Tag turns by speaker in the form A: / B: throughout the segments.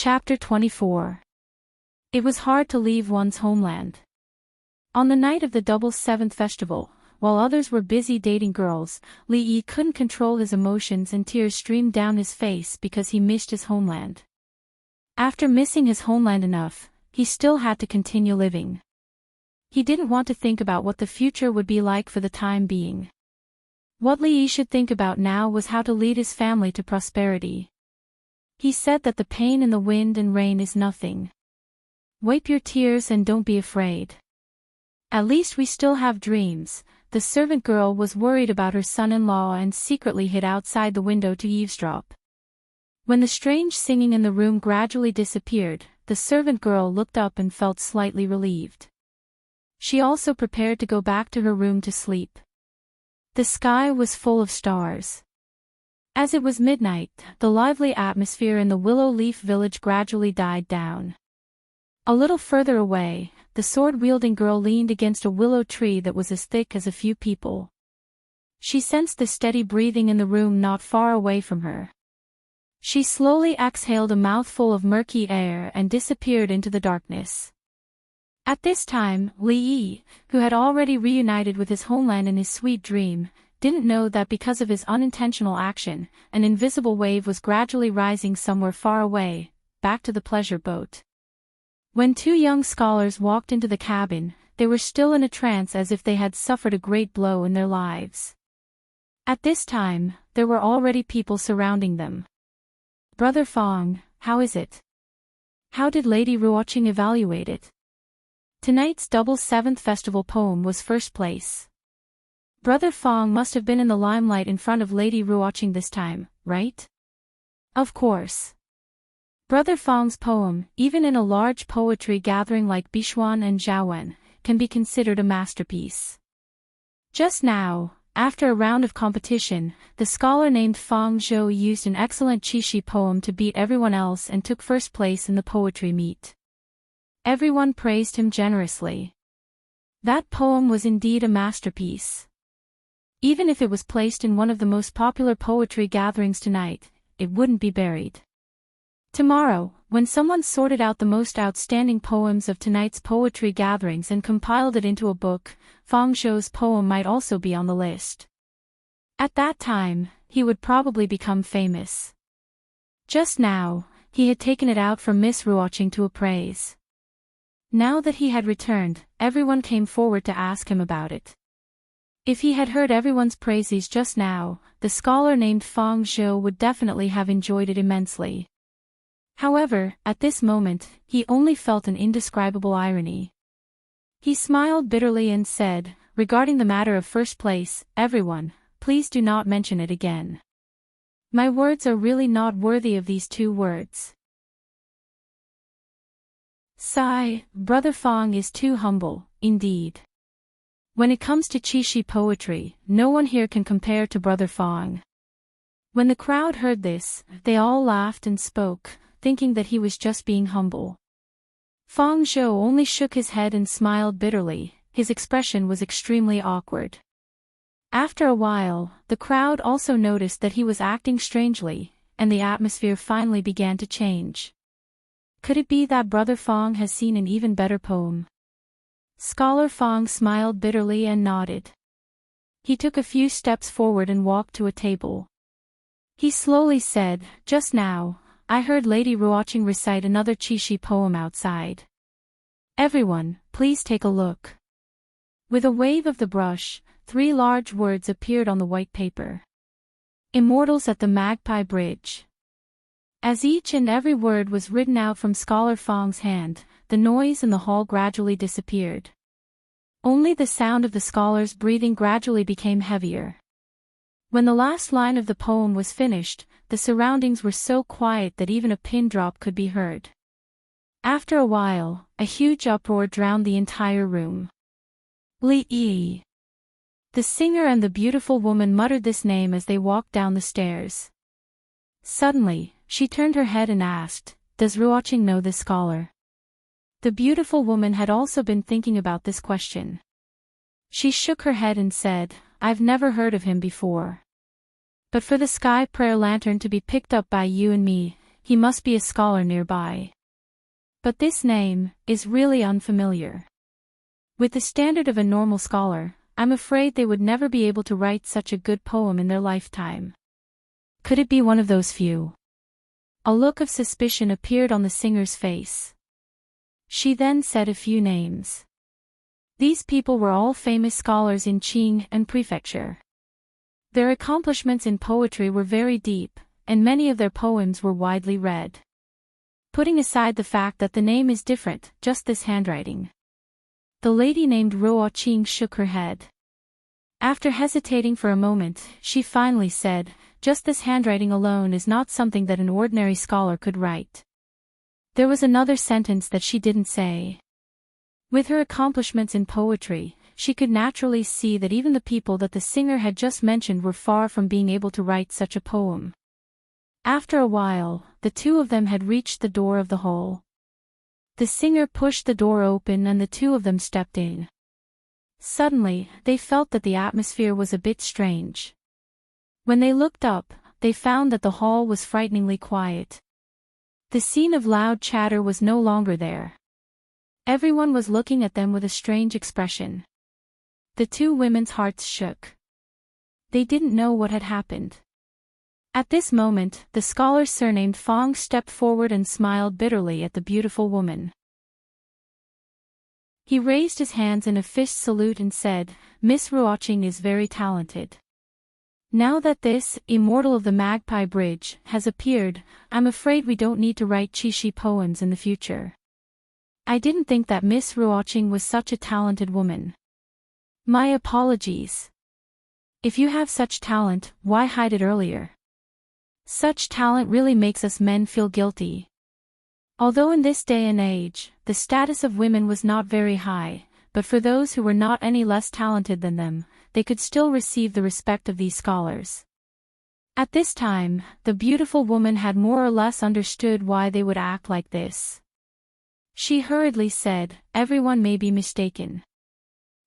A: Chapter 24. It was hard to leave one's homeland. On the night of the Double Seventh Festival, while others were busy dating girls, Li Yi couldn't control his emotions and tears streamed down his face because he missed his homeland. After missing his homeland enough, he still had to continue living. He didn't want to think about what the future would be like for the time being. What Li Yi should think about now was how to lead his family to prosperity. He said that the pain in the wind and rain is nothing. Wipe your tears and don't be afraid. At least we still have dreams. The servant girl was worried about her son-in-law and secretly hid outside the window to eavesdrop. When the strange singing in the room gradually disappeared, the servant girl looked up and felt slightly relieved. She also prepared to go back to her room to sleep. The sky was full of stars. As it was midnight, the lively atmosphere in the Willow Leaf village gradually died down. A little further away, the sword-wielding girl leaned against a willow tree that was as thick as a few people. She sensed the steady breathing in the room not far away from her. She slowly exhaled a mouthful of murky air and disappeared into the darkness. At this time, Li Yi, who had already reunited with his homeland in his sweet dream, didn't know that because of his unintentional action, an invisible wave was gradually rising somewhere far away, back to the pleasure boat. When two young scholars walked into the cabin, they were still in a trance as if they had suffered a great blow in their lives. At this time, there were already people surrounding them. "Brother Fong, how is it? How did Lady Ruoqing evaluate it?" Tonight's Double Seventh Festival poem was first place. Brother Fong must have been in the limelight in front of Lady Ruoqing this time, right? Of course. Brother Fong's poem, even in a large poetry gathering like Bishuan and Zhaowen, can be considered a masterpiece. Just now, after a round of competition, the scholar named Fang Zhou used an excellent Qixi poem to beat everyone else and took first place in the poetry meet. Everyone praised him generously. That poem was indeed a masterpiece. Even if it was placed in one of the most popular poetry gatherings tonight, it wouldn't be buried. Tomorrow, when someone sorted out the most outstanding poems of tonight's poetry gatherings and compiled it into a book, Fang Zhou's poem might also be on the list. At that time, he would probably become famous. Just now, he had taken it out for Miss Ruoqing to appraise. Now that he had returned, everyone came forward to ask him about it. If he had heard everyone's praises just now, the scholar named Fang Zhou would definitely have enjoyed it immensely. However, at this moment, he only felt an indescribable irony. He smiled bitterly and said, "Regarding the matter of first place, everyone, please do not mention it again. My words are really not worthy of these two words." Sigh, Brother Fang is too humble, indeed. When it comes to Qixi poetry, no one here can compare to Brother Fang. When the crowd heard this, they all laughed and spoke, thinking that he was just being humble. Fang Zhou only shook his head and smiled bitterly. His expression was extremely awkward. After a while, the crowd also noticed that he was acting strangely, and the atmosphere finally began to change. Could it be that Brother Fang has seen an even better poem? Scholar Fang smiled bitterly and nodded. He took a few steps forward and walked to a table. He slowly said, "Just now, I heard Lady Ruoqing recite another Qixi poem outside. Everyone, please take a look." With a wave of the brush, 3 large words appeared on the white paper. "Immortals at the Magpie Bridge." As each and every word was written out from Scholar Fang's hand, the noise in the hall gradually disappeared. Only the sound of the scholar's breathing gradually became heavier. When the last line of the poem was finished, the surroundings were so quiet that even a pin drop could be heard. After a while, a huge uproar drowned the entire room. "Li Yi." The singer and the beautiful woman muttered this name as they walked down the stairs. Suddenly, she turned her head and asked, "Does Ruoqing know this scholar?" The beautiful woman had also been thinking about this question. She shook her head and said, "I've never heard of him before. But for the sky prayer lantern to be picked up by you and me, he must be a scholar nearby. But this name is really unfamiliar. With the standard of a normal scholar, I'm afraid they would never be able to write such a good poem in their lifetime. Could it be one of those few? A look of suspicion appeared on the singer's face. She then said a few names. These people were all famous scholars in Qing and Prefecture. Their accomplishments in poetry were very deep, and many of their poems were widely read. Putting aside the fact that the name is different, just this handwriting. The lady named Ruo Qing shook her head. After hesitating for a moment, she finally said, just this handwriting alone is not something that an ordinary scholar could write. There was another sentence that she didn't say. With her accomplishments in poetry, she could naturally see that even the people that the singer had just mentioned were far from being able to write such a poem. After a while, the two of them had reached the door of the hall. The singer pushed the door open and the two of them stepped in. Suddenly, they felt that the atmosphere was a bit strange. When they looked up, they found that the hall was frighteningly quiet. The scene of loud chatter was no longer there. Everyone was looking at them with a strange expression. The two women's hearts shook. They didn't know what had happened. At this moment, the scholar surnamed Fong stepped forward and smiled bitterly at the beautiful woman. He raised his hands in a fist salute and said, Miss Ruoqing is very talented. Now that this, Immortal of the Magpie Bridge, has appeared, I'm afraid we don't need to write Qixi poems in the future. I didn't think that Miss Ruoqing was such a talented woman. My apologies. If you have such talent, why hide it earlier? Such talent really makes us men feel guilty. Although in this day and age, the status of women was not very high, but for those who were not any less talented than them, they could still receive the respect of these scholars. At this time, the beautiful woman had more or less understood why they would act like this. She hurriedly said, everyone may be mistaken.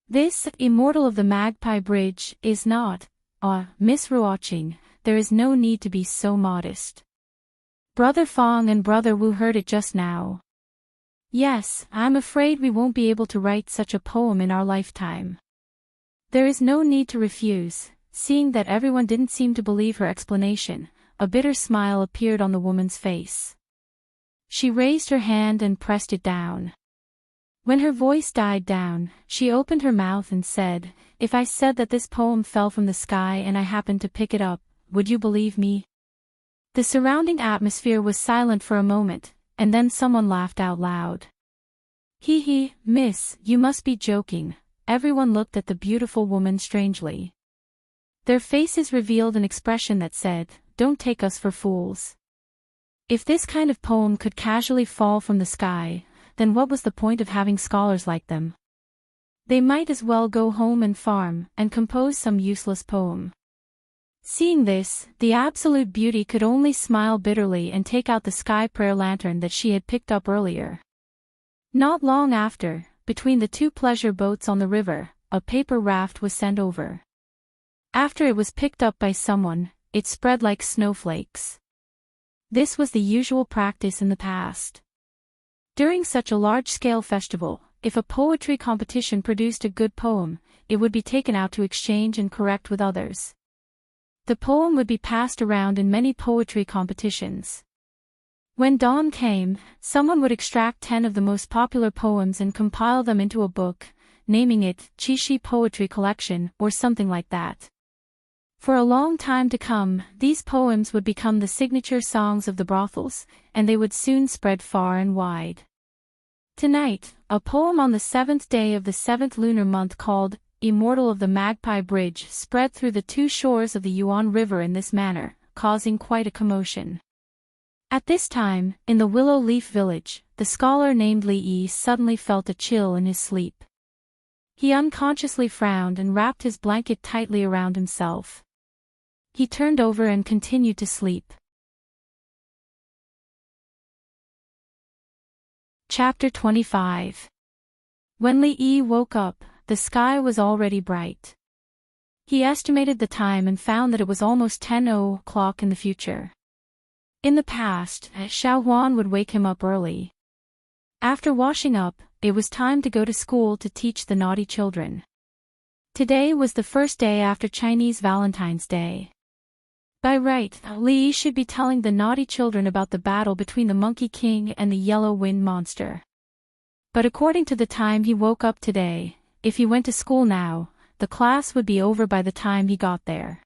A: This, Immortal of the Magpie Bridge, is not, Miss Ruoqing. There is no need to be so modest. Brother Fong and Brother Wu heard it just now. Yes, I'm afraid we won't be able to write such a poem in our lifetime. There is no need to refuse. Seeing that everyone didn't seem to believe her explanation, a bitter smile appeared on the woman's face. She raised her hand and pressed it down. When her voice died down, she opened her mouth and said, if I said that this poem fell from the sky and I happened to pick it up, would you believe me? The surrounding atmosphere was silent for a moment, and then someone laughed out loud. Hee, miss, you must be joking. Everyone looked at the beautiful woman strangely. Their faces revealed an expression that said, don't take us for fools. If this kind of poem could casually fall from the sky, then what was the point of having scholars like them? They might as well go home and farm, and compose some useless poem. Seeing this, the absolute beauty could only smile bitterly and take out the sky prayer lantern that she had picked up earlier. Not long after, between the two pleasure boats on the river, a paper raft was sent over. After it was picked up by someone, it spread like snowflakes. This was the usual practice in the past. During such a large-scale festival, if a poetry competition produced a good poem, it would be taken out to exchange and correct with others. The poem would be passed around in many poetry competitions. When dawn came, someone would extract 10 of the most popular poems and compile them into a book, naming it Qixi Poetry Collection or something like that. For a long time to come, these poems would become the signature songs of the brothels, and they would soon spread far and wide. Tonight, a poem on the 7th day of the 7th lunar month called Immortal of the Magpie Bridge spread through the two shores of the Yuan River in this manner, causing quite a commotion. At this time, in the Willow Leaf Village, the scholar named Li Yi suddenly felt a chill in his sleep. He unconsciously frowned and wrapped his blanket tightly around himself. He turned over and continued to sleep. Chapter 25. When Li Yi woke up, the sky was already bright. He estimated the time and found that it was almost 10 o'clock in the future. In the past, Xiao Huan would wake him up early. After washing up, it was time to go to school to teach the naughty children. Today was the first day after Chinese Valentine's Day. By right, Li Yi should be telling the naughty children about the battle between the Monkey King and the Yellow Wind Monster. But according to the time he woke up today, if he went to school now, the class would be over by the time he got there.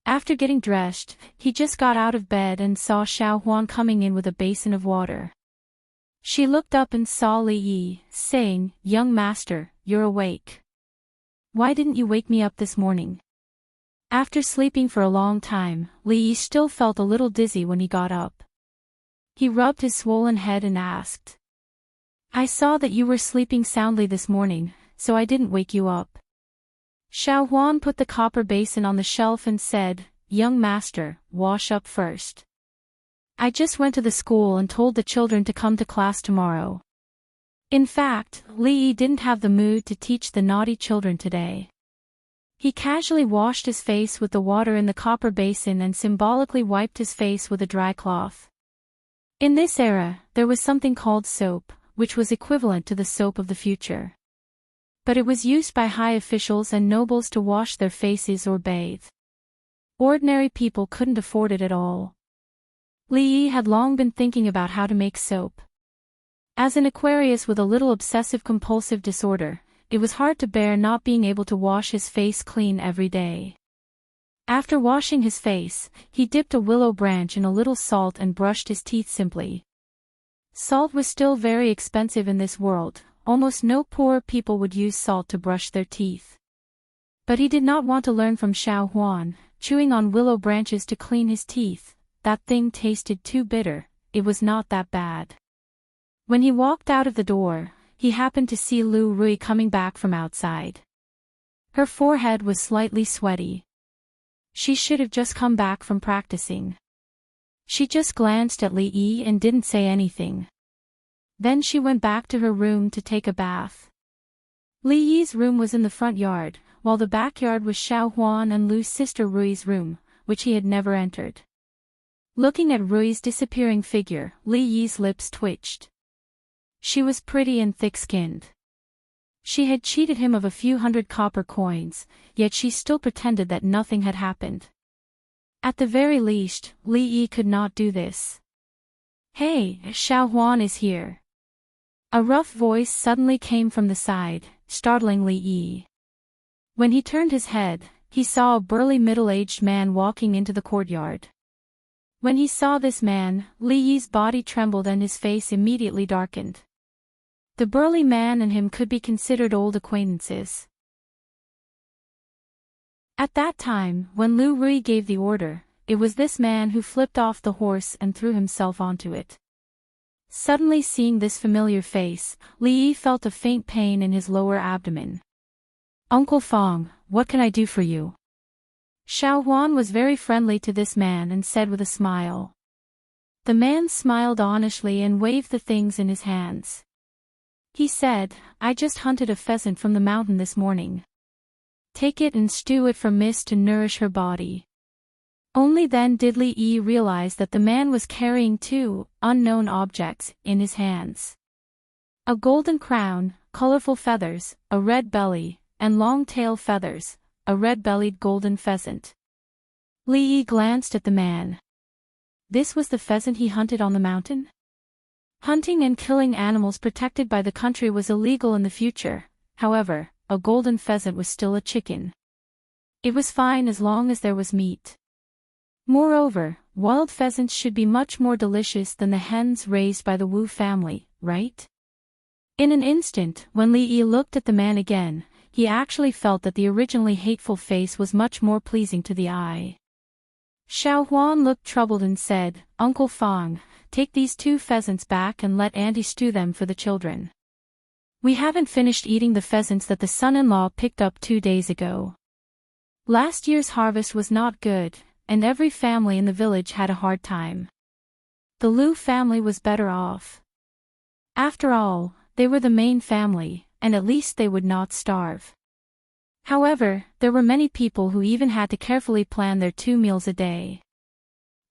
A: After getting dressed, he just got out of bed and saw Xiao Huan coming in with a basin of water. She looked up and saw Li Yi, saying, "Young master, you're awake. Why didn't you wake me up this morning?" After sleeping for a long time, Li Yi still felt a little dizzy when he got up. He rubbed his swollen head and asked, "I saw that you were sleeping soundly this morning, so I didn't wake you up." Xiao Huan put the copper basin on the shelf and said, "Young master, wash up first. I just went to the school and told the children to come to class tomorrow." In fact, Li Yi didn't have the mood to teach the naughty children today. He casually washed his face with the water in the copper basin and symbolically wiped his face with a dry cloth. In this era, there was something called soap, which was equivalent to the soap of the future. But it was used by high officials and nobles to wash their faces or bathe. Ordinary people couldn't afford it at all. Li Yi had long been thinking about how to make soap. As an Aquarius with a little obsessive-compulsive disorder, it was hard to bear not being able to wash his face clean every day. After washing his face, he dipped a willow branch in a little salt and brushed his teeth simply. Salt was still very expensive in this world, almost no poor people would use salt to brush their teeth. But he did not want to learn from Xiao Huan, chewing on willow branches to clean his teeth. That thing tasted too bitter. It was not that bad. When he walked out of the door, he happened to see Lu Rui coming back from outside. Her forehead was slightly sweaty. She should have just come back from practicing. She just glanced at Li Yi and didn't say anything. Then she went back to her room to take a bath. Li Yi's room was in the front yard, while the backyard was Xiao Huan and Lu's sister Rui's room, which he had never entered. Looking at Rui's disappearing figure, Li Yi's lips twitched. She was pretty and thick-skinned. She had cheated him of a few hundred copper coins, yet she still pretended that nothing had happened. At the very least, Li Yi could not do this. "Hey, Xiao Huan is here." A rough voice suddenly came from the side, startling Li Yi. When he turned his head, he saw a burly middle-aged man walking into the courtyard. When he saw this man, Li Yi's body trembled and his face immediately darkened. The burly man and him could be considered old acquaintances. At that time, when Lu Rui gave the order, it was this man who flipped off the horse and threw himself onto it. Suddenly seeing this familiar face, Li Yi felt a faint pain in his lower abdomen. "Uncle Fong, what can I do for you?" Xiao Huan was very friendly to this man and said with a smile. The man smiled honestly and waved the things in his hands. He said, "I just hunted a pheasant from the mountain this morning. Take it and stew it for Miss to nourish her body." Only then did Li Yi realize that the man was carrying two unknown objects in his hands. A golden crown, colorful feathers, a red belly, and long tail feathers, a red-bellied golden pheasant. Li Yi glanced at the man. This was the pheasant he hunted on the mountain? Hunting and killing animals protected by the country was illegal in the future. However, a golden pheasant was still a chicken. It was fine as long as there was meat. Moreover, wild pheasants should be much more delicious than the hens raised by the Wu family, right? In an instant, when Li Yi looked at the man again, he actually felt that the originally hateful face was much more pleasing to the eye. Xiao Huan looked troubled and said, "Uncle Fong, take these two pheasants back and let Auntie stew them for the children. We haven't finished eating the pheasants that the son-in-law picked up 2 days ago. Last year's harvest was not good, and every family in the village had a hard time. The Lu family was better off. After all, they were the main family, and at least they would not starve." However, there were many people who even had to carefully plan their 2 meals a day.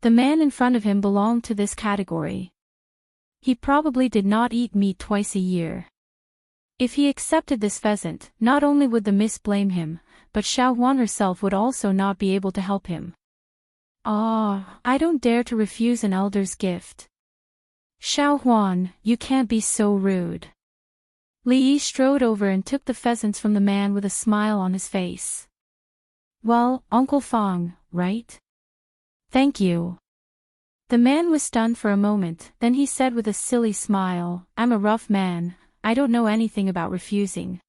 A: The man in front of him belonged to this category. He probably did not eat meat twice a year. If he accepted this pheasant, not only would the miss blame him, but Xiao Huan herself would also not be able to help him. Ah, I don't dare to refuse an elder's gift. Xiao Huan, you can't be so rude. Li Yi strode over and took the pheasants from the man with a smile on his face. Well, Uncle Fang, right? Thank you. The man was stunned for a moment, then he said with a silly smile, I'm a rough man, I don't know anything about refusing.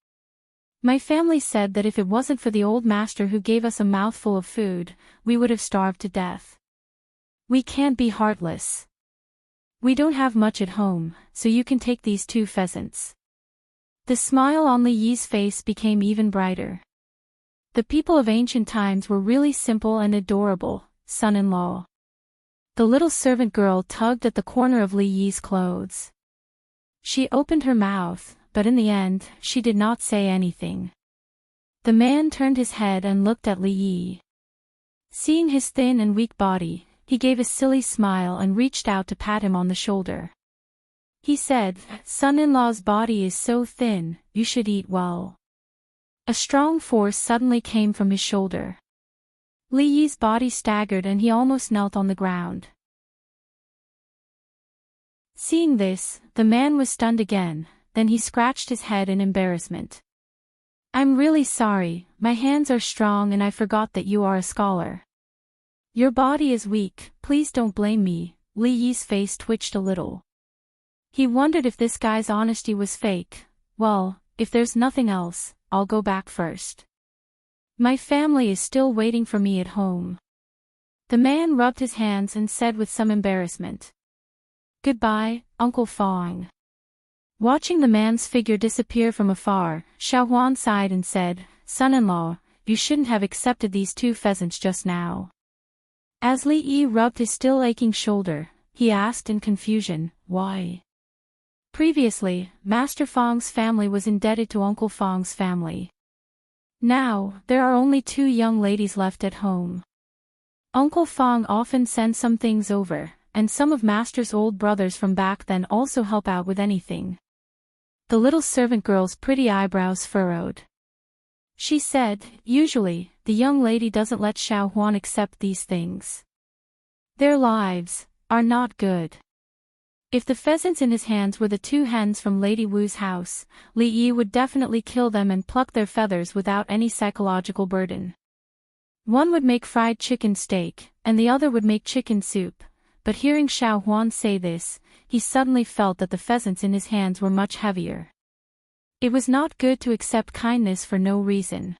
A: My family said that if it wasn't for the old master who gave us a mouthful of food, we would have starved to death. We can't be heartless. We don't have much at home, so you can take these 2 pheasants. The smile on Li Yi's face became even brighter. The people of ancient times were really simple and adorable, son-in-law. The little servant girl tugged at the corner of Li Yi's clothes. She opened her mouth, but in the end, she did not say anything. The man turned his head and looked at Li Yi. Seeing his thin and weak body, he gave a silly smile and reached out to pat him on the shoulder. He said, son-in-law's body is so thin, you should eat well. A strong force suddenly came from his shoulder. Li Yi's body staggered and he almost knelt on the ground. Seeing this, the man was stunned again, then he scratched his head in embarrassment. I'm really sorry, my hands are strong and I forgot that you are a scholar. Your body is weak, please don't blame me. Li Yi's face twitched a little. He wondered if this guy's honesty was fake. Well, if there's nothing else, I'll go back first. My family is still waiting for me at home. The man rubbed his hands and said with some embarrassment. Goodbye, Uncle Fang. Watching the man's figure disappear from afar, Xiao Huan sighed and said, son-in-law, you shouldn't have accepted these 2 pheasants just now. As Li Yi rubbed his still aching shoulder, he asked in confusion, why? Previously, Master Fang's family was indebted to Uncle Fang's family. Now, there are only 2 young ladies left at home. Uncle Fang often sends some things over, and some of Master's old brothers from back then also help out with anything. The little servant girl's pretty eyebrows furrowed. She said, usually, the young lady doesn't let Xiao Huan accept these things. Their lives are not good. If the pheasants in his hands were the 2 hens from Lady Wu's house, Li Yi would definitely kill them and pluck their feathers without any psychological burden. One would make fried chicken steak, and the other would make chicken soup, but hearing Xiao Huan say this, he suddenly felt that the pheasants in his hands were much heavier. It was not good to accept kindness for no reason.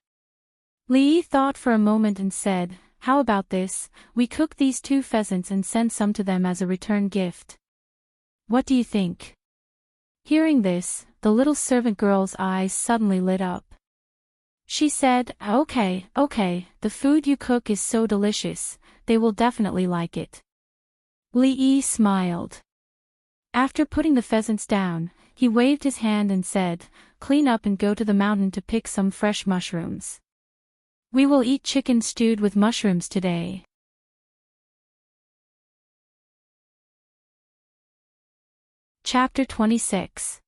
A: Li Yi thought for a moment and said, how about this, we cook these 2 pheasants and send some to them as a return gift. What do you think? Hearing this, the little servant girl's eyes suddenly lit up. She said, okay, the food you cook is so delicious, they will definitely like it. Li Yi smiled. After putting the pheasants down, he waved his hand and said, clean up and go to the mountain to pick some fresh mushrooms. We will eat chicken stewed with mushrooms today. Chapter 26.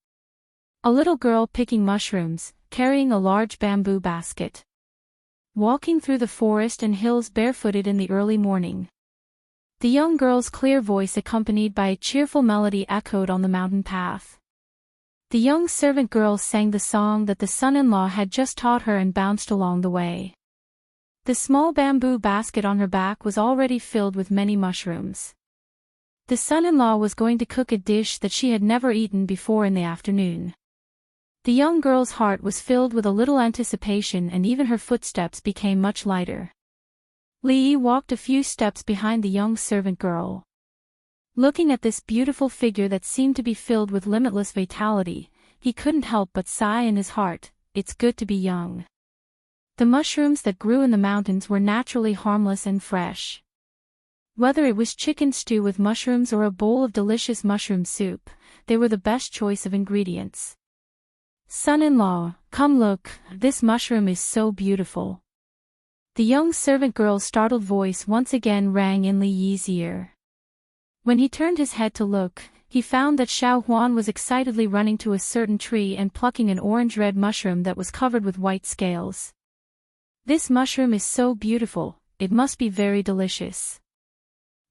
A: A little girl picking mushrooms, carrying a large bamboo basket. Walking through the forest and hills barefooted in the early morning. The young girl's clear voice accompanied by a cheerful melody echoed on the mountain path. The young servant girl sang the song that the son-in-law had just taught her and bounced along the way. The small bamboo basket on her back was already filled with many mushrooms. The son-in-law was going to cook a dish that she had never eaten before in the afternoon. The young girl's heart was filled with a little anticipation and even her footsteps became much lighter. Li Yi walked a few steps behind the young servant girl. Looking at this beautiful figure that seemed to be filled with limitless vitality, he couldn't help but sigh in his heart, it's good to be young. The mushrooms that grew in the mountains were naturally harmless and fresh. Whether it was chicken stew with mushrooms or a bowl of delicious mushroom soup, they were the best choice of ingredients. Son-in-law, come look, this mushroom is so beautiful. The young servant girl's startled voice once again rang in Li Yi's ear. When he turned his head to look, he found that Xiao Huan was excitedly running to a certain tree and plucking an orange-red mushroom that was covered with white scales. "This mushroom is so beautiful, it must be very delicious."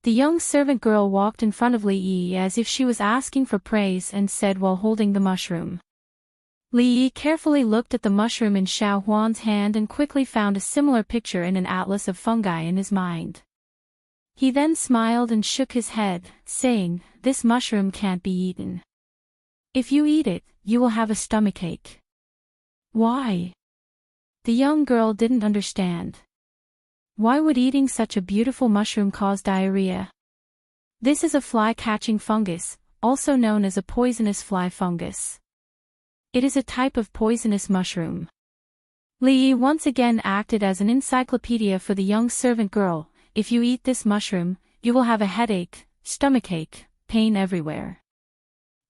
A: The young servant girl walked in front of Li Yi as if she was asking for praise and said while holding the mushroom. Li Yi carefully looked at the mushroom in Xiao Huan's hand and quickly found a similar picture in an atlas of fungi in his mind. He then smiled and shook his head, saying, "This mushroom can't be eaten. If you eat it, you will have a stomachache." "Why?" The young girl didn't understand. Why would eating such a beautiful mushroom cause diarrhea? This is a fly-catching fungus, also known as a poisonous fly fungus. It is a type of poisonous mushroom. Li Yi once again acted as an encyclopedia for the young servant girl. "If you eat this mushroom, you will have a headache, stomachache, pain everywhere.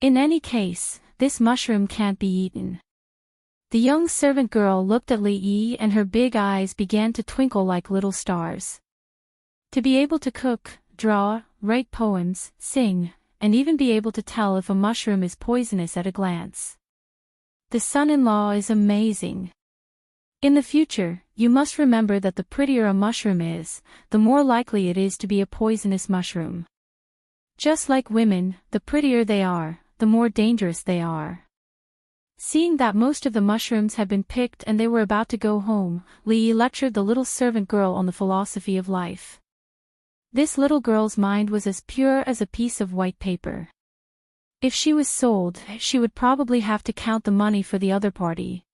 A: In any case, this mushroom can't be eaten." The young servant girl looked at Li Yi and her big eyes began to twinkle like little stars. To be able to cook, draw, write poems, sing, and even be able to tell if a mushroom is poisonous at a glance. The son-in-law is amazing. In the future, you must remember that the prettier a mushroom is, the more likely it is to be a poisonous mushroom. Just like women, the prettier they are, the more dangerous they are. Seeing that most of the mushrooms had been picked and they were about to go home, Li Yi lectured the little servant girl on the philosophy of life. This little girl's mind was as pure as a piece of white paper. If she was sold, she would probably have to count the money for the other party.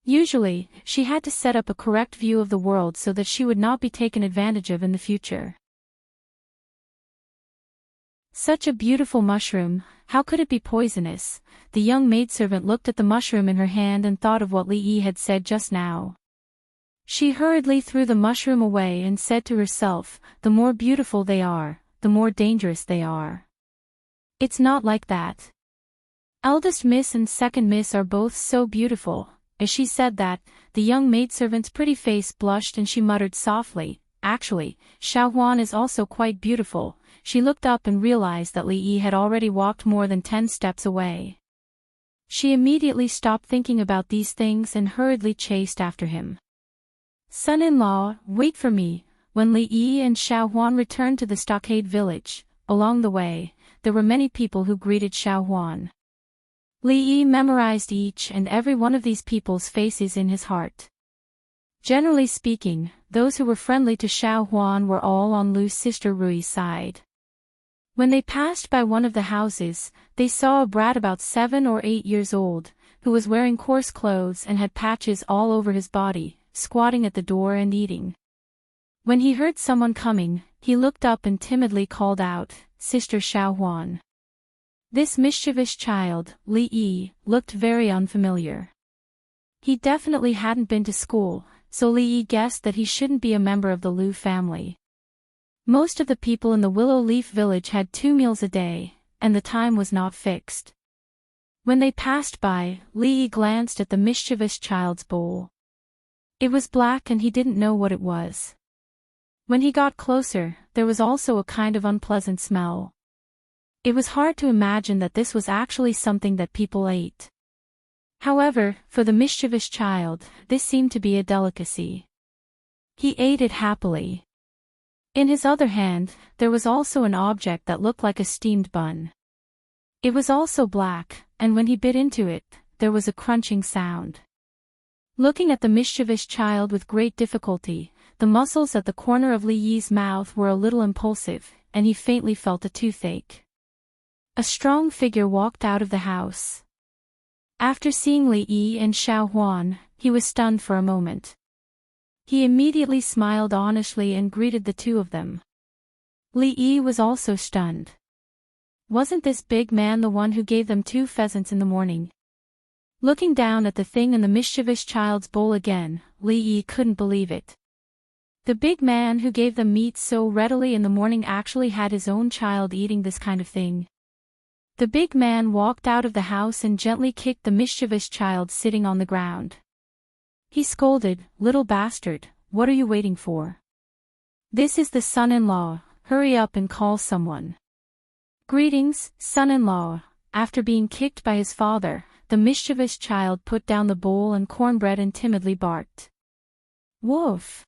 A: Usually, she had to set up a correct view of the world so that she would not be taken advantage of in the future. Such a beautiful mushroom, how could it be poisonous? The young maidservant looked at the mushroom in her hand and thought of what Li Yi had said just now. She hurriedly threw the mushroom away and said to herself, "The more beautiful they are, the more dangerous they are. It's not like that. Eldest Miss and Second Miss are both so beautiful." As she said that, the young maidservant's pretty face blushed and she muttered softly, "Actually, Xiao Huan is also quite beautiful." She looked up and realized that Li Yi had already walked more than 10 steps away. She immediately stopped thinking about these things and hurriedly chased after him. "Son-in-law, wait for me." When Li Yi and Xiao Huan returned to the stockade village, along the way, there were many people who greeted Xiao Huan. Li Yi memorized each and every one of these people's faces in his heart. Generally speaking, those who were friendly to Xiao Huan were all on Lu's sister Rui's side. When they passed by one of the houses, they saw a brat about 7 or 8 years old, who was wearing coarse clothes and had patches all over his body, squatting at the door and eating. When he heard someone coming, he looked up and timidly called out, "Sister Xiao Huan." This mischievous child, Li Yi, looked very unfamiliar. He definitely hadn't been to school, so Li Yi guessed that he shouldn't be a member of the Lu family. Most of the people in the Willow Leaf village had 2 meals a day, and the time was not fixed. When they passed by, Li Yi glanced at the mischievous child's bowl. It was black and he didn't know what it was. When he got closer, there was also a kind of unpleasant smell. It was hard to imagine that this was actually something that people ate. However, for the mischievous child, this seemed to be a delicacy. He ate it happily. In his other hand, there was also an object that looked like a steamed bun. It was also black, and when he bit into it, there was a crunching sound. Looking at the mischievous child with great difficulty, the muscles at the corner of Li Yi's mouth were a little impulsive, and he faintly felt a toothache. A strong figure walked out of the house. After seeing Li Yi and Xiao Huan, he was stunned for a moment. He immediately smiled honestly and greeted the two of them. Li Yi was also stunned. Wasn't this big man the one who gave them 2 pheasants in the morning? Looking down at the thing in the mischievous child's bowl again, Li Yi couldn't believe it. The big man who gave them meat so readily in the morning actually had his own child eating this kind of thing. The big man walked out of the house and gently kicked the mischievous child sitting on the ground. He scolded, "Little bastard, what are you waiting for? This is the son-in-law, hurry up and call someone. Greetings, son-in-law. After being kicked by his father, the mischievous child put down the bowl and cornbread and timidly barked. Woof!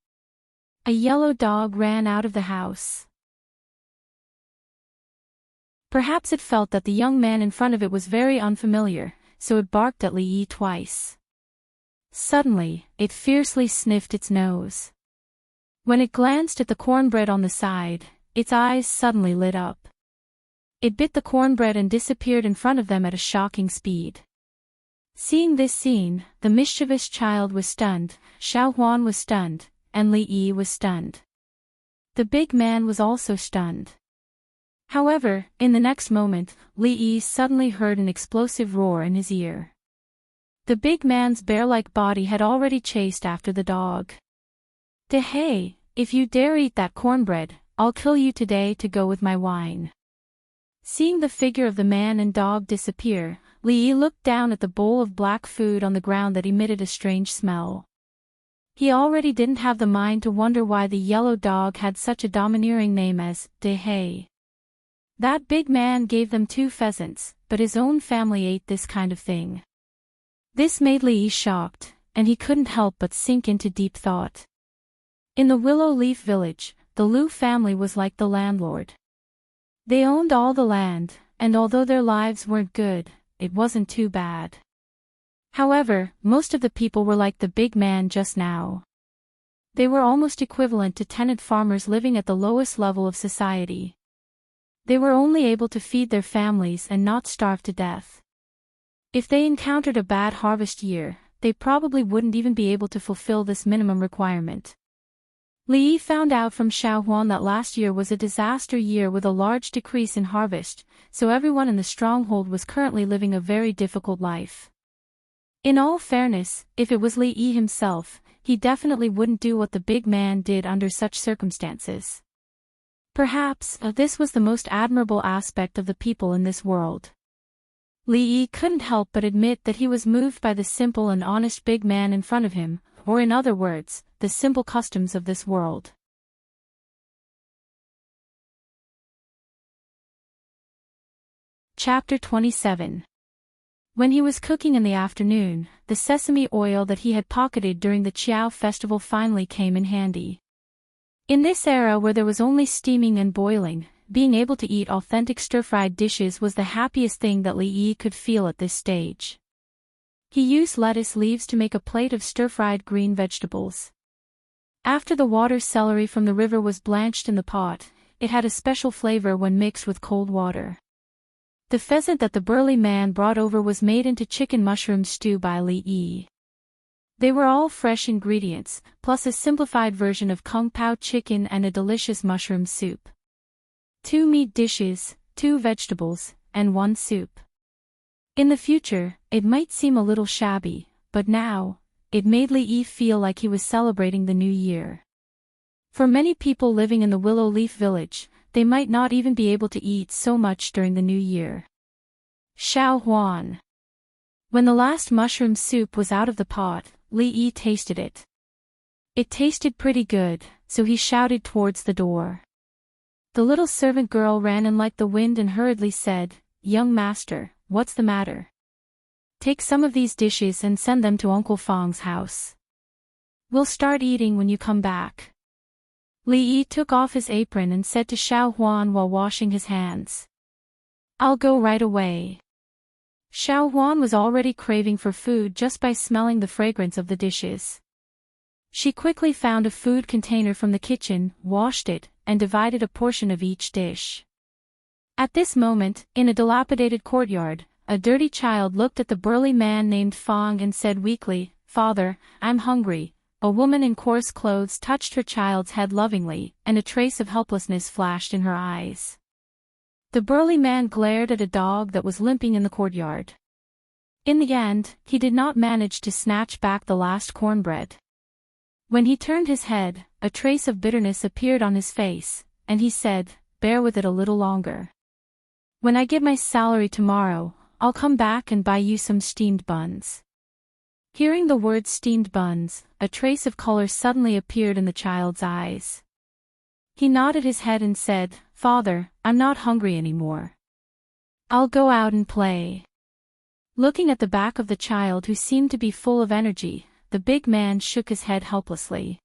A: A yellow dog ran out of the house. Perhaps it felt that the young man in front of it was very unfamiliar, so it barked at Li Yi twice. Suddenly, it fiercely sniffed its nose. When it glanced at the cornbread on the side, its eyes suddenly lit up. It bit the cornbread and disappeared in front of them at a shocking speed. Seeing this scene, the mischievous child was stunned, Xiao Huan was stunned, and Li Yi was stunned. The big man was also stunned. However, in the next moment, Li Yi suddenly heard an explosive roar in his ear. The big man's bear-like body had already chased after the dog. Hey, if you dare eat that cornbread, I'll kill you today to go with my wine. Seeing the figure of the man and dog disappear, Li Yi looked down at the bowl of black food on the ground that emitted a strange smell. He already didn't have the mind to wonder why the yellow dog had such a domineering name as Hey. That big man gave them 2 pheasants, but his own family ate this kind of thing. This made Li Yi shocked, and he couldn't help but sink into deep thought. In the Willow Leaf Village, the Lu family was like the landlord. They owned all the land, and although their lives weren't good, it wasn't too bad. However, most of the people were like the big man just now. They were almost equivalent to tenant farmers living at the lowest level of society. They were only able to feed their families and not starve to death. If they encountered a bad harvest year, they probably wouldn't even be able to fulfill this minimum requirement. Li Yi found out from Xiao Huan that last year was a disaster year with a large decrease in harvest, so everyone in the stronghold was currently living a very difficult life. In all fairness, if it was Li Yi himself, he definitely wouldn't do what the big man did under such circumstances. Perhaps, this was the most admirable aspect of the people in this world. Li Yi couldn't help but admit that he was moved by the simple and honest big man in front of him, or in other words, the simple customs of this world. Chapter 27. When he was cooking in the afternoon, the sesame oil that he had pocketed during the Qiao festival finally came in handy. In this era where there was only steaming and boiling, being able to eat authentic stir-fried dishes was the happiest thing that Li Yi could feel at this stage. He used lettuce leaves to make a plate of stir-fried green vegetables. After the water celery from the river was blanched in the pot, it had a special flavor when mixed with cold water. The pheasant that the burly man brought over was made into chicken mushroom stew by Li Yi. They were all fresh ingredients, plus a simplified version of kung pao chicken and a delicious mushroom soup. 2 meat dishes, 2 vegetables, and 1 soup. In the future, it might seem a little shabby, but now, it made Li Yi feel like he was celebrating the new year. For many people living in the Willow Leaf Village, they might not even be able to eat so much during the new year. Xiao Huan. When the last mushroom soup was out of the pot, Li Yi tasted it. It tasted pretty good, so he shouted towards the door. The little servant girl ran in like the wind and hurriedly said, "Young master, what's the matter? Take some of these dishes and send them to Uncle Fang's house. We'll start eating when you come back." Li Yi took off his apron and said to Xiao Huan while washing his hands, "I'll go right away." Xiao Huan was already craving for food just by smelling the fragrance of the dishes. She quickly found a food container from the kitchen, washed it, and divided a portion of each dish. At this moment, in a dilapidated courtyard, a dirty child looked at the burly man named Fang and said weakly, "Father, I'm hungry." A woman in coarse clothes touched her child's head lovingly, and a trace of helplessness flashed in her eyes. The burly man glared at a dog that was limping in the courtyard. In the end, he did not manage to snatch back the last cornbread. When he turned his head, a trace of bitterness appeared on his face, and he said, "Bear with it a little longer. When I get my salary tomorrow, I'll come back and buy you some steamed buns." Hearing the words steamed buns, a trace of color suddenly appeared in the child's eyes. He nodded his head and said, "Father, I'm not hungry anymore. I'll go out and play." Looking at the back of the child who seemed to be full of energy, the big man shook his head helplessly.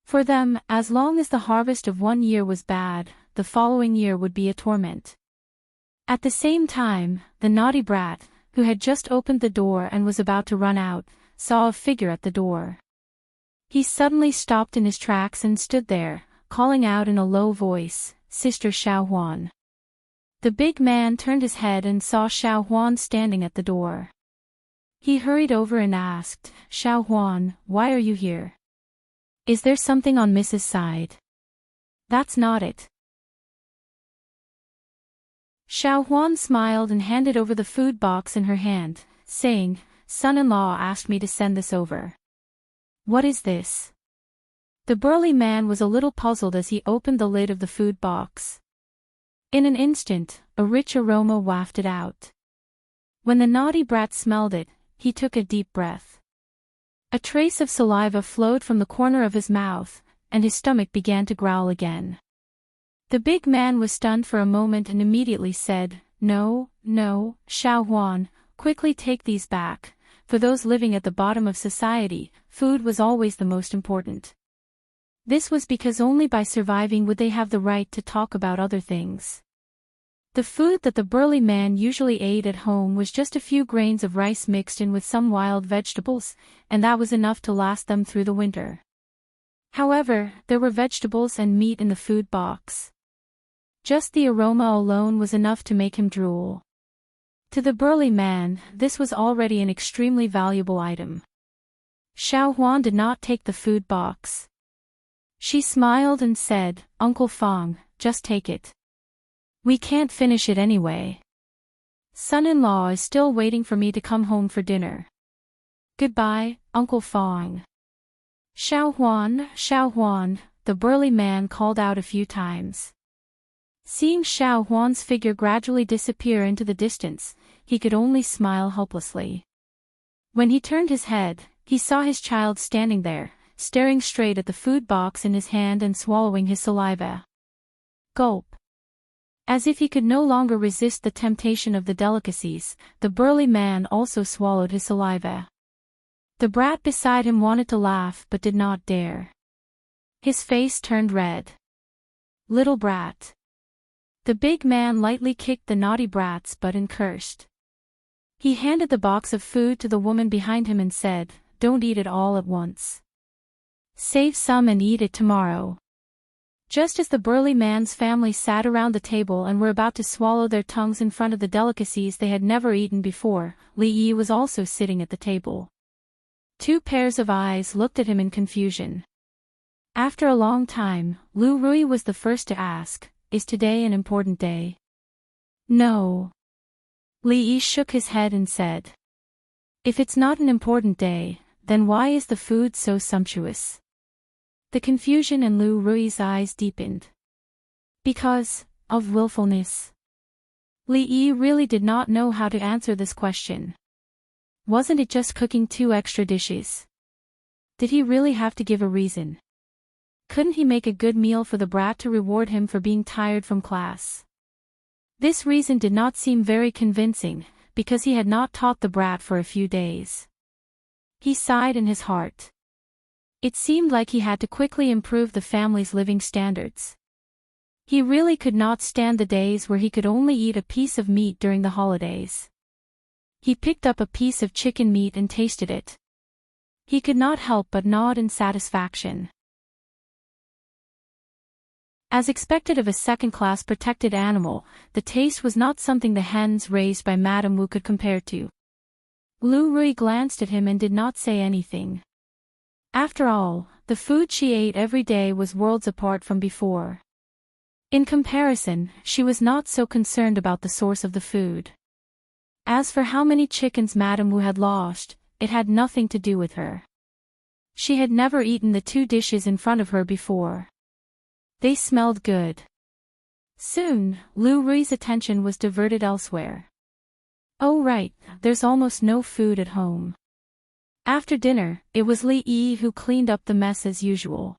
A: For them, as long as the harvest of one year was bad, the following year would be a torment. At the same time, the naughty brat, who had just opened the door and was about to run out, saw a figure at the door. He suddenly stopped in his tracks and stood there, calling out in a low voice, "Sister Xiao Huan." The big man turned his head and saw Xiao Huan standing at the door. He hurried over and asked, "Xiao Huan, why are you here? Is there something on Mrs. side?" "That's not it." Xiao Huan smiled and handed over the food box in her hand, saying, "Son-in-law asked me to send this over." "What is this?" The burly man was a little puzzled as he opened the lid of the food box. In an instant, a rich aroma wafted out. When the naughty brat smelled it, he took a deep breath. A trace of saliva flowed from the corner of his mouth, and his stomach began to growl again. The big man was stunned for a moment and immediately said, "No, no, Xiao Huan, quickly take these back. For those living at the bottom of society, food was always the most important." This was because only by surviving would they have the right to talk about other things. The food that the burly man usually ate at home was just a few grains of rice mixed in with some wild vegetables, and that was enough to last them through the winter. However, there were vegetables and meat in the food box. Just the aroma alone was enough to make him drool. To the burly man, this was already an extremely valuable item. Xiao Huan did not take the food box. She smiled and said, "Uncle Fong, just take it. We can't finish it anyway. Son-in-law is still waiting for me to come home for dinner. Goodbye, Uncle Fong." "Xiao Huan," the burly man called out a few times. Seeing Xiao Huan's figure gradually disappear into the distance, he could only smile helplessly. When he turned his head, he saw his child standing there, staring straight at the food box in his hand and swallowing his saliva. Gulp. As if he could no longer resist the temptation of the delicacies, the burly man also swallowed his saliva. The brat beside him wanted to laugh but did not dare. His face turned red. "Little brat." The big man lightly kicked the naughty brat's butt and cursed. He handed the box of food to the woman behind him and said, "Don't eat it all at once. Save some and eat it tomorrow." Just as the burly man's family sat around the table and were about to swallow their tongues in front of the delicacies they had never eaten before, Li Yi was also sitting at the table. Two pairs of eyes looked at him in confusion. After a long time, Lu Rui was the first to ask, "Is today an important day?" "No." Li Yi shook his head and said, "If it's not an important day, then why is the food so sumptuous?" The confusion in Lu Rui's eyes deepened. "Because of willfulness." Li Yi really did not know how to answer this question. Wasn't it just cooking 2 extra dishes? Did he really have to give a reason? Couldn't he make a good meal for the brat to reward him for being tired from class? This reason did not seem very convincing, because he had not taught the brat for a few days. He sighed in his heart. It seemed like he had to quickly improve the family's living standards. He really could not stand the days where he could only eat a piece of meat during the holidays. He picked up a piece of chicken meat and tasted it. He could not help but nod in satisfaction. As expected of a second-class protected animal, the taste was not something the hens raised by Madame Wu could compare to. Lu Rui glanced at him and did not say anything. After all, the food she ate every day was worlds apart from before. In comparison, she was not so concerned about the source of the food. As for how many chickens Madame Wu had lost, it had nothing to do with her. She had never eaten the 2 dishes in front of her before. They smelled good. Soon, Lu Rui's attention was diverted elsewhere. "Oh right, there's almost no food at home. After dinner, it was Li Yi who cleaned up the mess as usual.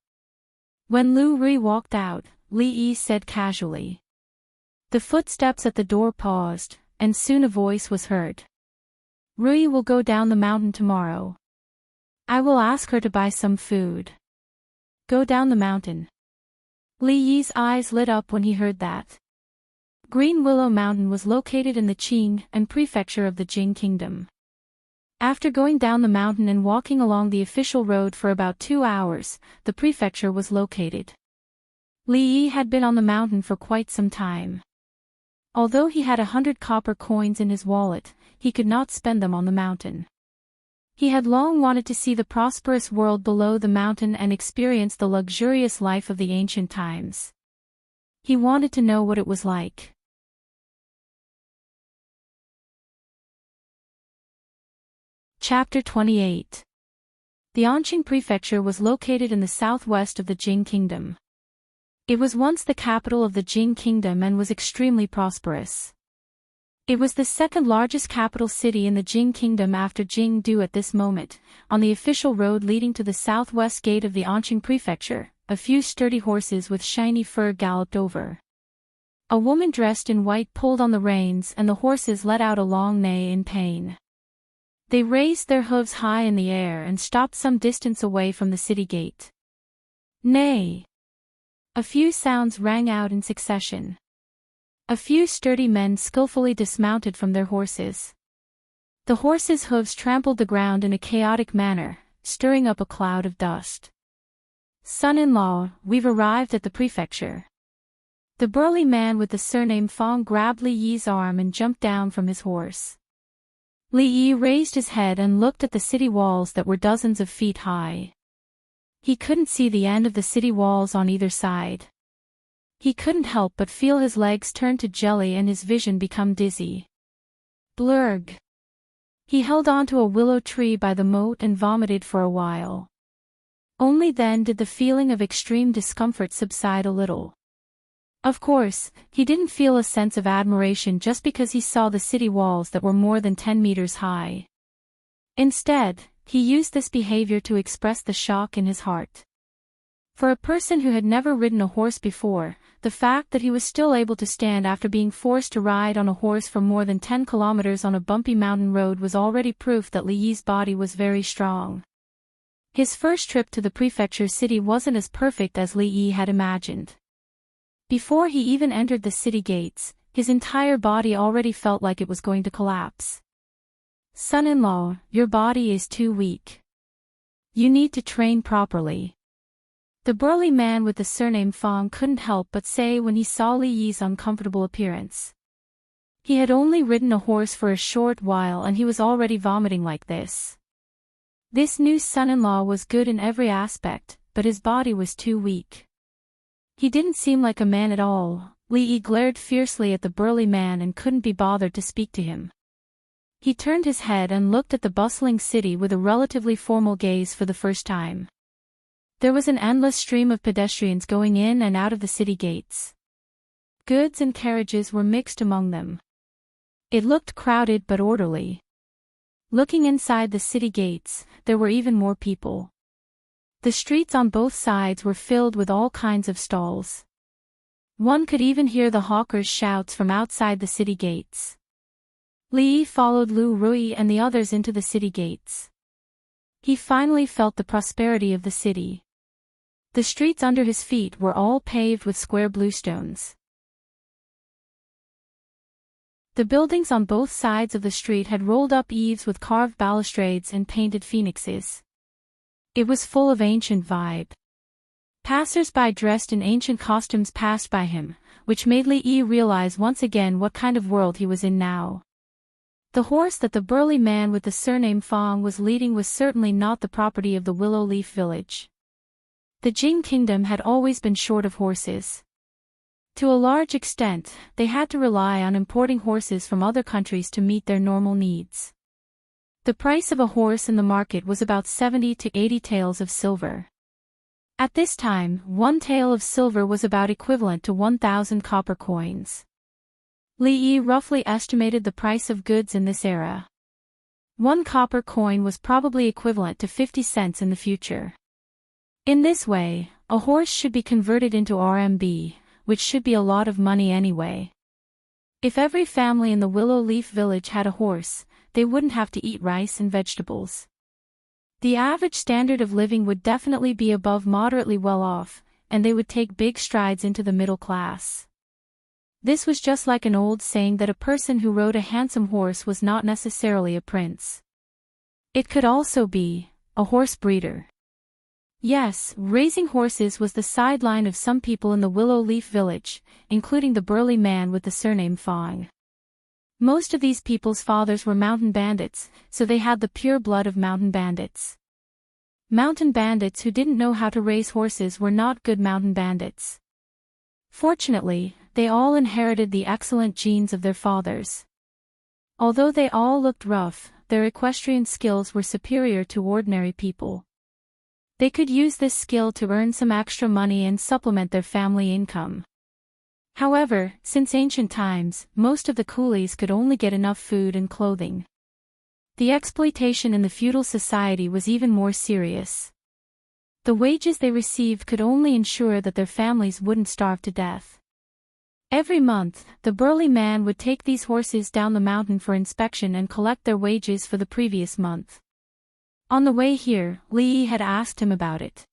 A: When Lu Rui walked out, Li Yi said casually. The footsteps at the door paused, and soon a voice was heard. Rui will go down the mountain tomorrow. I will ask her to buy some food. Go down the mountain. Li Yi's eyes lit up when he heard that. Green Willow Mountain was located in the Qing and prefecture of the Jing Kingdom. After going down the mountain and walking along the official road for about 2 hours, the prefecture was located. Li Yi had been on the mountain for quite some time. Although he had 100 copper coins in his wallet, he could not spend them on the mountain. He had long wanted to see the prosperous world below the mountain and experience the luxurious life of the ancient times. He wanted to know what it was like. Chapter 28. The Anqing Prefecture was located in the southwest of the Jing Kingdom. It was once the capital of the Jing Kingdom and was extremely prosperous. It was the second largest capital city in the Jing Kingdom after Jingdu at this moment. On the official road leading to the southwest gate of the Anqing Prefecture, a few sturdy horses with shiny fur galloped over. A woman dressed in white pulled on the reins and the horses let out a long neigh in pain. They raised their hooves high in the air and stopped some distance away from the city gate. Neigh! A few sounds rang out in succession. A few sturdy men skillfully dismounted from their horses. The horses' hooves trampled the ground in a chaotic manner, stirring up a cloud of dust. Son-in-law, we've arrived at the prefecture. The burly man with the surname Fong grabbed Li Yi's arm and jumped down from his horse. Li Yi raised his head and looked at the city walls that were dozens of feet high. He couldn't see the end of the city walls on either side. He couldn't help but feel his legs turn to jelly and his vision become dizzy. Blurg. He held onto a willow tree by the moat and vomited for a while. Only then did the feeling of extreme discomfort subside a little. Of course, he didn't feel a sense of admiration just because he saw the city walls that were more than 10 meters high. Instead, he used this behavior to express the shock in his heart. For a person who had never ridden a horse before, the fact that he was still able to stand after being forced to ride on a horse for more than 10 kilometers on a bumpy mountain road was already proof that Li Yi's body was very strong. His first trip to the prefecture city wasn't as perfect as Li Yi had imagined. Before he even entered the city gates, his entire body already felt like it was going to collapse. Son-in-law, your body is too weak. You need to train properly. The burly man with the surname Fong couldn't help but say when he saw Li Yi's uncomfortable appearance. He had only ridden a horse for a short while and he was already vomiting like this. This new son-in-law was good in every aspect, but his body was too weak. He didn't seem like a man at all. Li Yi glared fiercely at the burly man and couldn't be bothered to speak to him. He turned his head and looked at the bustling city with a relatively formal gaze for the first time. There was an endless stream of pedestrians going in and out of the city gates. Goods and carriages were mixed among them. It looked crowded but orderly. Looking inside the city gates, there were even more people. The streets on both sides were filled with all kinds of stalls. One could even hear the hawkers' shouts from outside the city gates. Li Yi followed Lu Rui and the others into the city gates. He finally felt the prosperity of the city. The streets under his feet were all paved with square bluestones. The buildings on both sides of the street had rolled-up eaves with carved balustrades and painted phoenixes. It was full of ancient vibe. Passers-by dressed in ancient costumes passed by him, which made Li Yi realize once again what kind of world he was in now. The horse that the burly man with the surname Fong was leading was certainly not the property of the Willow Leaf Village. The Jing Kingdom had always been short of horses. To a large extent, they had to rely on importing horses from other countries to meet their normal needs. The price of a horse in the market was about 70 to 80 taels of silver. At this time, 1 tael of silver was about equivalent to 1,000 copper coins. Li Yi roughly estimated the price of goods in this era. 1 copper coin was probably equivalent to 50 cents in the future. In this way, a horse should be converted into RMB, which should be a lot of money anyway. If every family in the Willow Leaf Village had a horse, they wouldn't have to eat rice and vegetables. The average standard of living would definitely be above moderately well off, and they would take big strides into the middle class. This was just like an old saying that a person who rode a handsome horse was not necessarily a prince. It could also be a horse breeder. Yes, raising horses was the sideline of some people in the Willow Leaf Village, including the burly man with the surname Fong. Most of these people's fathers were mountain bandits, so they had the pure blood of mountain bandits. Mountain bandits who didn't know how to raise horses were not good mountain bandits. Fortunately, they all inherited the excellent genes of their fathers. Although they all looked rough, their equestrian skills were superior to ordinary people. They could use this skill to earn some extra money and supplement their family income. However, since ancient times, most of the coolies could only get enough food and clothing. The exploitation in the feudal society was even more serious. The wages they received could only ensure that their families wouldn't starve to death. Every month, the burly man would take these horses down the mountain for inspection and collect their wages for the previous month. On the way here, Li Yi had asked him about it.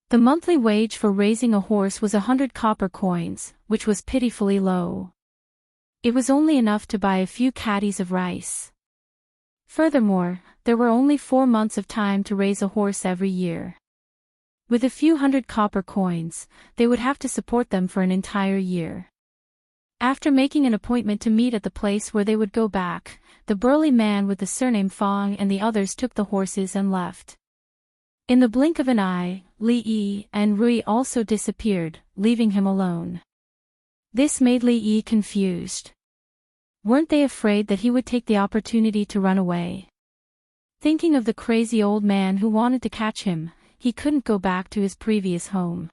A: The monthly wage for raising a horse was 100 copper coins, which was pitifully low. It was only enough to buy a few caddies of rice. Furthermore, there were only 4 months of time to raise a horse every year. With a few hundred copper coins, they would have to support them for an entire year. After making an appointment to meet at the place where they would go back, the burly man with the surname Fong and the others took the horses and left. In the blink of an eye, Li Yi and Rui also disappeared, leaving him alone. This made Li Yi confused. Weren't they afraid that he would take the opportunity to run away? Thinking of the crazy old man who wanted to catch him, he couldn't go back to his previous home.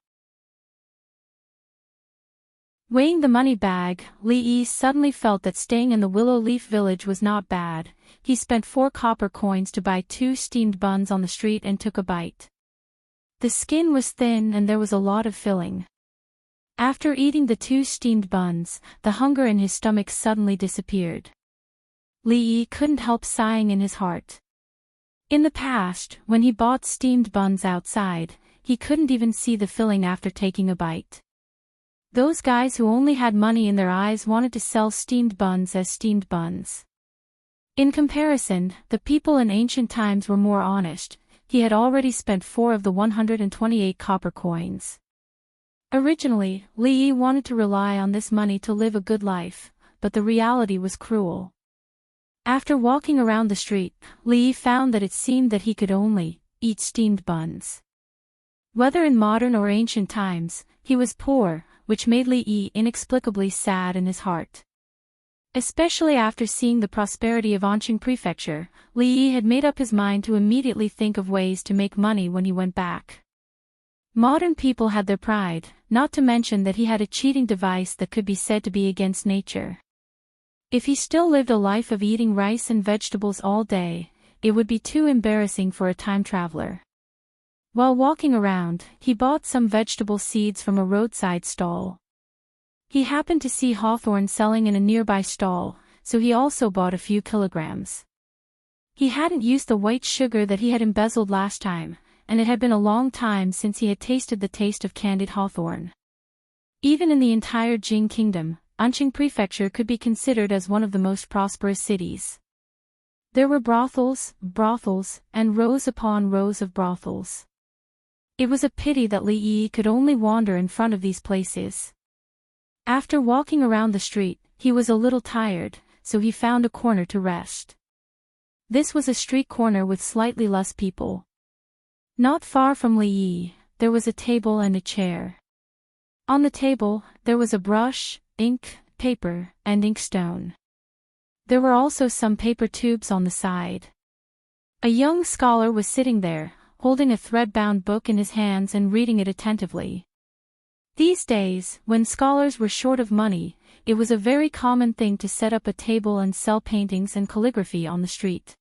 A: Weighing the money bag, Li Yi suddenly felt that staying in the Willow Leaf Village was not bad. He spent 4 copper coins to buy 2 steamed buns on the street and took a bite. The skin was thin and there was a lot of filling. After eating the 2 steamed buns, the hunger in his stomach suddenly disappeared. Li Yi couldn't help sighing in his heart. In the past, when he bought steamed buns outside, he couldn't even see the filling after taking a bite. Those guys who only had money in their eyes wanted to sell steamed buns as steamed buns. In comparison, the people in ancient times were more honest. He had already spent 4 of the 128 copper coins. Originally, Li Yi wanted to rely on this money to live a good life, but the reality was cruel. After walking around the street, Li Yi found that it seemed that he could only eat steamed buns. Whether in modern or ancient times, he was poor, which made Li Yi inexplicably sad in his heart. Especially after seeing the prosperity of Enchanting Prefecture, Li Yi had made up his mind to immediately think of ways to make money when he went back. Modern people had their pride, not to mention that he had a cheating device that could be said to be against nature. If he still lived a life of eating rice and vegetables all day, it would be too embarrassing for a time traveler. While walking around, he bought some vegetable seeds from a roadside stall. He happened to see hawthorn selling in a nearby stall, so he also bought a few kilograms. He hadn't used the white sugar that he had embezzled last time, and it had been a long time since he had tasted the taste of candied hawthorn. Even in the entire Jing Kingdom, Enchanting Prefecture could be considered as one of the most prosperous cities. There were brothels, and rows upon rows of brothels. It was a pity that Li Yi could only wander in front of these places. After walking around the street, he was a little tired, so he found a corner to rest. This was a street corner with slightly less people. Not far from Li Yi, there was a table and a chair. On the table, there was a brush, ink, paper, and inkstone. There were also some paper tubes on the side. A young scholar was sitting there, holding a thread-bound book in his hands and reading it attentively. These days, when scholars were short of money, it was a very common thing to set up a table and sell paintings and calligraphy on the street.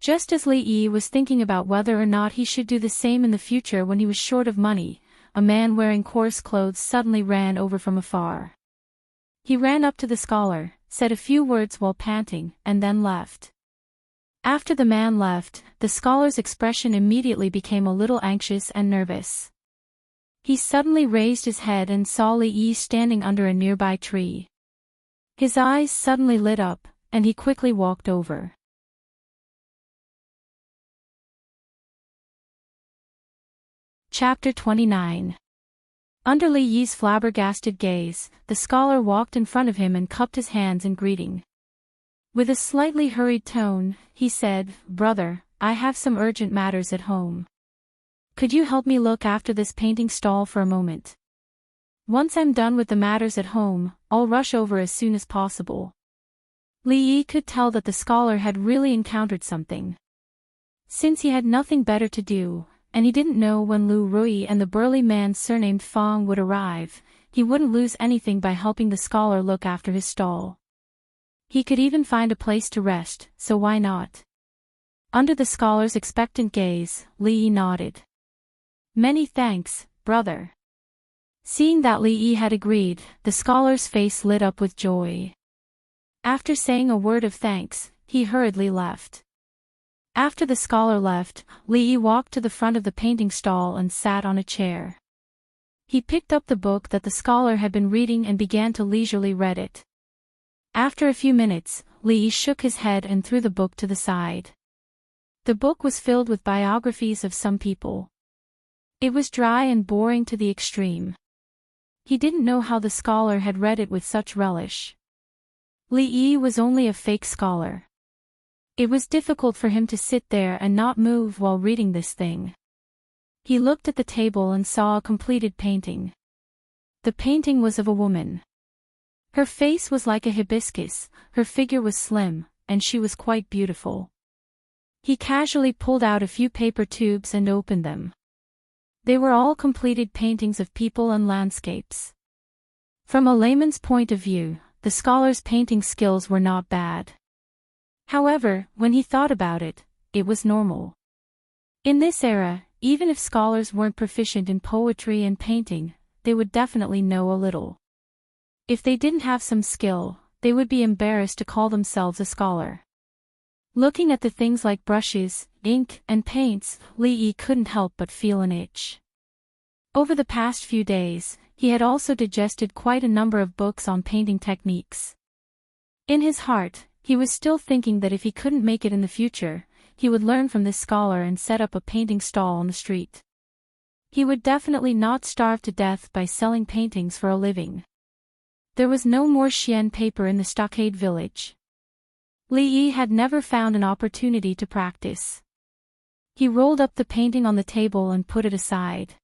A: Just as Li Yi was thinking about whether or not he should do the same in the future when he was short of money, a man wearing coarse clothes suddenly ran over from afar. He ran up to the scholar, said a few words while panting, and then left. After the man left, the scholar's expression immediately became a little anxious and nervous. He suddenly raised his head and saw Li Yi standing under a nearby tree. His eyes suddenly lit up, and he quickly walked over. Chapter 29. Under Li Yi's flabbergasted gaze, the scholar walked in front of him and cupped his hands in greeting. With a slightly hurried tone, he said, "Brother, I have some urgent matters at home. Could you help me look after this painting stall for a moment? Once I'm done with the matters at home, I'll rush over as soon as possible." Li Yi could tell that the scholar had really encountered something. Since he had nothing better to do, and he didn't know when Lu Rui and the burly man surnamed Fong would arrive, he wouldn't lose anything by helping the scholar look after his stall. He could even find a place to rest, so why not? Under the scholar's expectant gaze, Li Yi nodded. "Many thanks, brother." Seeing that Li Yi had agreed, the scholar's face lit up with joy. After saying a word of thanks, he hurriedly left. After the scholar left, Li Yi walked to the front of the painting stall and sat on a chair. He picked up the book that the scholar had been reading and began to leisurely read it. After a few minutes, Li Yi shook his head and threw the book to the side. The book was filled with biographies of some people. It was dry and boring to the extreme. He didn't know how the scholar had read it with such relish. Li Yi was only a fake scholar. It was difficult for him to sit there and not move while reading this thing. He looked at the table and saw a completed painting. The painting was of a woman. Her face was like a hibiscus, her figure was slim, and she was quite beautiful. He casually pulled out a few paper tubes and opened them. They were all completed paintings of people and landscapes. From a layman's point of view, the scholar's painting skills were not bad. However, when he thought about it, it was normal. In this era, even if scholars weren't proficient in poetry and painting, they would definitely know a little. If they didn't have some skill, they would be embarrassed to call themselves a scholar. Looking at the things like brushes, ink, and paints, Li Yi couldn't help but feel an itch. Over the past few days, he had also digested quite a number of books on painting techniques. In his heart, he was still thinking that if he couldn't make it in the future, he would learn from this scholar and set up a painting stall on the street. He would definitely not starve to death by selling paintings for a living. There was no more Xian paper in the stockade village. Li Yi had never found an opportunity to practice. He rolled up the painting on the table and put it aside.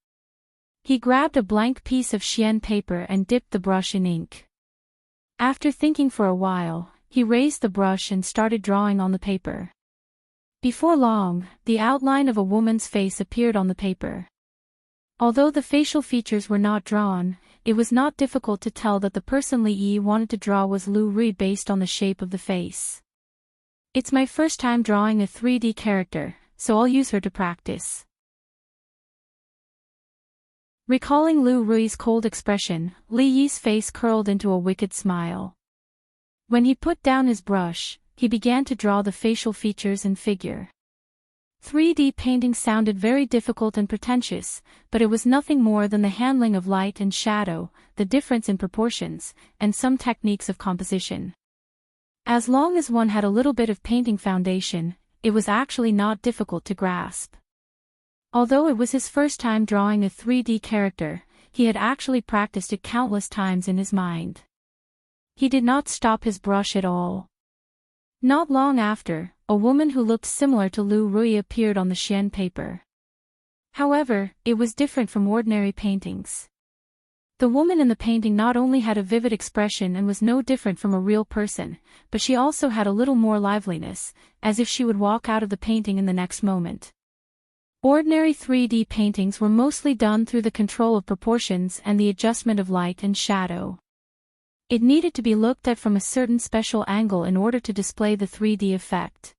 A: He grabbed a blank piece of Xian paper and dipped the brush in ink. After thinking for a while, he raised the brush and started drawing on the paper. Before long, the outline of a woman's face appeared on the paper. Although the facial features were not drawn, it was not difficult to tell that the person Li Yi wanted to draw was Lu Rui based on the shape of the face. "It's my first time drawing a 3D character, so I'll use her to practice." Recalling Lu Rui's cold expression, Li Yi's face curled into a wicked smile. When he put down his brush, he began to draw the facial features and figure. 3D painting sounded very difficult and pretentious, but it was nothing more than the handling of light and shadow, the difference in proportions, and some techniques of composition. As long as one had a little bit of painting foundation, it was actually not difficult to grasp. Although it was his first time drawing a 3D character, he had actually practiced it countless times in his mind. He did not stop his brush at all. Not long after, a woman who looked similar to Lu Rui appeared on the Xian paper. However, it was different from ordinary paintings. The woman in the painting not only had a vivid expression and was no different from a real person, but she also had a little more liveliness, as if she would walk out of the painting in the next moment. Ordinary 3D paintings were mostly done through the control of proportions and the adjustment of light and shadow. It needed to be looked at from a certain special angle in order to display the 3D effect.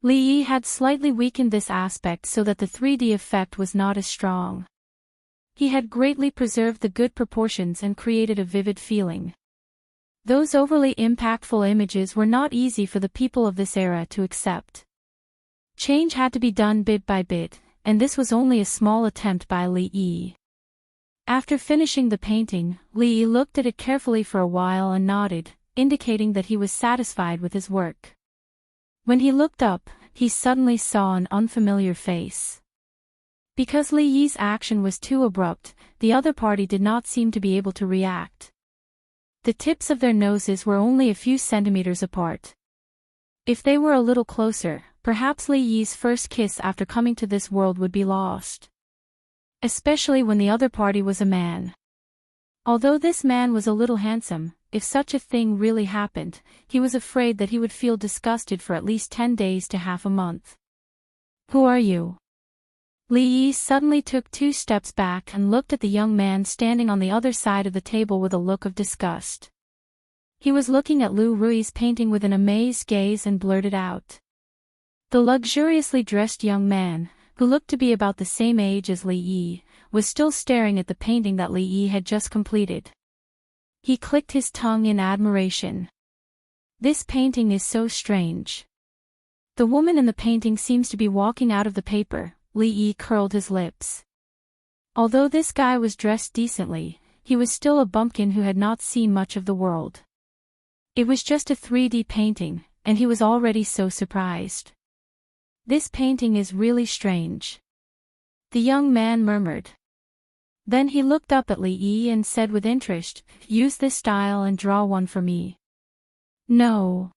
A: Li Yi had slightly weakened this aspect so that the 3D effect was not as strong. He had greatly preserved the good proportions and created a vivid feeling. Those overly impactful images were not easy for the people of this era to accept. Change had to be done bit by bit, and this was only a small attempt by Li Yi. After finishing the painting, Li Yi looked at it carefully for a while and nodded, indicating that he was satisfied with his work. When he looked up, he suddenly saw an unfamiliar face. Because Li Yi's action was too abrupt, the other party did not seem to be able to react. The tips of their noses were only a few centimeters apart. If they were a little closer, perhaps Li Yi's first kiss after coming to this world would be lost. Especially when the other party was a man. Although this man was a little handsome, if such a thing really happened, he was afraid that he would feel disgusted for at least 10 days to half a month. "Who are you?" Li Yi suddenly took 2 steps back and looked at the young man standing on the other side of the table with a look of disgust. He was looking at Lu Rui's painting with an amazed gaze and blurted out. The luxuriously dressed young man, who looked to be about the same age as Li Yi, was still staring at the painting that Li Yi had just completed. He clicked his tongue in admiration. "This painting is so strange. The woman in the painting seems to be walking out of the paper." Li Yi curled his lips. Although this guy was dressed decently, he was still a bumpkin who had not seen much of the world. It was just a 3D painting, and he was already so surprised. "This painting is really strange," the young man murmured. Then he looked up at Li Yi and said with interest, "Use this style and draw one for me." "No."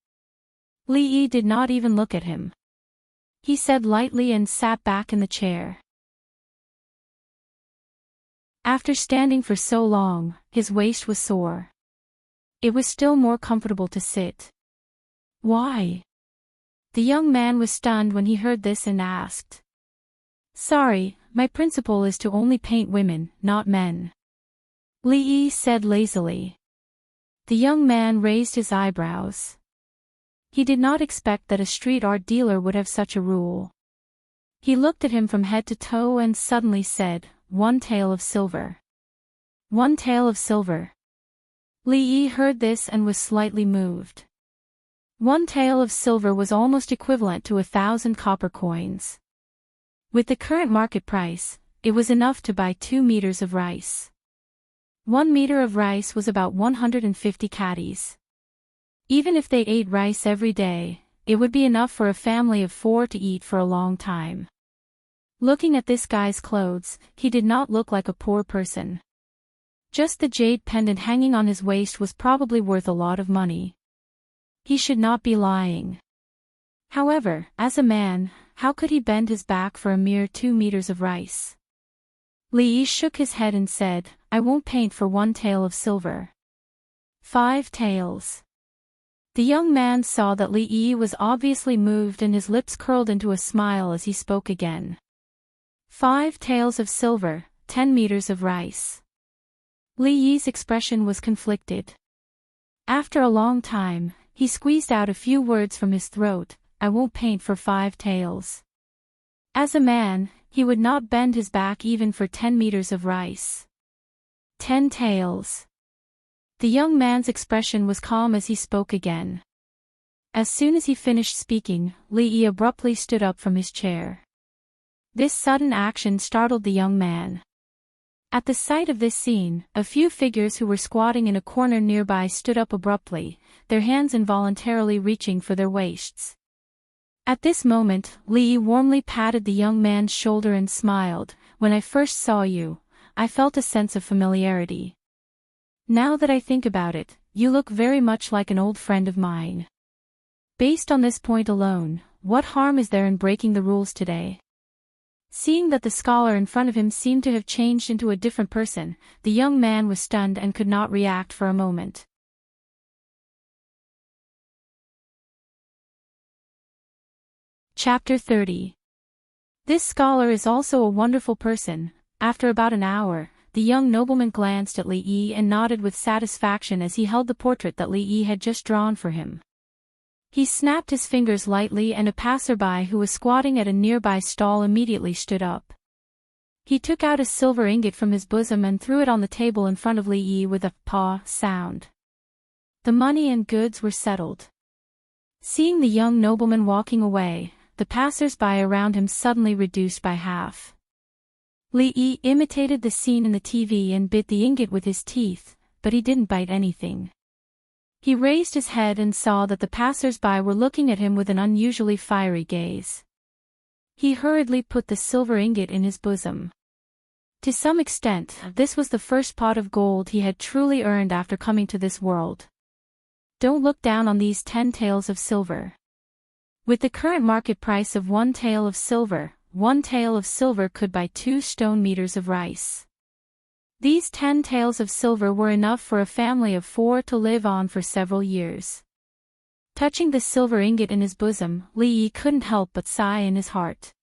A: Li Yi did not even look at him. He said lightly and sat back in the chair. After standing for so long, his waist was sore. It was still more comfortable to sit. "Why?" The young man was stunned when he heard this and asked. "Sorry, my principle is to only paint women, not men," Li Yi said lazily. The young man raised his eyebrows. He did not expect that a street art dealer would have such a rule. He looked at him from head to toe and suddenly said, "1 tael of silver." 1 tael of silver. Li Yi heard this and was slightly moved. 1 tael of silver was almost equivalent to 1,000 copper coins. With the current market price, it was enough to buy 2 meters of rice. 1 meter of rice was about 150 catties. Even if they ate rice every day, it would be enough for a family of 4 to eat for a long time. Looking at this guy's clothes, he did not look like a poor person. Just the jade pendant hanging on his waist was probably worth a lot of money. He should not be lying. However, as a man, how could he bend his back for a mere 2 meters of rice? Li Yi shook his head and said, "I won't paint for 1 tael of silver." 5 taels. The young man saw that Li Yi was obviously moved and his lips curled into a smile as he spoke again. 5 taels of silver, 10 meters of rice. Li Yi's expression was conflicted. After a long time, he squeezed out a few words from his throat, "I won't paint for 5 taels." As a man, he would not bend his back even for 10 meters of rice. 10 taels. The young man's expression was calm as he spoke again. As soon as he finished speaking, Li Yi abruptly stood up from his chair. This sudden action startled the young man. At the sight of this scene, a few figures who were squatting in a corner nearby stood up abruptly, their hands involuntarily reaching for their waists. At this moment, Li Yi warmly patted the young man's shoulder and smiled. "When I first saw you, I felt a sense of familiarity. Now that I think about it, you look very much like an old friend of mine." Based on this point alone, what harm is there in breaking the rules today? Seeing that the scholar in front of him seemed to have changed into a different person, the young man was stunned and could not react for a moment. Chapter 30. This scholar is also a wonderful person. After about an hour, the young nobleman glanced at Li Yi and nodded with satisfaction as he held the portrait that Li Yi had just drawn for him. He snapped his fingers lightly and a passerby who was squatting at a nearby stall immediately stood up. He took out a silver ingot from his bosom and threw it on the table in front of Li Yi with a paw sound. The money and goods were settled. Seeing the young nobleman walking away, the passers-by around him suddenly reduced by half. Li Yi imitated the scene in the TV and bit the ingot with his teeth, but he didn't bite anything. He raised his head and saw that the passers-by were looking at him with an unusually fiery gaze. He hurriedly put the silver ingot in his bosom. To some extent, this was the first pot of gold he had truly earned after coming to this world. Don't look down on these 10 taels of silver. With the current market price of 1 tael of silver, 1 tael of silver could buy 2 stone meters of rice. These 10 taels of silver were enough for a family of 4 to live on for several years. Touching the silver ingot in his bosom, Li Yi couldn't help but sigh in his heart.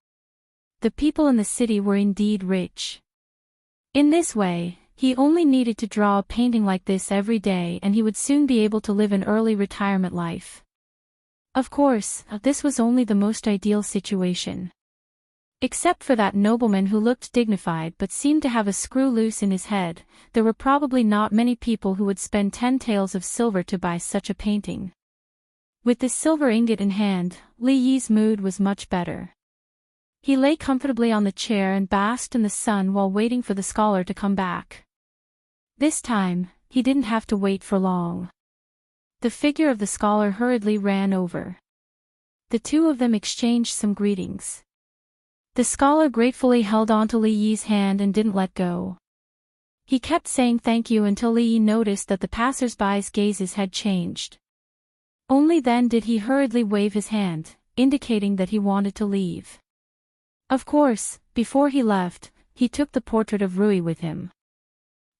A: The people in the city were indeed rich. In this way, he only needed to draw a painting like this every day and he would soon be able to live an early retirement life. Of course, this was only the most ideal situation. Except for that nobleman who looked dignified but seemed to have a screw loose in his head, there were probably not many people who would spend 10 taels of silver to buy such a painting. With the silver ingot in hand, Li Yi's mood was much better. He lay comfortably on the chair and basked in the sun while waiting for the scholar to come back. This time, he didn't have to wait for long. The figure of the scholar hurriedly ran over. The two of them exchanged some greetings. The scholar gratefully held on to Li Yi's hand and didn't let go. He kept saying thank you until Li Yi noticed that the passers-by's gazes had changed. Only then did he hurriedly wave his hand, indicating that he wanted to leave. Of course, before he left, he took the portrait of Rui with him.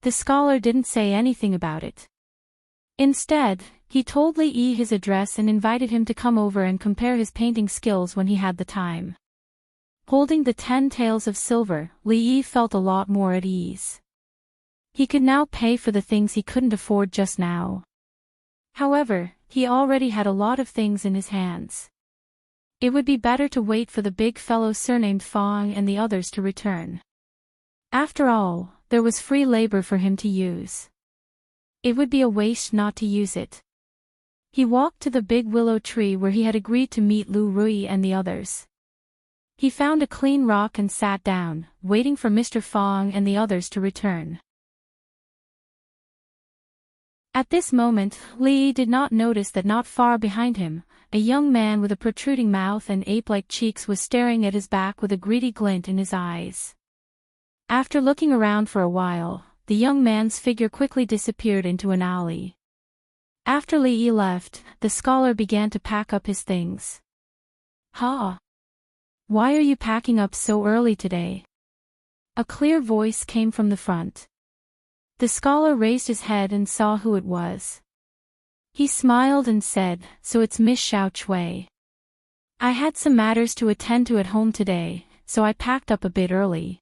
A: The scholar didn't say anything about it. Instead, he told Li Yi his address and invited him to come over and compare his painting skills when he had the time. Holding the 10 taels of silver, Li Yi felt a lot more at ease. He could now pay for the things he couldn't afford just now. However, he already had a lot of things in his hands. It would be better to wait for the big fellow surnamed Fong and the others to return. After all, there was free labor for him to use. It would be a waste not to use it. He walked to the big willow tree where he had agreed to meet Lu Rui and the others. He found a clean rock and sat down, waiting for Mr. Fong and the others to return. At this moment, Li Yi did not notice that not far behind him, a young man with a protruding mouth and ape-like cheeks was staring at his back with a greedy glint in his eyes. After looking around for a while, the young man's figure quickly disappeared into an alley. After Li Yi left, the scholar began to pack up his things. "Ha! Why are you packing up so early today?" A clear voice came from the front. The scholar raised his head and saw who it was. He smiled and said, "So it's Miss Xiao Chui. I had some matters to attend to at home today, so I packed up a bit early.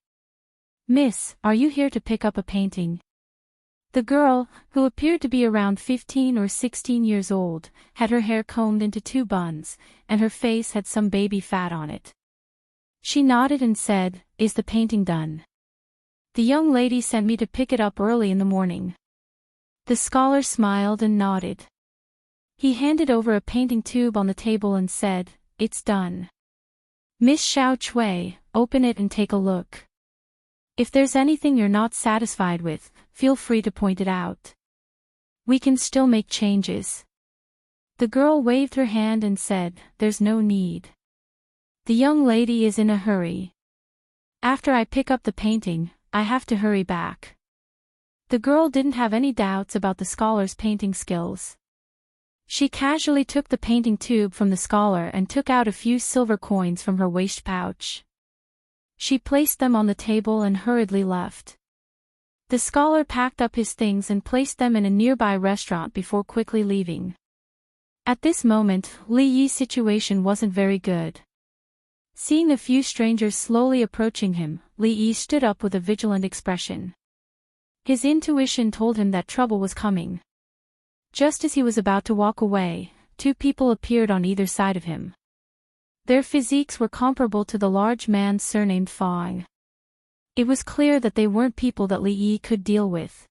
A: Miss, are you here to pick up a painting?" The girl, who appeared to be around 15 or 16 years old, had her hair combed into 2 buns, and her face had some baby fat on it. She nodded and said, "Is the painting done?" "The young lady sent me to pick it up early in the morning." The scholar smiled and nodded. He handed over a painting tube on the table and said, "It's done. Miss Xiao Chui, open it and take a look. If there's anything you're not satisfied with, feel free to point it out. We can still make changes." The girl waved her hand and said, "There's no need. The young lady is in a hurry. After I pick up the painting, I have to hurry back." The girl didn't have any doubts about the scholar's painting skills. She casually took the painting tube from the scholar and took out a few silver coins from her waist pouch. She placed them on the table and hurriedly left. The scholar packed up his things and placed them in a nearby restaurant before quickly leaving. At this moment, Li Yi's situation wasn't very good. Seeing a few strangers slowly approaching him, Li Yi stood up with a vigilant expression. His intuition told him that trouble was coming. Just as he was about to walk away, two people appeared on either side of him. Their physiques were comparable to the large man's surnamed Fong. It was clear that they weren't people that Li Yi could deal with.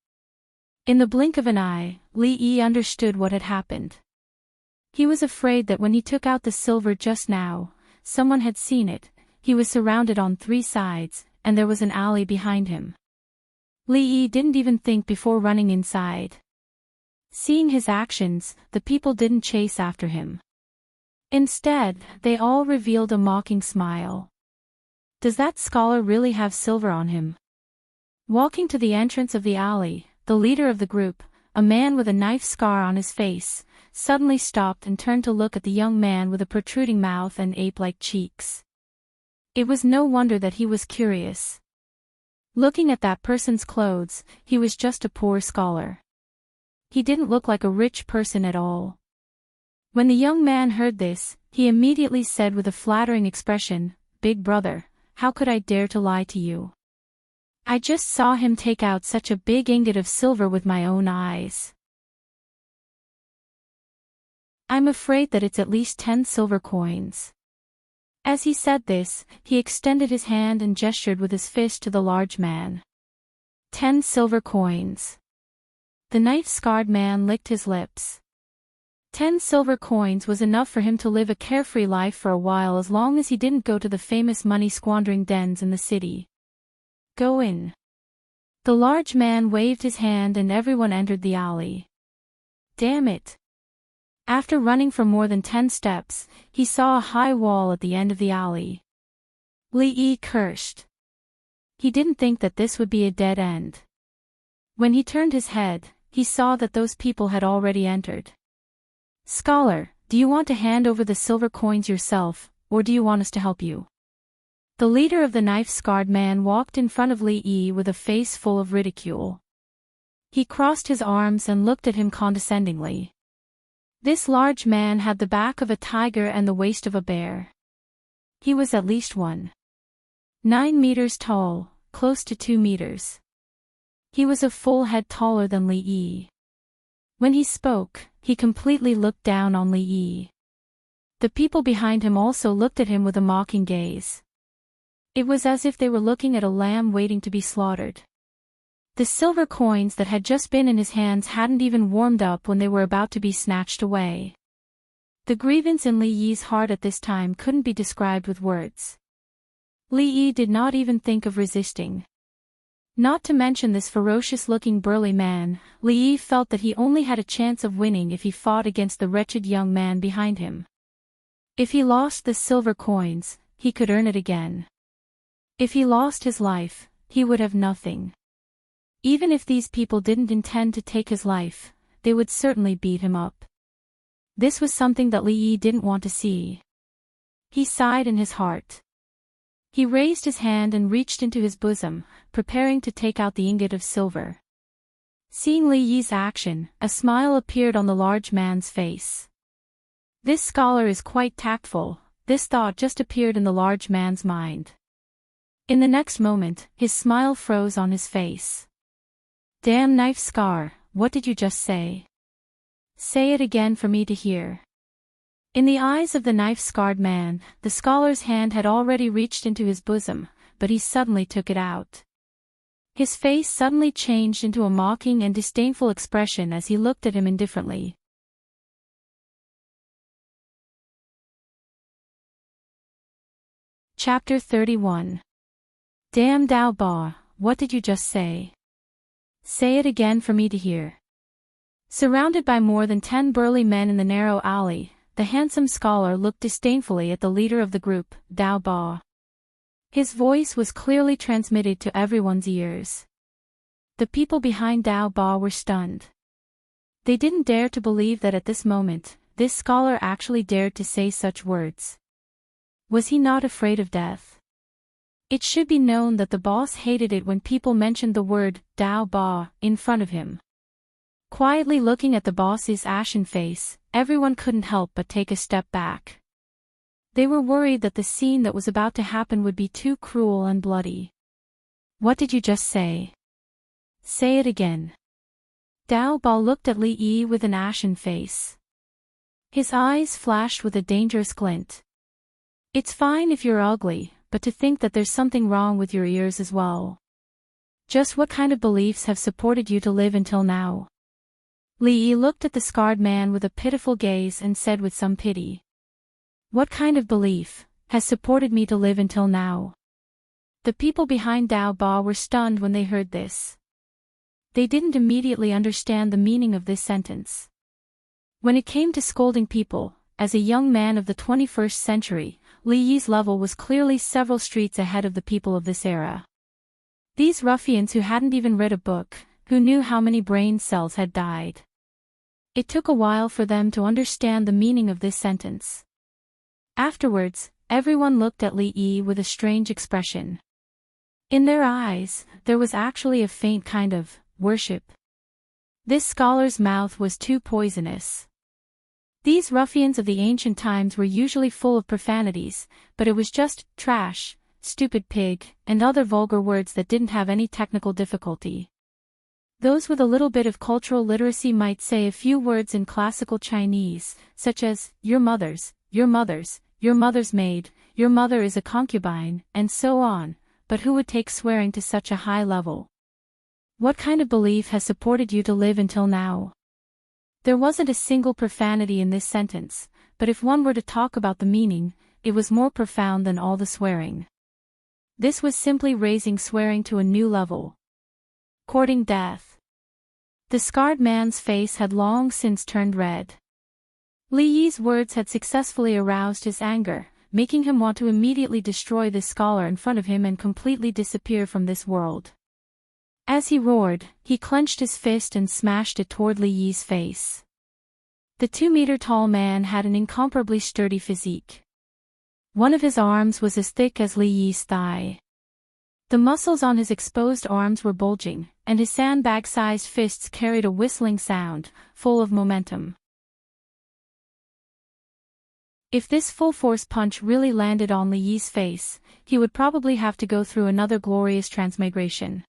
A: In the blink of an eye, Li Yi understood what had happened. He was afraid that when he took out the silver just now, someone had seen it. He was surrounded on three sides, and there was an alley behind him. Li Yi didn't even think before running inside. Seeing his actions, the people didn't chase after him. Instead, they all revealed a mocking smile. Does that scholar really have silver on him? Walking to the entrance of the alley, the leader of the group, a man with a knife scar on his face, suddenly stopped and turned to look at the young man with a protruding mouth and ape-like cheeks. It was no wonder that he was curious. Looking at that person's clothes, he was just a poor scholar. He didn't look like a rich person at all. When the young man heard this, he immediately said with a flattering expression, "Big brother, how could I dare to lie to you? I just saw him take out such a big ingot of silver with my own eyes. I'm afraid that it's at least 10 silver coins." As he said this, he extended his hand and gestured with his fist to the large man. 10 silver coins. The knife-scarred man licked his lips. 10 silver coins was enough for him to live a carefree life for a while as long as he didn't go to the famous money-squandering dens in the city. Go in. The large man waved his hand and everyone entered the alley. Damn it. After running for more than 10 steps, he saw a high wall at the end of the alley. Li Yi cursed. He didn't think that this would be a dead end. When he turned his head, he saw that those people had already entered. Scholar, do you want to hand over the silver coins yourself, or do you want us to help you? The leader of the knife-scarred man walked in front of Li Yi with a face full of ridicule. He crossed his arms and looked at him condescendingly. This large man had the back of a tiger and the waist of a bear. He was at least 1.9 meters tall, close to 2 meters. He was a full head taller than Li Yi. When he spoke, he completely looked down on Li Yi. The people behind him also looked at him with a mocking gaze. It was as if they were looking at a lamb waiting to be slaughtered. The silver coins that had just been in his hands hadn't even warmed up when they were about to be snatched away. The grievance in Li Yi's heart at this time couldn't be described with words. Li Yi did not even think of resisting. Not to mention this ferocious-looking burly man, Li Yi felt that he only had a chance of winning if he fought against the wretched young man behind him. If he lost the silver coins, he could earn it again. If he lost his life, he would have nothing. Even if these people didn't intend to take his life, they would certainly beat him up. This was something that Li Yi didn't want to see. He sighed in his heart. He raised his hand and reached into his bosom, preparing to take out the ingot of silver. Seeing Li Yi's action, a smile appeared on the large man's face. This scholar is quite tactful, this thought just appeared in the large man's mind. In the next moment, his smile froze on his face. Damn knife scar, what did you just say? Say it again for me to hear. In the eyes of the knife-scarred man, the scholar's hand had already reached into his bosom, but he suddenly took it out. His face suddenly changed into a mocking and disdainful expression as he looked at him indifferently. Chapter 31. Damn Dao Ba, what did you just say? Say it again for me to hear. Surrounded by more than 10 burly men in the narrow alley, the handsome scholar looked disdainfully at the leader of the group, Dao Ba. His voice was clearly transmitted to everyone's ears. The people behind Dao Ba were stunned. They didn't dare to believe that at this moment, this scholar actually dared to say such words. Was he not afraid of death? It should be known that the boss hated it when people mentioned the word Dao Ba in front of him. Quietly looking at the boss's ashen face, everyone couldn't help but take a step back. They were worried that the scene that was about to happen would be too cruel and bloody. What did you just say? Say it again. Dao Ba looked at Li Yi with an ashen face. His eyes flashed with a dangerous glint. It's fine if you're ugly, but to think that there's something wrong with your ears as well. Just what kind of beliefs have supported you to live until now? Li Yi looked at the scarred man with a pitiful gaze and said with some pity. What kind of belief has supported me to live until now? The people behind Dao Ba were stunned when they heard this. They didn't immediately understand the meaning of this sentence. When it came to scolding people, as a young man of the 21st century, Li Yi's level was clearly several streets ahead of the people of this era. These ruffians who hadn't even read a book, who knew how many brain cells had died. It took a while for them to understand the meaning of this sentence. Afterwards, everyone looked at Li Yi with a strange expression. In their eyes, there was actually a faint kind of worship. This scholar's mouth was too poisonous. These ruffians of the ancient times were usually full of profanities, but it was just trash, stupid pig, and other vulgar words that didn't have any technical difficulty. Those with a little bit of cultural literacy might say a few words in classical Chinese, such as, your mother's maid, your mother is a concubine, and so on, but who would take swearing to such a high level? What kind of belief has supported you to live until now? There wasn't a single profanity in this sentence, but if one were to talk about the meaning, it was more profound than all the swearing. This was simply raising swearing to a new level. Courting death. The scarred man's face had long since turned red. Li Yi's words had successfully aroused his anger, making him want to immediately destroy this scholar in front of him and completely disappear from this world. As he roared, he clenched his fist and smashed it toward Li Yi's face. The 2-meter-tall man had an incomparably sturdy physique. One of his arms was as thick as Li Yi's thigh. The muscles on his exposed arms were bulging, and his sandbag-sized fists carried a whistling sound, full of momentum. If this full-force punch really landed on Li Yi's face, he would probably have to go through another glorious transmigration.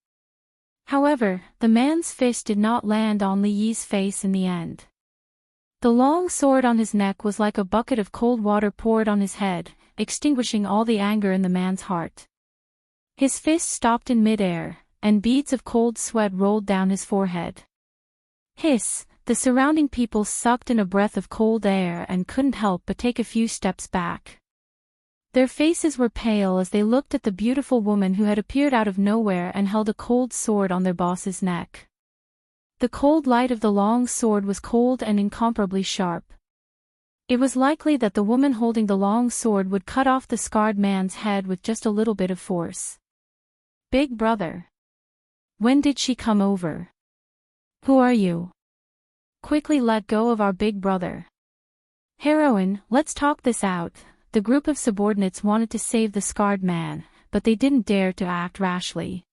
A: However, the man's fist did not land on Li Yi's face in the end. The long sword on his neck was like a bucket of cold water poured on his head, extinguishing all the anger in the man's heart. His fist stopped in midair, and beads of cold sweat rolled down his forehead. Hiss! The surrounding people sucked in a breath of cold air and couldn't help but take a few steps back. Their faces were pale as they looked at the beautiful woman who had appeared out of nowhere and held a cold sword on their boss's neck. The cold light of the long sword was cold and incomparably sharp. It was likely that the woman holding the long sword would cut off the scarred man's head with just a little bit of force. Big brother. When did she come over? Who are you? Quickly let go of our big brother. Heroine, let's talk this out. The group of subordinates wanted to save the scarred man, but they didn't dare to act rashly.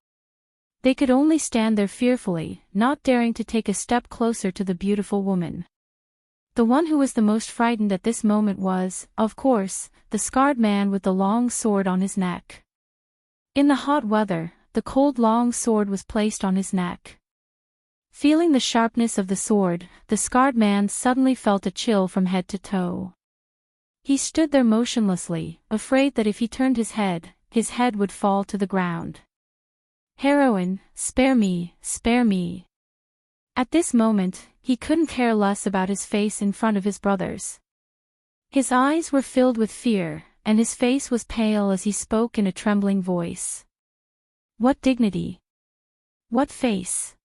A: They could only stand there fearfully, not daring to take a step closer to the beautiful woman. The one who was the most frightened at this moment was, of course, the scarred man with the long sword on his neck. In the hot weather, the cold long sword was placed on his neck. Feeling the sharpness of the sword, the scarred man suddenly felt a chill from head to toe. He stood there motionlessly, afraid that if he turned his head would fall to the ground. Heroine, spare me, spare me. At this moment, he couldn't care less about his face in front of his brothers. His eyes were filled with fear, and his face was pale as he spoke in a trembling voice. What dignity! What face!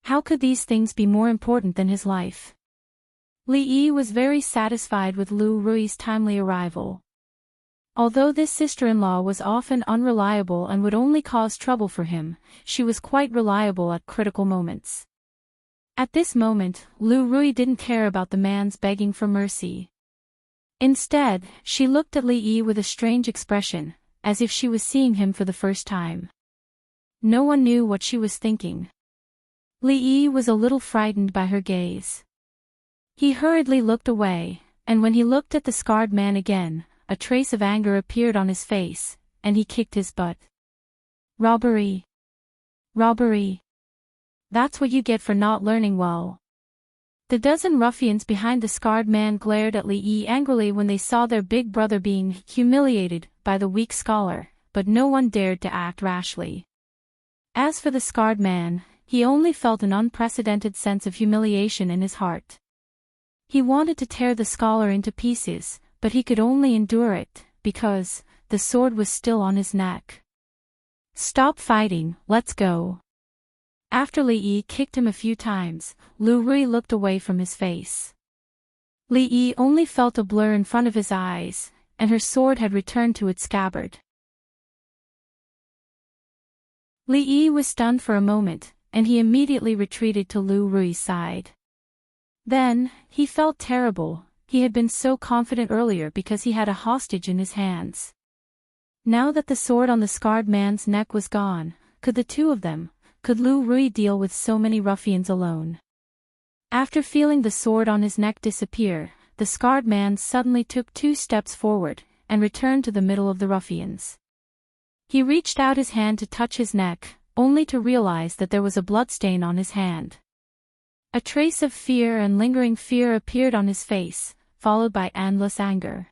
A: How could these things be more important than his life? Li Yi was very satisfied with Lu Rui's timely arrival. Although this sister-in-law was often unreliable and would only cause trouble for him, she was quite reliable at critical moments. At this moment, Lu Rui didn't care about the man's begging for mercy. Instead, she looked at Li Yi with a strange expression, as if she was seeing him for the first time. No one knew what she was thinking. Li Yi was a little frightened by her gaze. He hurriedly looked away, and when he looked at the scarred man again, a trace of anger appeared on his face, and he kicked his butt. Robbery! Robbery! That's what you get for not learning well. The dozen ruffians behind the scarred man glared at Li Yi angrily when they saw their big brother being humiliated by the weak scholar, but no one dared to act rashly. As for the scarred man, he only felt an unprecedented sense of humiliation in his heart. He wanted to tear the scholar into pieces, but he could only endure it, because the sword was still on his neck. "Stop fighting, let's go." After Li Yi kicked him a few times, Lu Rui looked away from his face. Li Yi only felt a blur in front of his eyes, and her sword had returned to its scabbard. Li Yi was stunned for a moment, and he immediately retreated to Lu Rui's side. Then, he felt terrible. He had been so confident earlier because he had a hostage in his hands. Now that the sword on the scarred man's neck was gone, could the two of them, could Lu Rui deal with so many ruffians alone? After feeling the sword on his neck disappear, the scarred man suddenly took 2 steps forward, and returned to the middle of the ruffians. He reached out his hand to touch his neck, only to realize that there was a bloodstain on his hand. A trace of fear and lingering fear appeared on his face, followed by endless anger.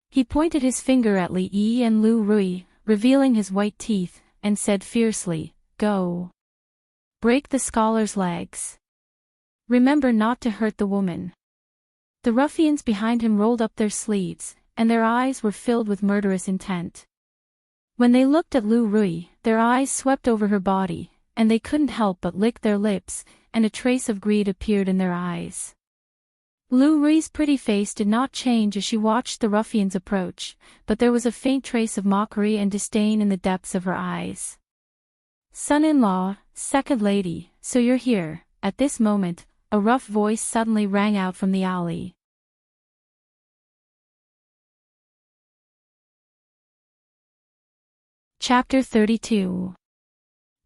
A: He pointed his finger at Li Yi and Lu Rui, revealing his white teeth, and said fiercely, "Go. Break the scholar's legs. Remember not to hurt the woman." The ruffians behind him rolled up their sleeves, and their eyes were filled with murderous intent. When they looked at Lu Rui, their eyes swept over her body, and they couldn't help but lick their lips, and a trace of greed appeared in their eyes. Lu Rui's pretty face did not change as she watched the ruffians approach, but there was a faint trace of mockery and disdain in the depths of her eyes. "Son-in-law, second lady, so you're here." At this moment, a rough voice suddenly rang out from the alley. Chapter 32.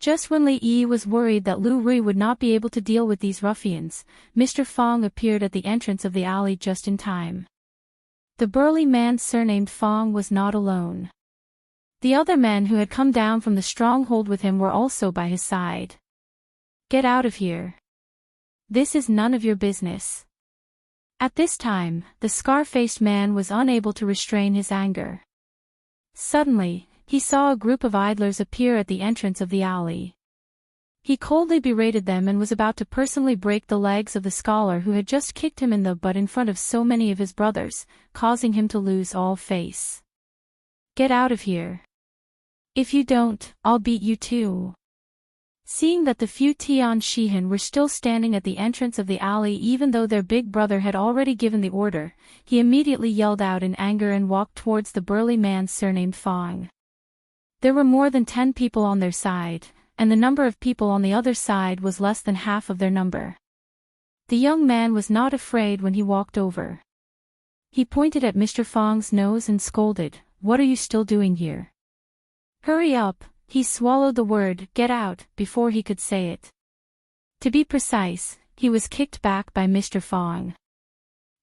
A: Just when Li Yi was worried that Lu Rui would not be able to deal with these ruffians, Mr. Fong appeared at the entrance of the alley just in time. The burly man surnamed Fong was not alone. The other men who had come down from the stronghold with him were also by his side. "Get out of here. This is none of your business." At this time, the scar-faced man was unable to restrain his anger. Suddenly, he saw a group of idlers appear at the entrance of the alley. He coldly berated them and was about to personally break the legs of the scholar who had just kicked him in the butt in front of so many of his brothers, causing him to lose all face. "Get out of here. If you don't, I'll beat you too." Seeing that the few Tian Shihan were still standing at the entrance of the alley even though their big brother had already given the order, he immediately yelled out in anger and walked towards the burly man surnamed Fong. There were more than 10 people on their side, and the number of people on the other side was less than half of their number. The young man was not afraid when he walked over. He pointed at Mr. Fong's nose and scolded, "What are you still doing here? Hurry up." He swallowed the word, "get out," before he could say it. To be precise, he was kicked back by Mr. Fong.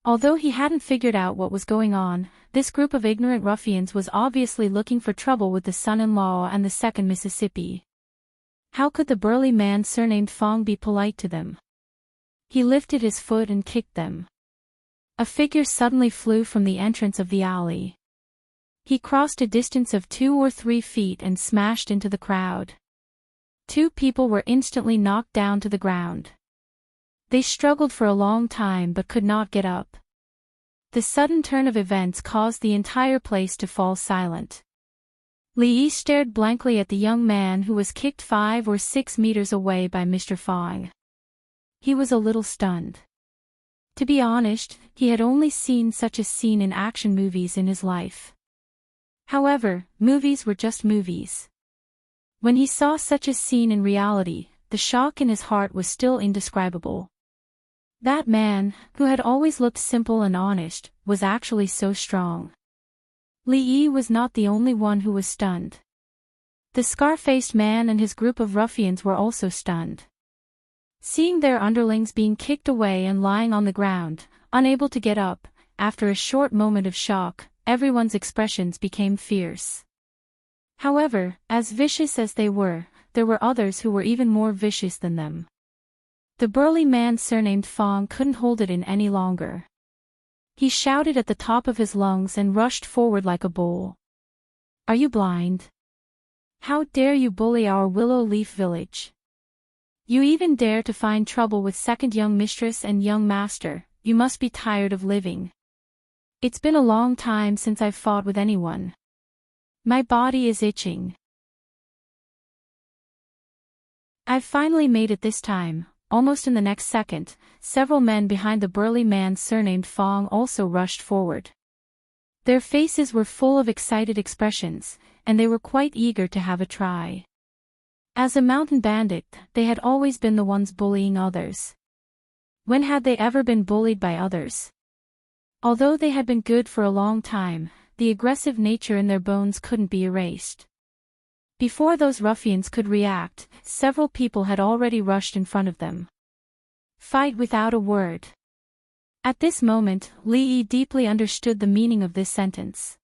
A: Although he hadn't figured out what was going on, this group of ignorant ruffians was obviously looking for trouble with the son-in-law and the second Mississippi. How could the burly man surnamed Fong be polite to them? He lifted his foot and kicked them. A figure suddenly flew from the entrance of the alley. He crossed a distance of 2 or 3 feet and smashed into the crowd. 2 people were instantly knocked down to the ground. They struggled for a long time but could not get up. The sudden turn of events caused the entire place to fall silent. Li Yi stared blankly at the young man who was kicked 5 or 6 meters away by Mr. Fong. He was a little stunned. To be honest, he had only seen such a scene in action movies in his life. However, movies were just movies. When he saw such a scene in reality, the shock in his heart was still indescribable. That man, who had always looked simple and honest, was actually so strong. Li Yi was not the only one who was stunned. The scar-faced man and his group of ruffians were also stunned. Seeing their underlings being kicked away and lying on the ground, unable to get up, after a short moment of shock, everyone's expressions became fierce. However, as vicious as they were, there were others who were even more vicious than them. The burly man surnamed Fong couldn't hold it in any longer. He shouted at the top of his lungs and rushed forward like a bull. Are you blind? How dare you bully our Willow Leaf village? You even dare to find trouble with second young mistress and young master, you must be tired of living. It's been a long time since I've fought with anyone. My body is itching. I've finally made it this time. Almost in the next second, several men behind the burly man surnamed Fong also rushed forward. Their faces were full of excited expressions, and they were quite eager to have a try. As a mountain bandit, they had always been the ones bullying others. When had they ever been bullied by others? Although they had been good for a long time, the aggressive nature in their bones couldn't be erased. Before those ruffians could react, several people had already rushed in front of them. Fight without a word. At this moment, Li Yi deeply understood the meaning of this sentence.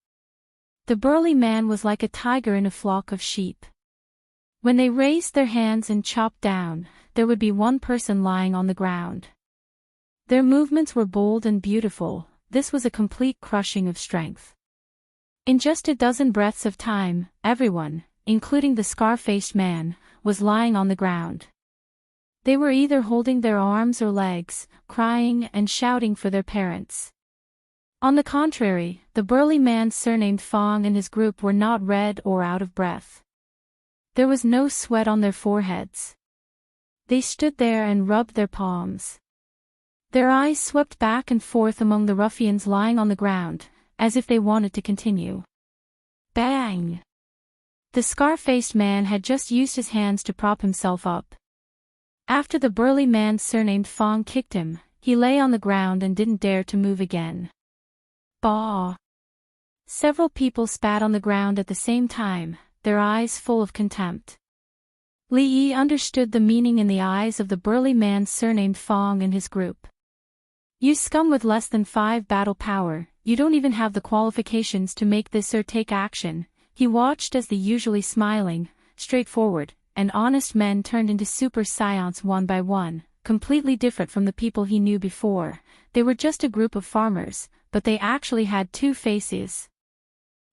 A: The burly man was like a tiger in a flock of sheep. When they raised their hands and chopped down, there would be one person lying on the ground. Their movements were bold and beautiful. This was a complete crushing of strength. In just a dozen breaths of time, everyone, including the scar-faced man, was lying on the ground. They were either holding their arms or legs, crying and shouting for their parents. On the contrary, the burly man surnamed Fong and his group were not red or out of breath. There was no sweat on their foreheads. They stood there and rubbed their palms. Their eyes swept back and forth among the ruffians lying on the ground, as if they wanted to continue. Bang! The scar-faced man had just used his hands to prop himself up. After the burly man surnamed Fong kicked him, he lay on the ground and didn't dare to move again. Bah! Several people spat on the ground at the same time, their eyes full of contempt. Li Yi understood the meaning in the eyes of the burly man surnamed Fong and his group. You scum with less than 5 battle power, you don't even have the qualifications to make this or take action. He watched as the usually smiling, straightforward, and honest men turned into super scions one by one, completely different from the people he knew before. They were just a group of farmers, but they actually had 2 faces.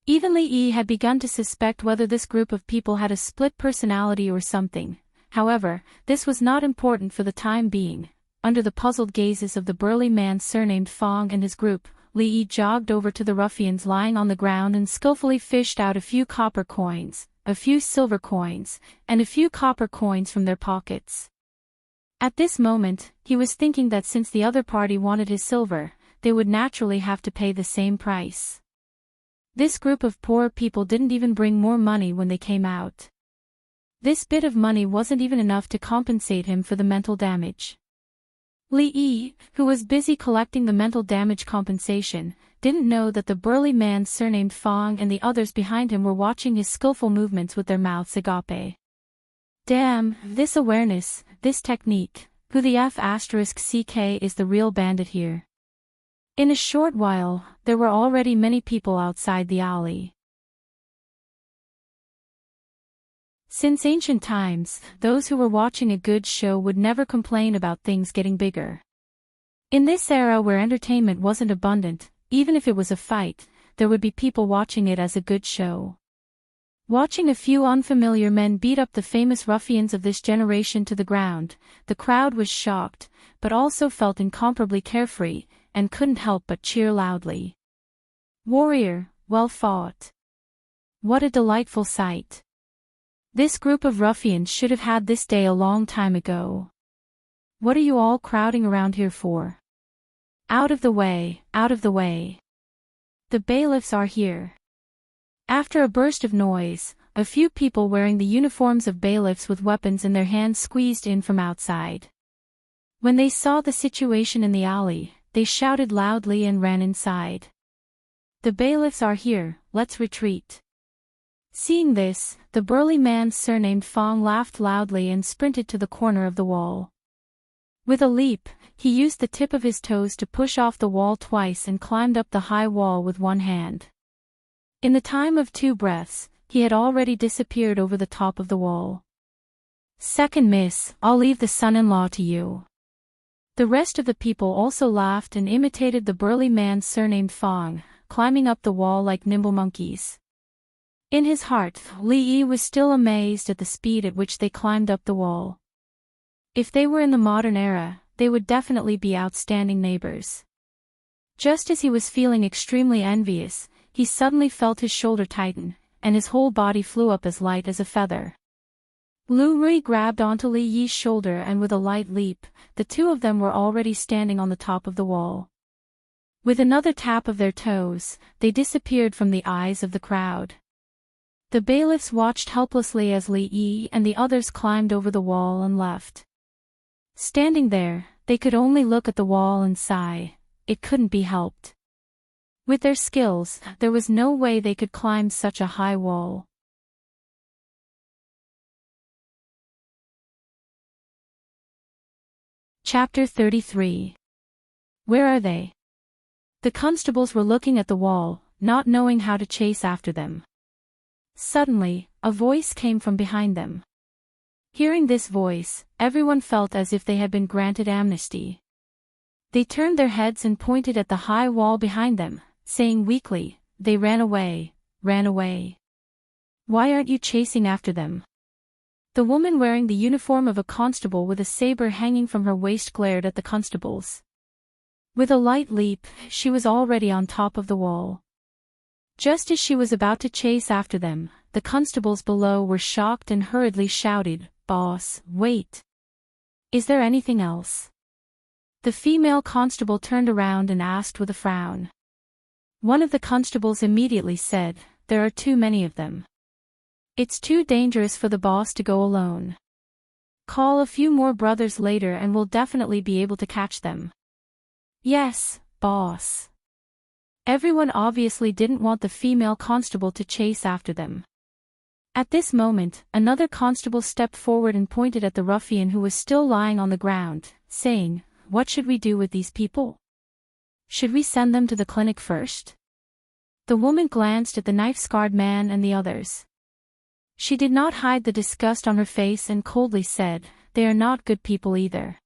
A: Even Li Yi had begun to suspect whether this group of people had a split personality or something. However, this was not important for the time being. Under the puzzled gazes of the burly man surnamed Fong and his group, Li Yi jogged over to the ruffians lying on the ground and skillfully fished out a few copper coins, a few silver coins, and a few copper coins from their pockets. At this moment, he was thinking that since the other party wanted his silver, they would naturally have to pay the same price. This group of poor people didn't even bring more money when they came out. This bit of money wasn't even enough to compensate him for the mental damage. Li Yi, who was busy collecting the mental damage compensation, didn't know that the burly man surnamed Fong and the others behind him were watching his skillful movements with their mouths agape. Damn, this awareness, this technique, who the F***ck is the real bandit here. In a short while, there were already many people outside the alley. Since ancient times, those who were watching a good show would never complain about things getting bigger. In this era where entertainment wasn't abundant, even if it was a fight, there would be people watching it as a good show. Watching a few unfamiliar men beat up the famous ruffians of this generation to the ground, the crowd was shocked, but also felt incomparably carefree, and couldn't help but cheer loudly. Warrior, well fought. What a delightful sight. This group of ruffians should have had this day a long time ago. What are you all crowding around here for? Out of the way, out of the way. The bailiffs are here. After a burst of noise, a few people wearing the uniforms of bailiffs with weapons in their hands squeezed in from outside. When they saw the situation in the alley, they shouted loudly and ran inside. The bailiffs are here, let's retreat. Seeing this, the burly man surnamed Fong laughed loudly and sprinted to the corner of the wall. With a leap, he used the tip of his toes to push off the wall twice and climbed up the high wall with one hand. In the time of 2 breaths, he had already disappeared over the top of the wall. Second miss, I'll leave the son-in-law to you. The rest of the people also laughed and imitated the burly man surnamed Fong, climbing up the wall like nimble monkeys. In his heart, Li Yi was still amazed at the speed at which they climbed up the wall. If they were in the modern era, they would definitely be outstanding neighbors. Just as he was feeling extremely envious, he suddenly felt his shoulder tighten, and his whole body flew up as light as a feather. Lu Rui grabbed onto Li Yi's shoulder and with a light leap, the two of them were already standing on the top of the wall. With another tap of their toes, they disappeared from the eyes of the crowd. The bailiffs watched helplessly as Li Yi and the others climbed over the wall and left. Standing there, they could only look at the wall and sigh. It couldn't be helped. With their skills, there was no way they could climb such a high wall. Chapter 33. Where are they? The constables were looking at the wall, not knowing how to chase after them. Suddenly, a voice came from behind them. Hearing this voice, everyone felt as if they had been granted amnesty. They turned their heads and pointed at the high wall behind them, saying weakly, "They ran away, ran away. Why aren't you chasing after them?" The woman wearing the uniform of a constable with a saber hanging from her waist glared at the constables. With a light leap, she was already on top of the wall. Just as she was about to chase after them, the constables below were shocked and hurriedly shouted, "Boss, wait! Is there anything else?" The female constable turned around and asked with a frown. One of the constables immediately said, "There are too many of them. It's too dangerous for the boss to go alone. Call a few more brothers later and we'll definitely be able to catch them." "Yes, boss." Everyone obviously didn't want the female constable to chase after them. At this moment, another constable stepped forward and pointed at the ruffian who was still lying on the ground, saying, "What should we do with these people? Should we send them to the clinic first?" The woman glanced at the knife-scarred man and the others. She did not hide the disgust on her face and coldly said, "They are not good people either.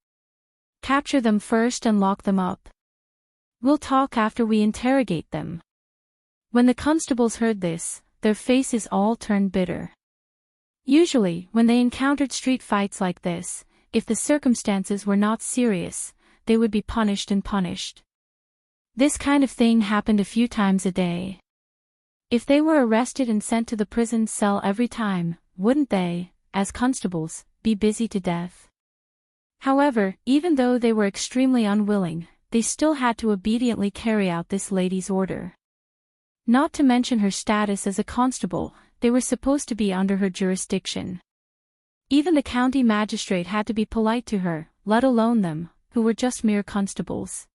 A: Capture them first and lock them up. We'll talk after we interrogate them." When the constables heard this, their faces all turned bitter. Usually, when they encountered street fights like this, if the circumstances were not serious, they would be punished and punished. This kind of thing happened a few times a day. If they were arrested and sent to the prison cell every time, wouldn't they, as constables, be busy to death? However, even though they were extremely unwilling, they still had to obediently carry out this lady's order. Not to mention her status as a constable, they were supposed to be under her jurisdiction. Even the county magistrate had to be polite to her, let alone them, who were just mere constables.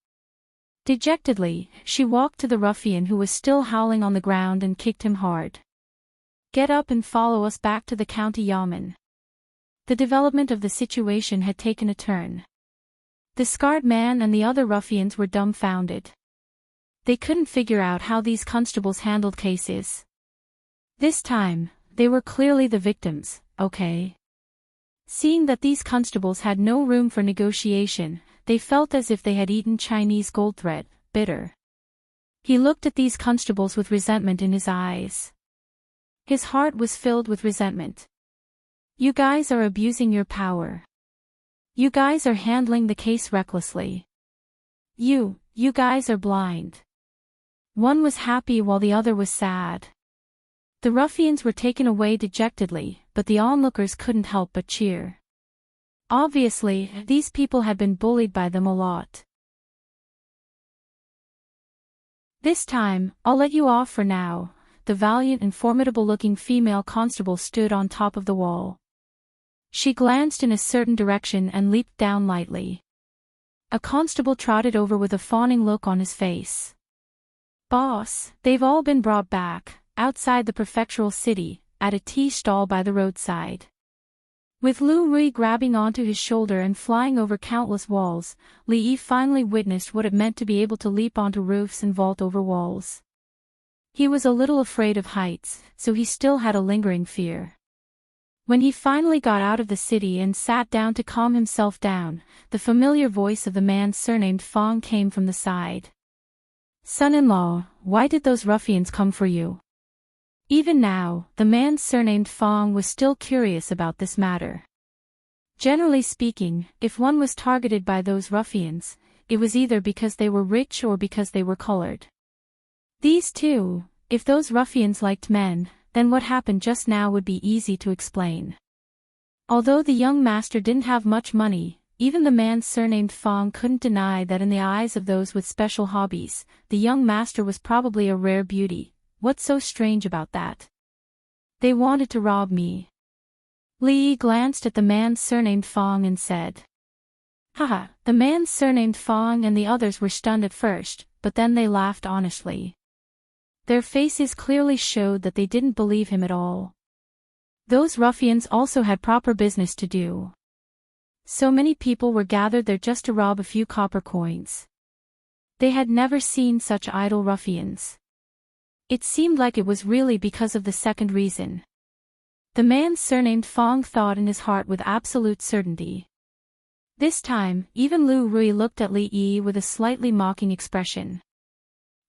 A: Dejectedly, she walked to the ruffian who was still howling on the ground and kicked him hard. "Get up and follow us back to the county yamen." The development of the situation had taken a turn. The scarred man and the other ruffians were dumbfounded. They couldn't figure out how these constables handled cases. This time, they were clearly the victims, okay? Seeing that these constables had no room for negotiation, they felt as if they had eaten Chinese gold thread, bitter. He looked at these constables with resentment in his eyes. His heart was filled with resentment. "You guys are abusing your power. You guys are handling the case recklessly. You guys are blind." One was happy while the other was sad. The ruffians were taken away dejectedly, but the onlookers couldn't help but cheer. Obviously, these people had been bullied by them a lot. "This time, I'll let you off for now." The valiant and formidable-looking female constable stood on top of the wall. She glanced in a certain direction and leaped down lightly. A constable trotted over with a fawning look on his face. "Boss, they've all been brought back, outside the prefectural city, at a tea stall by the roadside." With Lu Rui grabbing onto his shoulder and flying over countless walls, Li Yi finally witnessed what it meant to be able to leap onto roofs and vault over walls. He was a little afraid of heights, so he still had a lingering fear. When he finally got out of the city and sat down to calm himself down, the familiar voice of the man surnamed Fong came from the side. "Son-in-law, why did those ruffians come for you?" Even now, the man surnamed Fong was still curious about this matter. Generally speaking, if one was targeted by those ruffians, it was either because they were rich or because they were colored. These two, if those ruffians liked men, then what happened just now would be easy to explain. Although the young master didn't have much money, even the man surnamed Fong couldn't deny that in the eyes of those with special hobbies, the young master was probably a rare beauty. What's so strange about that? They wanted to rob me. Li Yi glanced at the man surnamed Fong and said. Haha, the man surnamed Fong and the others were stunned at first, but then they laughed honestly. Their faces clearly showed that they didn't believe him at all. Those ruffians also had proper business to do. So many people were gathered there just to rob a few copper coins. They had never seen such idle ruffians. It seemed like it was really because of the second reason. The man surnamed Fong thought in his heart with absolute certainty. This time, even Lu Rui looked at Li Yi with a slightly mocking expression.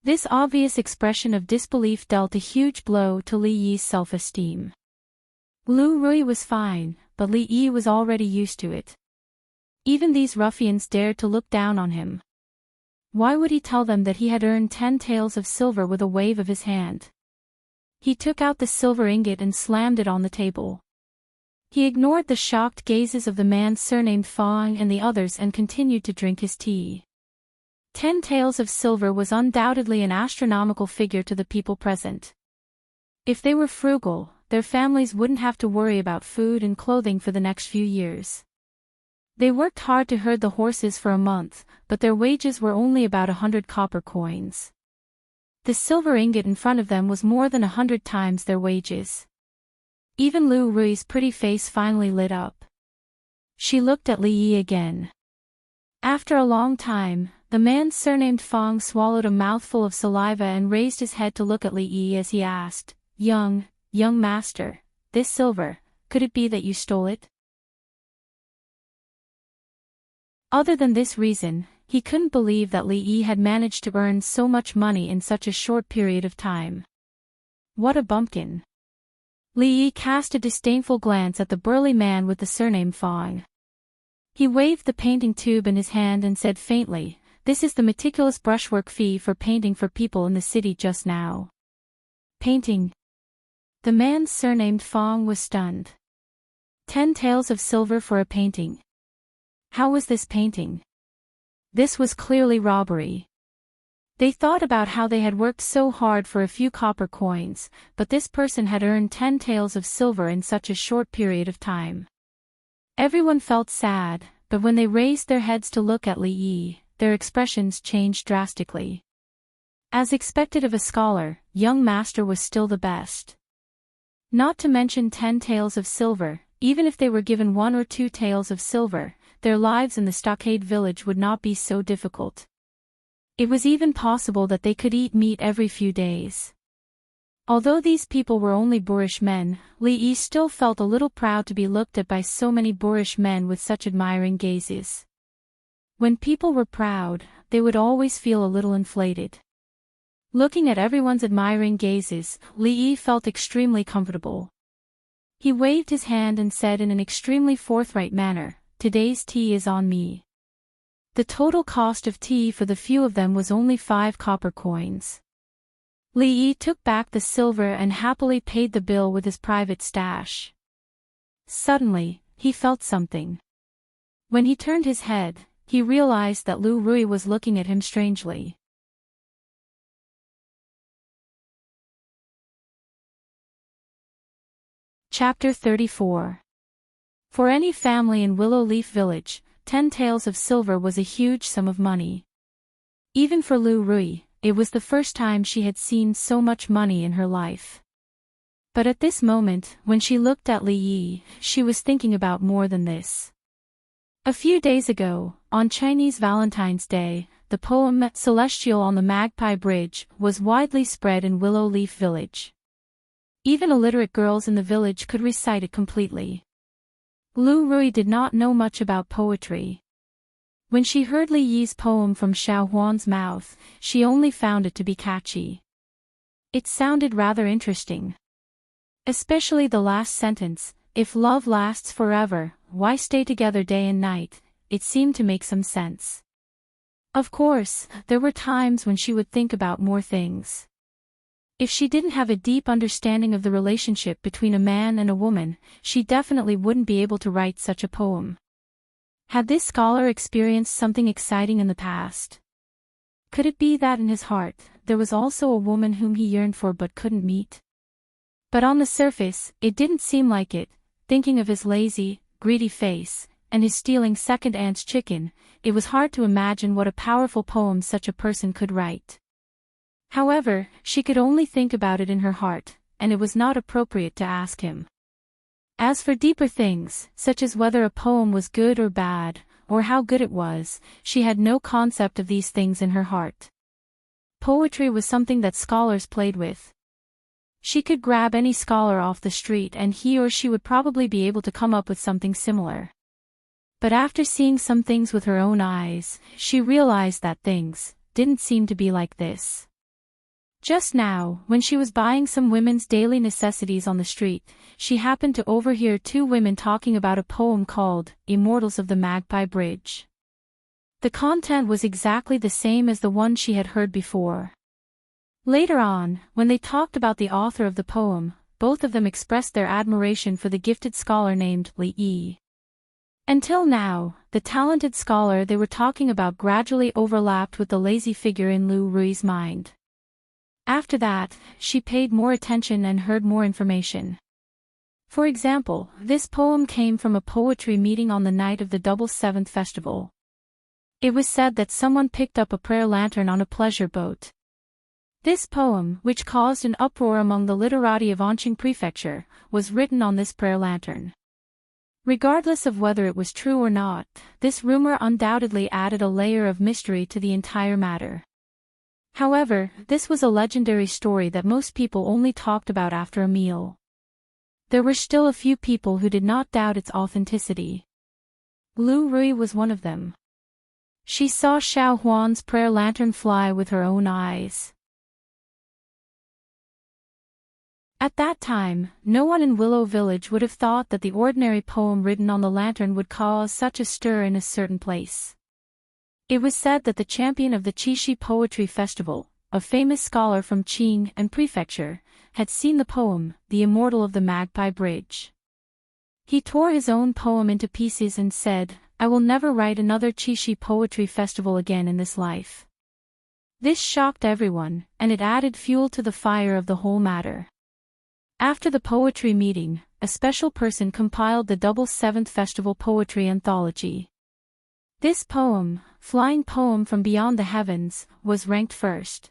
A: This obvious expression of disbelief dealt a huge blow to Li Yi's self-esteem. Lu Rui was fine, but Li Yi was already used to it. Even these ruffians dared to look down on him. Why would he tell them that he had earned 10 taels of silver with a wave of his hand? He took out the silver ingot and slammed it on the table. He ignored the shocked gazes of the man surnamed Fong and the others and continued to drink his tea. 10 taels of silver was undoubtedly an astronomical figure to the people present. If they were frugal, their families wouldn't have to worry about food and clothing for the next few years. They worked hard to herd the horses for a month, but their wages were only about 100 copper coins. The silver ingot in front of them was more than 100 times their wages. Even Lu Rui's pretty face finally lit up. She looked at Li Yi again. After a long time, the man surnamed Fong swallowed a mouthful of saliva and raised his head to look at Li Yi as he asked, Young master, this silver, could it be that you stole it?" Other than this reason, he couldn't believe that Li Yi had managed to earn so much money in such a short period of time. What a bumpkin. Li Yi cast a disdainful glance at the burly man with the surname Fong. He waved the painting tube in his hand and said faintly, "This is the meticulous brushwork fee for painting for people in the city just now." Painting? The man surnamed Fong was stunned. 10 taels of silver for a painting. How was this painting? This was clearly robbery. They thought about how they had worked so hard for a few copper coins, but this person had earned 10 taels of silver in such a short period of time. Everyone felt sad, but when they raised their heads to look at Li Yi, their expressions changed drastically. As expected of a scholar, young master was still the best. Not to mention 10 taels of silver, even if they were given 1 or 2 taels of silver, their lives in the stockade village would not be so difficult. It was even possible that they could eat meat every few days. Although these people were only boorish men, Li Yi still felt a little proud to be looked at by so many boorish men with such admiring gazes. When people were proud, they would always feel a little inflated. Looking at everyone's admiring gazes, Li Yi felt extremely comfortable. He waved his hand and said in an extremely forthright manner, "Today's tea is on me." The total cost of tea for the few of them was only 5 copper coins. Li Yi took back the silver and happily paid the bill with his private stash. Suddenly, he felt something. When he turned his head, he realized that Lu Rui was looking at him strangely. Chapter 34. For any family in Willow Leaf Village, 10 taels of silver was a huge sum of money. Even for Lu Rui, it was the first time she had seen so much money in her life. But at this moment, when she looked at Li Yi, she was thinking about more than this. A few days ago, on Chinese Valentine's Day, the poem Celestial on the Magpie Bridge was widely spread in Willow Leaf Village. Even illiterate girls in the village could recite it completely. Lu Rui did not know much about poetry. When she heard Li Yi's poem from Xiao Huan's mouth, she only found it to be catchy. It sounded rather interesting. Especially the last sentence, "If love lasts forever, why stay together day and night?" It seemed to make some sense. Of course, there were times when she would think about more things. If she didn't have a deep understanding of the relationship between a man and a woman, she definitely wouldn't be able to write such a poem. Had this scholar experienced something exciting in the past? Could it be that in his heart, there was also a woman whom he yearned for but couldn't meet? But on the surface, it didn't seem like it. Thinking of his lazy, greedy face, and his stealing second aunt's chicken, it was hard to imagine what a powerful poem such a person could write. However, she could only think about it in her heart, and it was not appropriate to ask him. As for deeper things, such as whether a poem was good or bad, or how good it was, she had no concept of these things in her heart. Poetry was something that scholars played with. She could grab any scholar off the street and he or she would probably be able to come up with something similar. But after seeing some things with her own eyes, she realized that things didn't seem to be like this. Just now, when she was buying some women's daily necessities on the street, she happened to overhear two women talking about a poem called Immortals of the Magpie Bridge. The content was exactly the same as the one she had heard before. Later on, when they talked about the author of the poem, both of them expressed their admiration for the gifted scholar named Li Yi. Until now, the talented scholar they were talking about gradually overlapped with the lazy figure in Lu Rui's mind. After that, she paid more attention and heard more information. For example, this poem came from a poetry meeting on the night of the Double Seventh Festival. It was said that someone picked up a prayer lantern on a pleasure boat. This poem, which caused an uproar among the literati of Enchanting Prefecture, was written on this prayer lantern. Regardless of whether it was true or not, this rumor undoubtedly added a layer of mystery to the entire matter. However, this was a legendary story that most people only talked about after a meal. There were still a few people who did not doubt its authenticity. Lu Rui was one of them. She saw Xiao Huan's prayer lantern fly with her own eyes. At that time, no one in Willow Village would have thought that the ordinary poem written on the lantern would cause such a stir in a certain place. It was said that the champion of the Qixi Poetry Festival, a famous scholar from Qing and Prefecture, had seen the poem, The Immortal of the Magpie Bridge. He tore his own poem into pieces and said, "I will never write another Qixi Poetry Festival again in this life." This shocked everyone, and it added fuel to the fire of the whole matter. After the poetry meeting, a special person compiled the Double Seventh Festival Poetry Anthology. This poem, Flying Poem from Beyond the Heavens, was ranked first.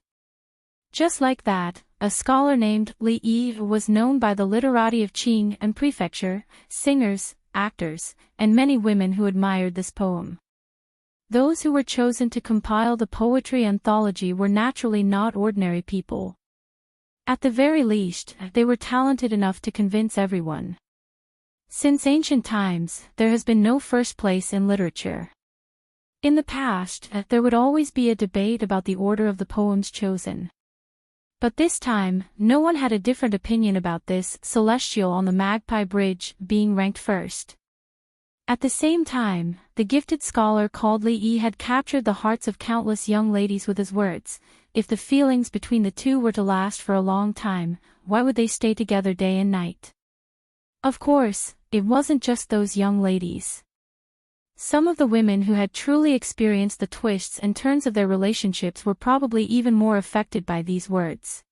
A: Just like that, a scholar named Li Yi was known by the literati of Qing and Prefecture, singers, actors, and many women who admired this poem. Those who were chosen to compile the poetry anthology were naturally not ordinary people. At the very least, they were talented enough to convince everyone. Since ancient times, there has been no first place in literature. In the past, there would always be a debate about the order of the poems chosen. But this time, no one had a different opinion about this Celestial on the Magpie Bridge being ranked first. At the same time, the gifted scholar called Li Yi had captured the hearts of countless young ladies with his words. If the feelings between the two were to last for a long time, why would they stay together day and night? Of course, it wasn't just those young ladies. Some of the women who had truly experienced the twists and turns of their relationships were probably even more affected by these words.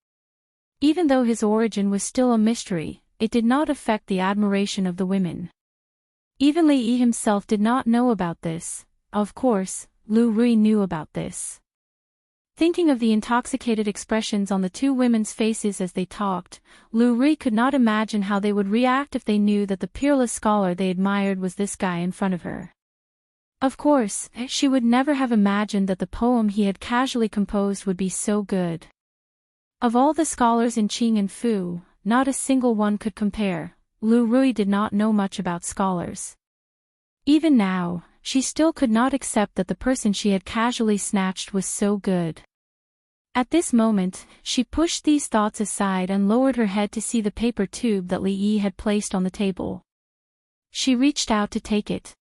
A: Even though his origin was still a mystery, it did not affect the admiration of the women. Even Li Yi himself did not know about this. Of course, Lu Rui knew about this. Thinking of the intoxicated expressions on the two women's faces as they talked, Lu Rui could not imagine how they would react if they knew that the peerless scholar they admired was this guy in front of her. Of course, she would never have imagined that the poem he had casually composed would be so good. Of all the scholars in Qing and Fu, not a single one could compare. Lu Rui did not know much about scholars. Even now, she still could not accept that the person she had casually snatched was so good. At this moment, she pushed these thoughts aside and lowered her head to see the paper tube that Li Yi had placed on the table. She reached out to take it.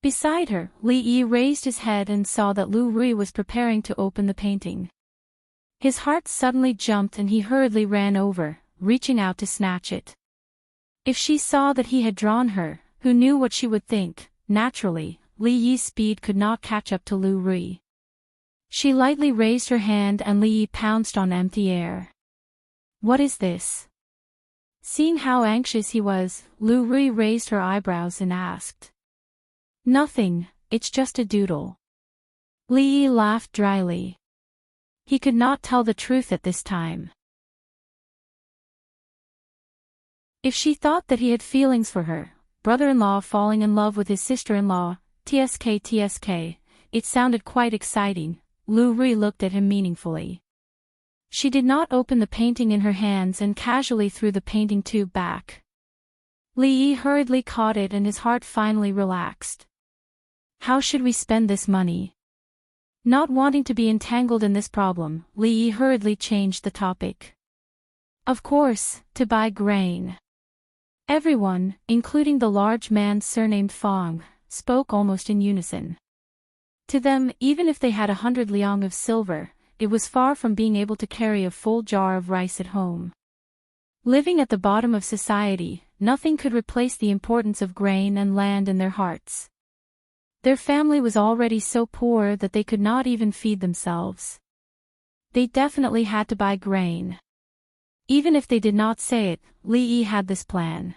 A: Beside her, Li Yi raised his head and saw that Lu Rui was preparing to open the painting. His heart suddenly jumped and he hurriedly ran over, reaching out to snatch it. If she saw that he had drawn her, who knew what she would think? Naturally, Li Yi's speed could not catch up to Lu Rui. She lightly raised her hand and Li Yi pounced on empty air. What is this? Seeing how anxious he was, Lu Rui raised her eyebrows and asked. Nothing, it's just a doodle. Li Yi laughed dryly. He could not tell the truth at this time. If she thought that he had feelings for her, brother-in-law falling in love with his sister-in-law, tsk, it sounded quite exciting. Lu Rui looked at him meaningfully. She did not open the painting in her hands and casually threw the painting tube back. Li Yi hurriedly caught it and his heart finally relaxed. How should we spend this money? Not wanting to be entangled in this problem, Li Yi hurriedly changed the topic. Of course, to buy grain. Everyone, including the large man surnamed Fong, spoke almost in unison. To them, even if they had 100 liang of silver, it was far from being able to carry a full jar of rice at home. Living at the bottom of society, nothing could replace the importance of grain and land in their hearts. Their family was already so poor that they could not even feed themselves. They definitely had to buy grain. Even if they did not say it, Li Yi had this plan.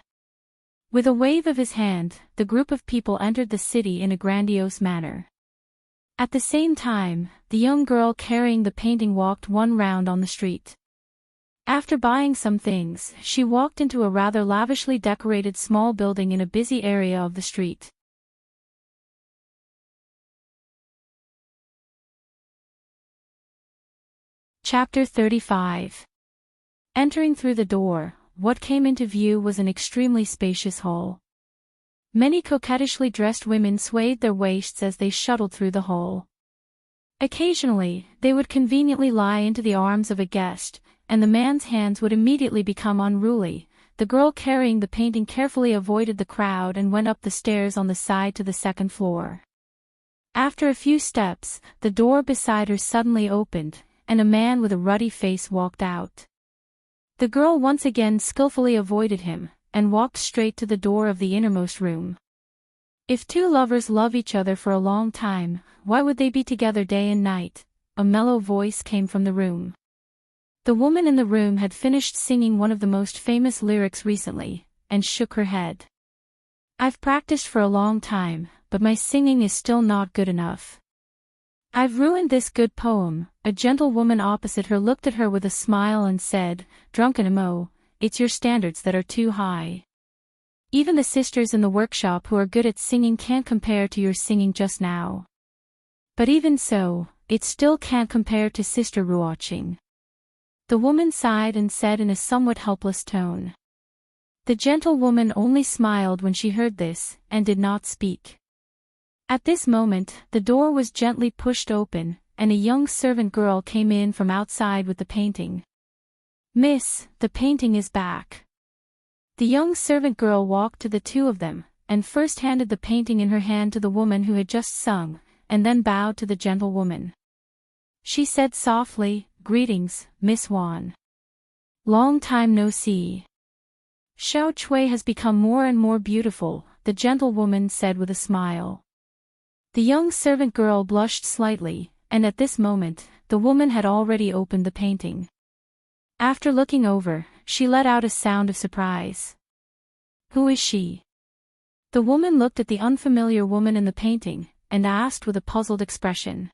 A: With a wave of his hand, the group of people entered the city in a grandiose manner. At the same time, the young girl carrying the painting walked one round on the street. After buying some things, she walked into a rather lavishly decorated small building in a busy area of the street. Chapter 35. Entering through the door, what came into view was an extremely spacious hall. Many coquettishly dressed women swayed their waists as they shuttled through the hall. Occasionally, they would conveniently lie into the arms of a guest, and the man's hands would immediately become unruly. The girl carrying the painting carefully avoided the crowd and went up the stairs on the side to the second floor. After a few steps, the door beside her suddenly opened, and a man with a ruddy face walked out. The girl once again skillfully avoided him, and walked straight to the door of the innermost room. If two lovers love each other for a long time, why would they be together day and night? A mellow voice came from the room. The woman in the room had finished singing one of the most famous lyrics recently, and shook her head. I've practiced for a long time, but my singing is still not good enough. I've ruined this good poem. A gentle woman opposite her looked at her with a smile and said, Drunken Amo, it's your standards that are too high. Even the sisters in the workshop who are good at singing can't compare to your singing just now. But even so, it still can't compare to Sister Ruoqing. The woman sighed and said in a somewhat helpless tone. The gentle woman only smiled when she heard this, and did not speak. At this moment, the door was gently pushed open, and a young servant girl came in from outside with the painting. Miss, the painting is back. The young servant girl walked to the two of them, and first handed the painting in her hand to the woman who had just sung, and then bowed to the gentle woman. She said softly, Greetings, Miss Wan. Long time no see. Xiao Chui has become more and more beautiful, the gentle woman said with a smile. The young servant girl blushed slightly, and at this moment, the woman had already opened the painting. After looking over, she let out a sound of surprise. Who is she? The woman looked at the unfamiliar woman in the painting, and asked with a puzzled expression.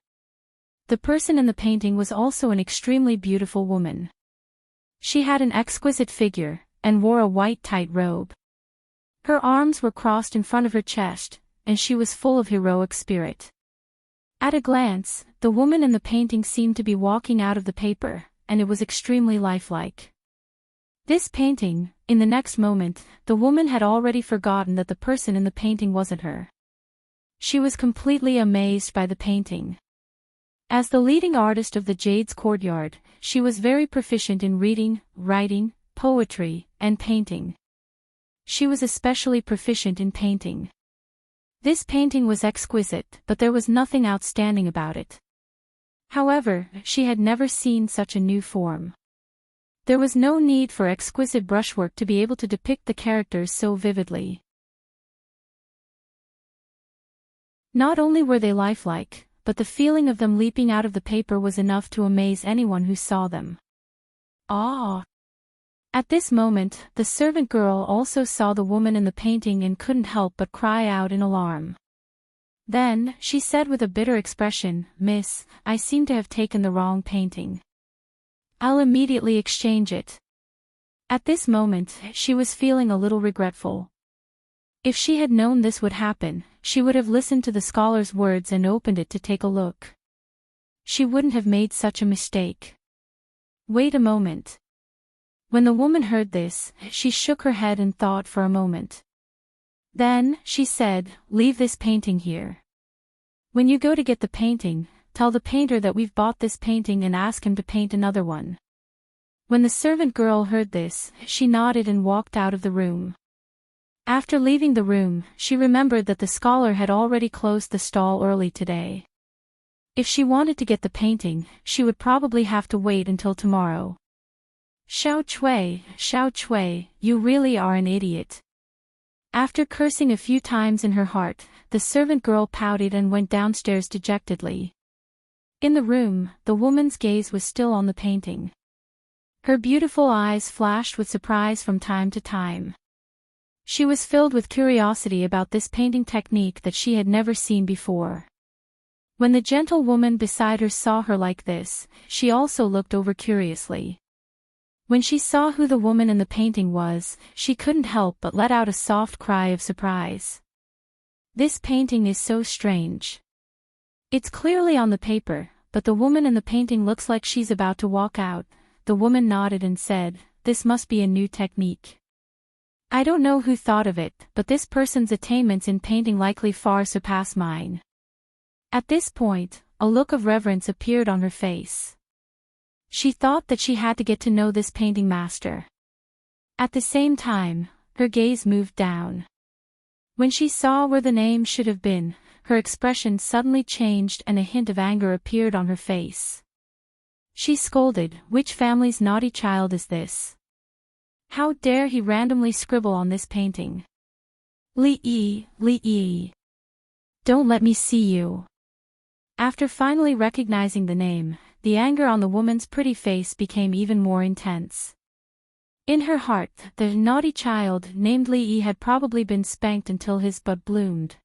A: The person in the painting was also an extremely beautiful woman. She had an exquisite figure, and wore a white tight robe. Her arms were crossed in front of her chest, and she was full of heroic spirit. At a glance, the woman in the painting seemed to be walking out of the paper, and it was extremely lifelike. This painting, in the next moment, the woman had already forgotten that the person in the painting wasn't her. She was completely amazed by the painting. As the leading artist of the Jade's Courtyard, she was very proficient in reading, writing, poetry, and painting. She was especially proficient in painting. This painting was exquisite, but there was nothing outstanding about it. However, she had never seen such a new form. There was no need for exquisite brushwork to be able to depict the characters so vividly. Not only were they lifelike, but the feeling of them leaping out of the paper was enough to amaze anyone who saw them. Ah! At this moment, the servant girl also saw the woman in the painting and couldn't help but cry out in alarm. Then, she said with a bitter expression, "Miss, I seem to have taken the wrong painting. I'll immediately exchange it." At this moment, she was feeling a little regretful. If she had known this would happen, she would have listened to the scholar's words and opened it to take a look. She wouldn't have made such a mistake. Wait a moment. When the woman heard this, she shook her head and thought for a moment. Then, she said, "Leave this painting here. When you go to get the painting, tell the painter that we've bought this painting and ask him to paint another one." When the servant girl heard this, she nodded and walked out of the room. After leaving the room, she remembered that the scholar had already closed the stall early today. If she wanted to get the painting, she would probably have to wait until tomorrow. Xiao Chui, you really are an idiot." After cursing a few times in her heart, the servant girl pouted and went downstairs dejectedly. In the room, the woman's gaze was still on the painting. Her beautiful eyes flashed with surprise from time to time. She was filled with curiosity about this painting technique that she had never seen before. When the gentle woman beside her saw her like this, she also looked over curiously. When she saw who the woman in the painting was, she couldn't help but let out a soft cry of surprise. This painting is so strange. It's clearly on the paper, but the woman in the painting looks like she's about to walk out. The woman nodded and said, "This must be a new technique. I don't know who thought of it, but this person's attainments in painting likely far surpass mine." At this point, a look of reverence appeared on her face. She thought that she had to get to know this painting master. At the same time, her gaze moved down. When she saw where the name should have been, her expression suddenly changed and a hint of anger appeared on her face. She scolded, "Which family's naughty child is this? How dare he randomly scribble on this painting? Li Yi. Don't let me see you." After finally recognizing the name, the anger on the woman's pretty face became even more intense. In her heart, the naughty child named Li Yi had probably been spanked until his bud bloomed.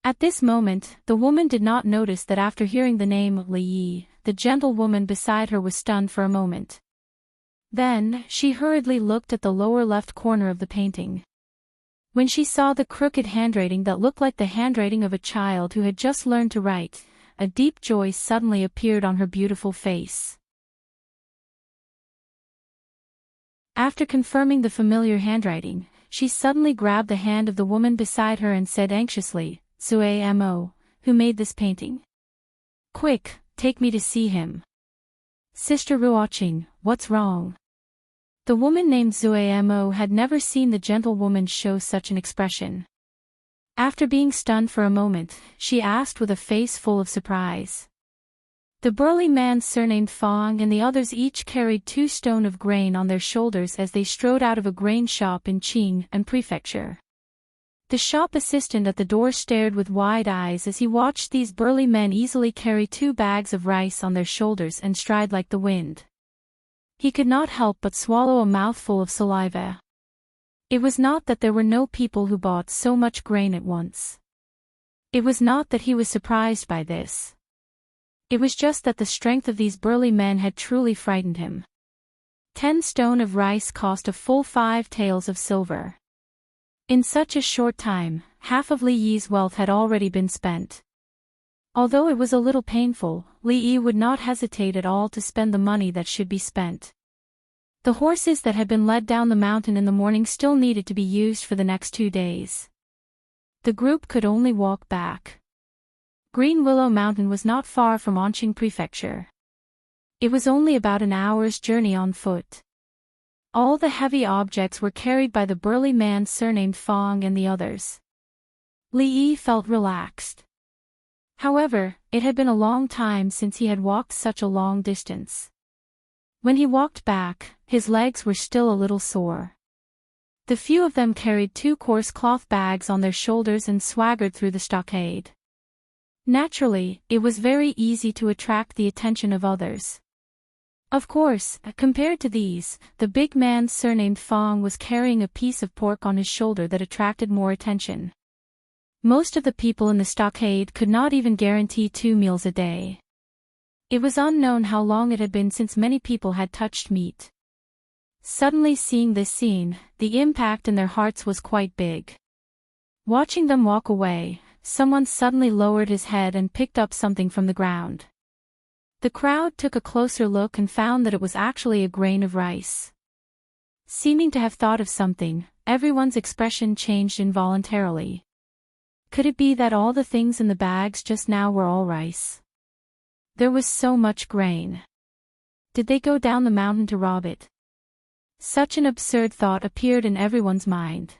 A: At this moment, the woman did not notice that after hearing the name Li Yi, the gentle woman beside her was stunned for a moment. Then, she hurriedly looked at the lower left corner of the painting. When she saw the crooked handwriting that looked like the handwriting of a child who had just learned to write, a deep joy suddenly appeared on her beautiful face. After confirming the familiar handwriting, she suddenly grabbed the hand of the woman beside her and said anxiously, "Sue Mo, who made this painting? Quick, take me to see him." "Sister Ruoqing, what's wrong?" The woman named Zue Mo had never seen the gentle woman show such an expression. After being stunned for a moment, she asked with a face full of surprise. The burly man surnamed Fong and the others each carried 2 stone of grain on their shoulders as they strode out of a grain shop in Qing and Prefecture. The shop assistant at the door stared with wide eyes as he watched these burly men easily carry 2 bags of rice on their shoulders and stride like the wind. He could not help but swallow a mouthful of saliva. It was not that there were no people who bought so much grain at once. It was not that he was surprised by this. It was just that the strength of these burly men had truly frightened him. 10 stone of rice cost a full 5 taels of silver. In such a short time, half of Li Yi's wealth had already been spent. Although it was a little painful, Li Yi would not hesitate at all to spend the money that should be spent. The horses that had been led down the mountain in the morning still needed to be used for the next 2 days. The group could only walk back. Green Willow Mountain was not far from Anqing Prefecture. It was only about an hour's journey on foot. All the heavy objects were carried by the burly man surnamed Fong and the others. Li Yi felt relaxed. However, it had been a long time since he had walked such a long distance. When he walked back, his legs were still a little sore. The few of them carried 2 coarse cloth bags on their shoulders and swaggered through the stockade. Naturally, it was very easy to attract the attention of others. Of course, compared to these, the big man surnamed Fong was carrying a piece of pork on his shoulder that attracted more attention. Most of the people in the stockade could not even guarantee 2 meals a day. It was unknown how long it had been since many people had touched meat. Suddenly seeing this scene, the impact in their hearts was quite big. Watching them walk away, someone suddenly lowered his head and picked up something from the ground. The crowd took a closer look and found that it was actually a grain of rice. Seeming to have thought of something, everyone's expression changed involuntarily. Could it be that all the things in the bags just now were all rice? There was so much grain. Did they go down the mountain to rob it? Such an absurd thought appeared in everyone's mind.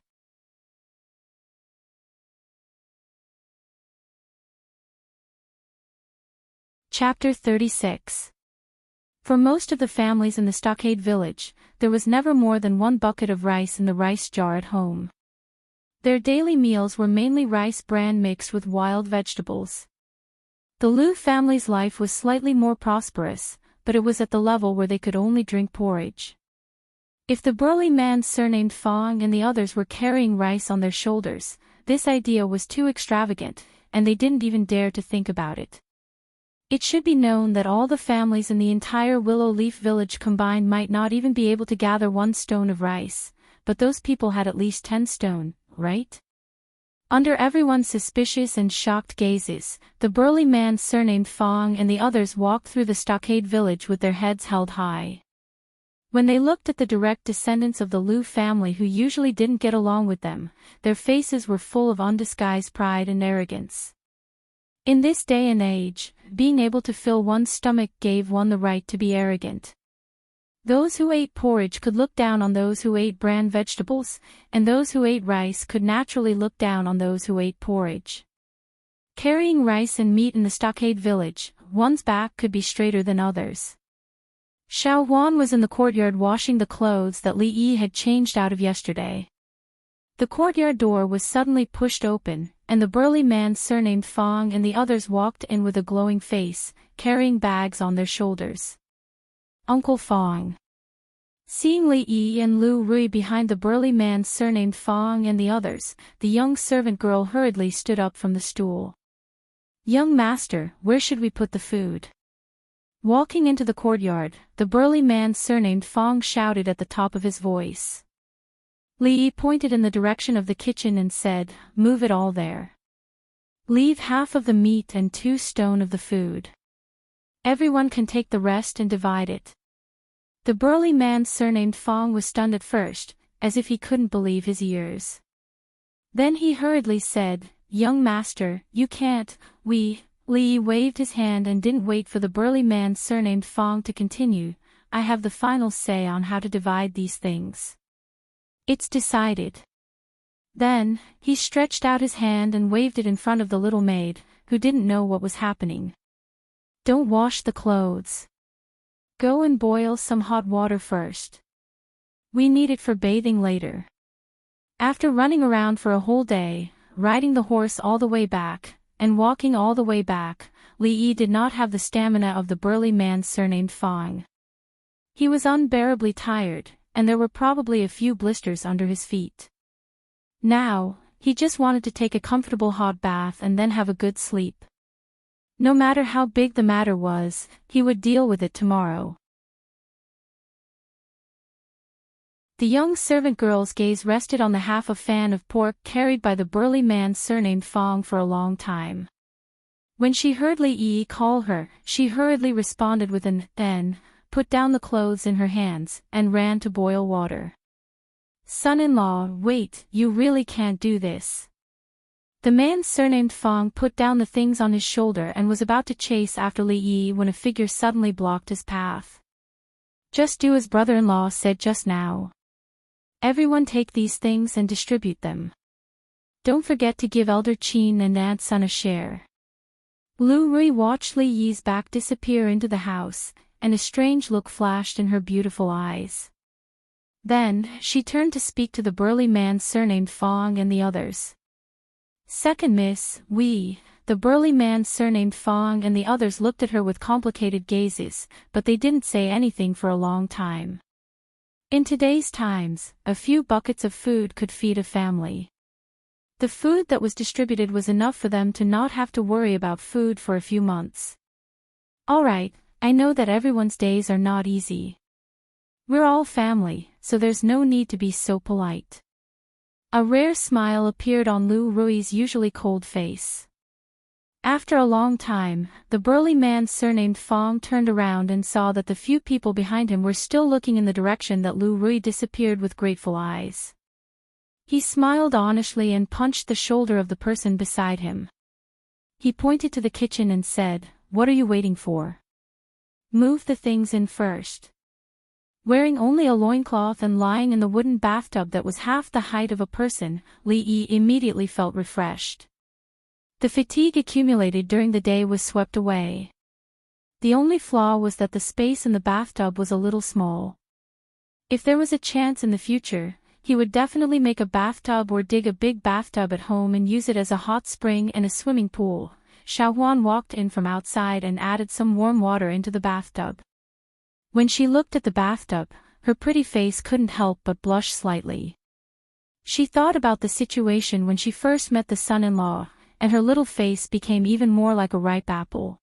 A: Chapter 36. For most of the families in the stockade village, there was never more than 1 bucket of rice in the rice jar at home. Their daily meals were mainly rice bran mixed with wild vegetables. The Lu family's life was slightly more prosperous, but it was at the level where they could only drink porridge. If the burly man surnamed Fong and the others were carrying rice on their shoulders, this idea was too extravagant, and they didn't even dare to think about it. It should be known that all the families in the entire Willow Leaf village combined might not even be able to gather 1 stone of rice, but those people had at least 10 stone, right? Under everyone's suspicious and shocked gazes, the burly man surnamed Fong and the others walked through the stockade village with their heads held high. When they looked at the direct descendants of the Lu family who usually didn't get along with them, their faces were full of undisguised pride and arrogance. In this day and age, being able to fill one's stomach gave one the right to be arrogant. Those who ate porridge could look down on those who ate bran vegetables, and those who ate rice could naturally look down on those who ate porridge. Carrying rice and meat in the stockade village, one's back could be straighter than others. Xiao Wan was in the courtyard washing the clothes that Li Yi had changed out of yesterday. The courtyard door was suddenly pushed open, and the burly man surnamed Fong and the others walked in with a glowing face, carrying bags on their shoulders. Uncle Fong. Seeing Li Yi and Lu Rui behind the burly man surnamed Fong and the others, the young servant girl hurriedly stood up from the stool. Young master, where should we put the food? Walking into the courtyard, the burly man surnamed Fong shouted at the top of his voice. Li Yi pointed in the direction of the kitchen and said, "Move it all there. Leave half of the meat and 2 stone of the food. Everyone can take the rest and divide it." The burly man surnamed Fong was stunned at first, as if he couldn't believe his ears. Then he hurriedly said, "Young master, you can't, Li Yi waved his hand and didn't wait for the burly man surnamed Fong to continue, "I have the final say on how to divide these things. It's decided." Then, he stretched out his hand and waved it in front of the little maid, who didn't know what was happening. "Don't wash the clothes. Go and boil some hot water first. We need it for bathing later." After running around for a whole day, riding the horse all the way back, and walking all the way back, Li Yi did not have the stamina of the burly man surnamed Fong. He was unbearably tired, and there were probably a few blisters under his feet. Now, he just wanted to take a comfortable hot bath and then have a good sleep. No matter how big the matter was, he would deal with it tomorrow. The young servant girl's gaze rested on the half a fan of pork carried by the burly man surnamed Fong for a long time. When she heard Li Yi call her, she hurriedly responded with an "Then," put down the clothes in her hands, and ran to boil water. "Son-in-law, wait, you really can't do this." The man surnamed Fong put down the things on his shoulder and was about to chase after Li Yi when a figure suddenly blocked his path. "Just do as brother-in-law said just now. Everyone take these things and distribute them. Don't forget to give Elder Qin and Aunt Sun a share." Lu Rui watched Li Yi's back disappear into the house, and a strange look flashed in her beautiful eyes. Then, she turned to speak to the burly man surnamed Fong and the others. "Second Miss, the burly man surnamed Fong and the others looked at her with complicated gazes, but they didn't say anything for a long time. In today's times, a few buckets of food could feed a family. The food that was distributed was enough for them to not have to worry about food for a few months. "All right, I know that everyone's days are not easy. We're all family, so there's no need to be so polite." A rare smile appeared on Lu Rui's usually cold face. After a long time, the burly man surnamed Fong turned around and saw that the few people behind him were still looking in the direction that Lu Rui disappeared with grateful eyes. He smiled honestly and punched the shoulder of the person beside him. He pointed to the kitchen and said, "What are you waiting for? Move the things in first." Wearing only a loincloth and lying in the wooden bathtub that was half the height of a person, Li Yi immediately felt refreshed. The fatigue accumulated during the day was swept away. The only flaw was that the space in the bathtub was a little small. If there was a chance in the future, he would definitely make a bathtub or dig a big bathtub at home and use it as a hot spring and a swimming pool. Xiaohuan walked in from outside and added some warm water into the bathtub. When she looked at the bathtub, her pretty face couldn't help but blush slightly. She thought about the situation when she first met the son-in-law, and her little face became even more like a ripe apple.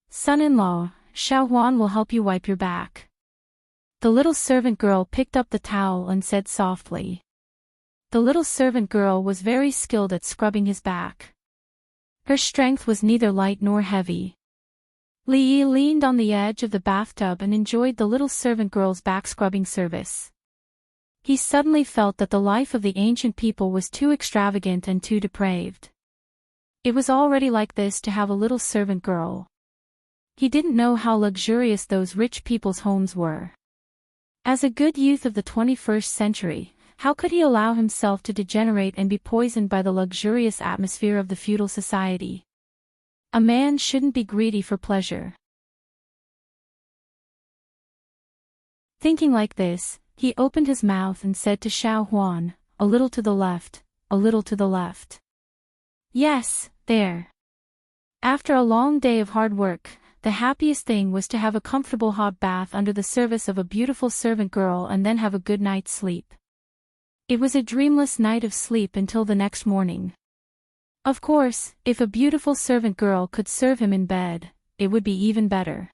A: "Son-in-law, Xiaohuan will help you wipe your back." The little servant girl picked up the towel and said softly. The little servant girl was very skilled at scrubbing his back. Her strength was neither light nor heavy. Li Yi leaned on the edge of the bathtub and enjoyed the little servant girl's back-scrubbing service. He suddenly felt that the life of the ancient people was too extravagant and too depraved. It was already like this to have a little servant girl. He didn't know how luxurious those rich people's homes were. As a good youth of the 21st century, how could he allow himself to degenerate and be poisoned by the luxurious atmosphere of the feudal society? A man shouldn't be greedy for pleasure. Thinking like this, he opened his mouth and said to Xiaohuan, "A little to the left, a little to the left. Yes, there." After a long day of hard work, the happiest thing was to have a comfortable hot bath under the service of a beautiful servant girl and then have a good night's sleep. It was a dreamless night of sleep until the next morning. Of course, if a beautiful servant girl could serve him in bed, it would be even better.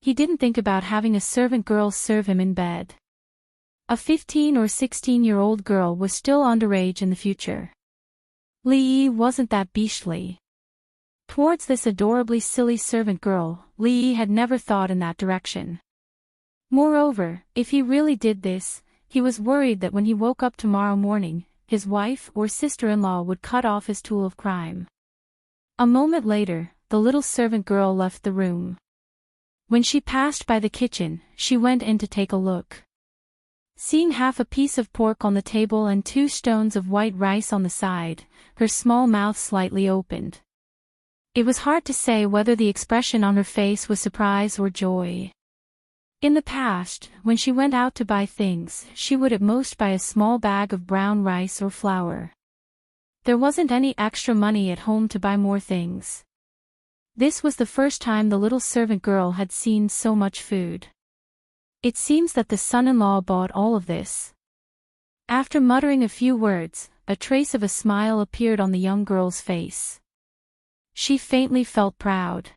A: He didn't think about having a servant girl serve him in bed. A 15 or 16-year-old girl was still underage in the future. Li Yi wasn't that beastly. Towards this adorably silly servant girl, Li Yi had never thought in that direction. Moreover, if he really did this, he was worried that when he woke up tomorrow morning, his wife or sister-in-law would cut off his tool of crime. A moment later, the little servant girl left the room. When she passed by the kitchen, she went in to take a look. Seeing half a piece of pork on the table and 2 stones of white rice on the side, her small mouth slightly opened. It was hard to say whether the expression on her face was surprise or joy. In the past, when she went out to buy things, she would at most buy a small bag of brown rice or flour. There wasn't any extra money at home to buy more things. This was the first time the little servant girl had seen so much food. It seems that the son-in-law bought all of this. After muttering a few words, a trace of a smile appeared on the young girl's face. She faintly felt proud.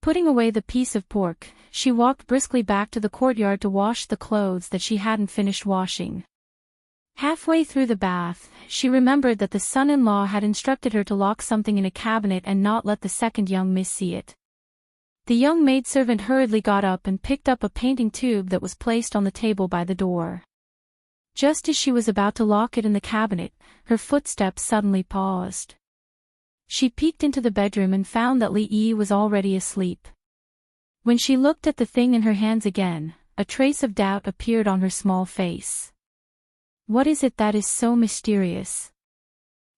A: Putting away the piece of pork, she walked briskly back to the courtyard to wash the clothes that she hadn't finished washing. Halfway through the bath, she remembered that the son-in-law had instructed her to lock something in a cabinet and not let the second young miss see it. The young maidservant hurriedly got up and picked up a painting tube that was placed on the table by the door. Just as she was about to lock it in the cabinet, her footsteps suddenly paused. She peeked into the bedroom and found that Li Yi was already asleep. When she looked at the thing in her hands again, a trace of doubt appeared on her small face. What is it that is so mysterious?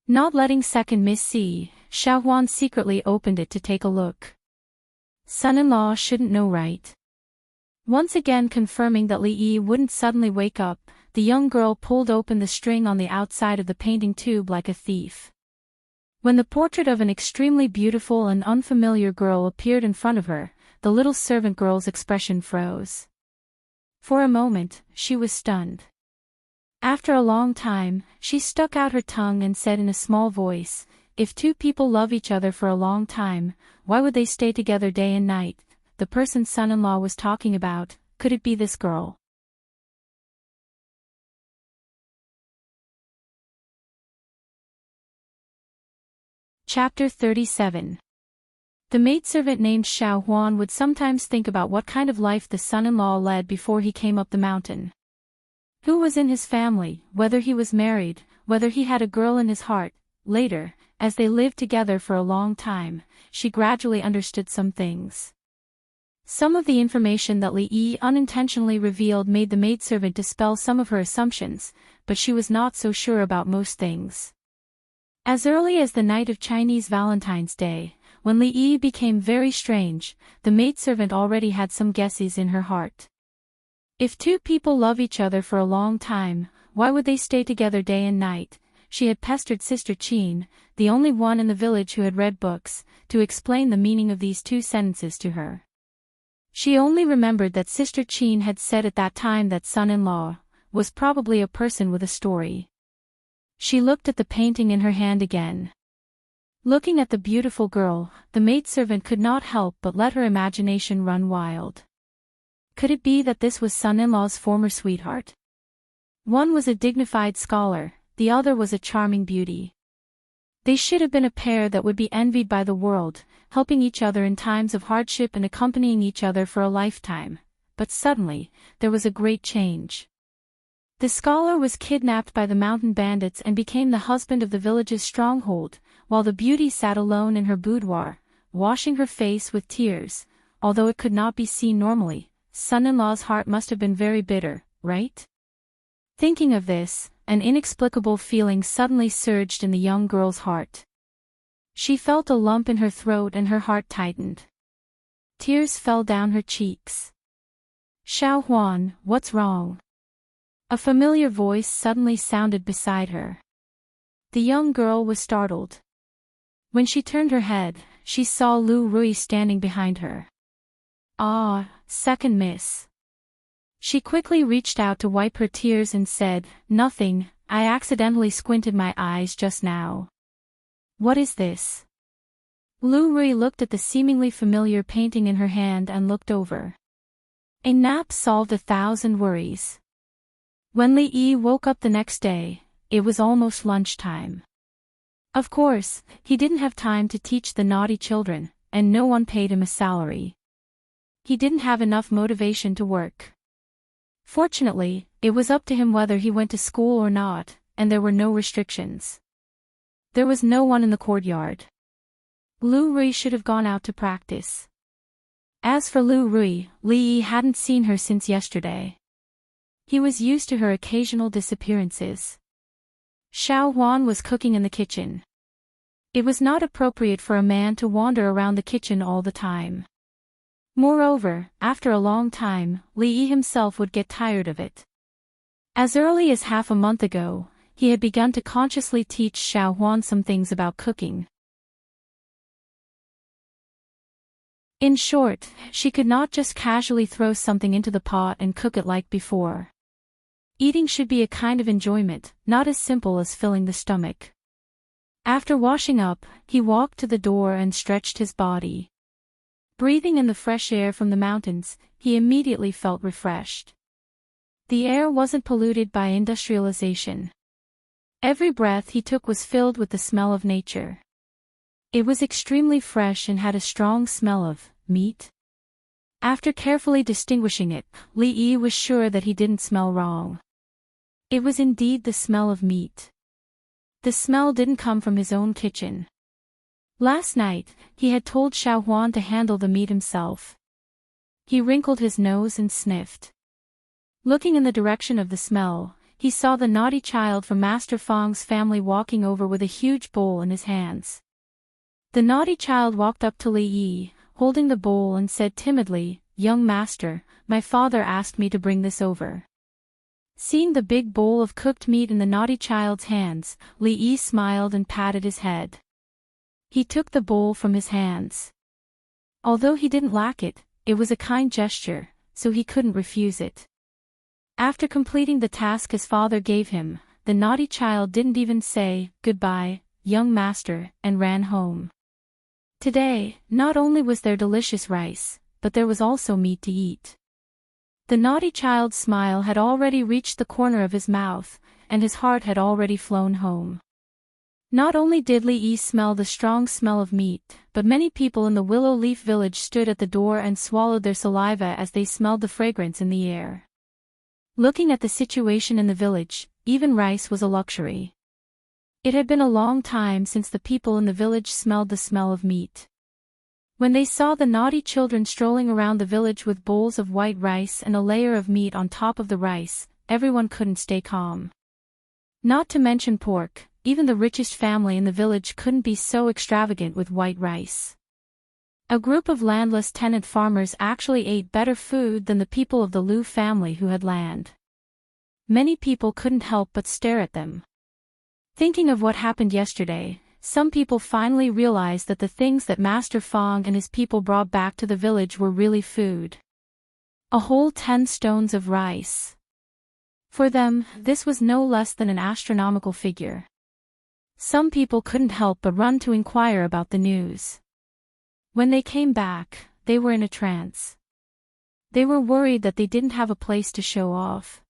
A: Not letting second Miss see, Xiao Huan secretly opened it to take a look. Son-in-law shouldn't know, right? Once again confirming that Li Yi wouldn't suddenly wake up, the young girl pulled open the string on the outside of the painting tube like a thief. When the portrait of an extremely beautiful and unfamiliar girl appeared in front of her, the little servant girl's expression froze. For a moment, she was stunned. After a long time, she stuck out her tongue and said in a small voice, "If two people love each other for a long time, why would they stay together day and night?" The person son-in-law was talking about, could it be this girl? Chapter 37. The maidservant named Xiao Huan would sometimes think about what kind of life the son-in-law led before he came up the mountain. Who was in his family, whether he was married, whether he had a girl in his heart. Later, as they lived together for a long time, she gradually understood some things. Some of the information that Li Yi unintentionally revealed made the maidservant dispel some of her assumptions, but she was not so sure about most things. As early as the night of Chinese Valentine's Day, when Li Yi became very strange, the maidservant already had some guesses in her heart. If two people love each other for a long time, why would they stay together day and night? She had pestered Sister Qin, the only one in the village who had read books, to explain the meaning of these two sentences to her. She only remembered that Sister Qin had said at that time that son-in-law was probably a person with a story. She looked at the painting in her hand again. Looking at the beautiful girl, the maidservant could not help but let her imagination run wild. Could it be that this was son-in-law's former sweetheart? One was a dignified scholar, the other was a charming beauty. They should have been a pair that would be envied by the world, helping each other in times of hardship and accompanying each other for a lifetime. But suddenly, there was a great change. The scholar was kidnapped by the mountain bandits and became the husband of the village's stronghold, while the beauty sat alone in her boudoir, washing her face with tears. Although it could not be seen normally, son-in-law's heart must have been very bitter, right? Thinking of this, an inexplicable feeling suddenly surged in the young girl's heart. She felt a lump in her throat and her heart tightened. Tears fell down her cheeks. "Xiao Huan, what's wrong?" A familiar voice suddenly sounded beside her. The young girl was startled. When she turned her head, she saw Lu Rui standing behind her. "Ah, second miss." She quickly reached out to wipe her tears and said, "Nothing, I accidentally squinted my eyes just now." "What is this?" Lu Rui looked at the seemingly familiar painting in her hand and looked over. A nap solved 1,000 worries. When Li Yi woke up the next day, it was almost lunchtime. Of course, he didn't have time to teach the naughty children, and no one paid him a salary. He didn't have enough motivation to work. Fortunately, it was up to him whether he went to school or not, and there were no restrictions. There was no one in the courtyard. Lu Rui should have gone out to practice. As for Lu Rui, Li Yi hadn't seen her since yesterday. He was used to her occasional disappearances. Xiao Huan was cooking in the kitchen. It was not appropriate for a man to wander around the kitchen all the time. Moreover, after a long time, Li Yi himself would get tired of it. As early as half a month ago, he had begun to consciously teach Xiao Huan some things about cooking. In short, she could not just casually throw something into the pot and cook it like before. Eating should be a kind of enjoyment, not as simple as filling the stomach. After washing up, he walked to the door and stretched his body. Breathing in the fresh air from the mountains, he immediately felt refreshed. The air wasn't polluted by industrialization. Every breath he took was filled with the smell of nature. It was extremely fresh and had a strong smell of meat? After carefully distinguishing it, Li Yi was sure that he didn't smell wrong. It was indeed the smell of meat. The smell didn't come from his own kitchen. Last night, he had told Xiao Huan to handle the meat himself. He wrinkled his nose and sniffed. Looking in the direction of the smell, he saw the naughty child from Master Fang's family walking over with a huge bowl in his hands. The naughty child walked up to Li Yi, holding the bowl, and said timidly, "Young master, my father asked me to bring this over." Seeing the big bowl of cooked meat in the naughty child's hands, Li Yi smiled and patted his head. He took the bowl from his hands. Although he didn't lack it, it was a kind gesture, so he couldn't refuse it. After completing the task his father gave him, the naughty child didn't even say, "Goodbye, young master," and ran home. Today, not only was there delicious rice, but there was also meat to eat. The naughty child's smile had already reached the corner of his mouth, and his heart had already flown home. Not only did Li Yi smell the strong smell of meat, but many people in the Willow Leaf village stood at the door and swallowed their saliva as they smelled the fragrance in the air. Looking at the situation in the village, even rice was a luxury. It had been a long time since the people in the village smelled the smell of meat. When they saw the naughty children strolling around the village with bowls of white rice and a layer of meat on top of the rice, everyone couldn't stay calm. Not to mention pork, even the richest family in the village couldn't be so extravagant with white rice. A group of landless tenant farmers actually ate better food than the people of the Liu family who had land. Many people couldn't help but stare at them. Thinking of what happened yesterday, some people finally realized that the things that Master Fang and his people brought back to the village were really food. A whole 10 stones of rice. For them, this was no less than an astronomical figure. Some people couldn't help but run to inquire about the news. When they came back, they were in a trance. They were worried that they didn't have a place to show off.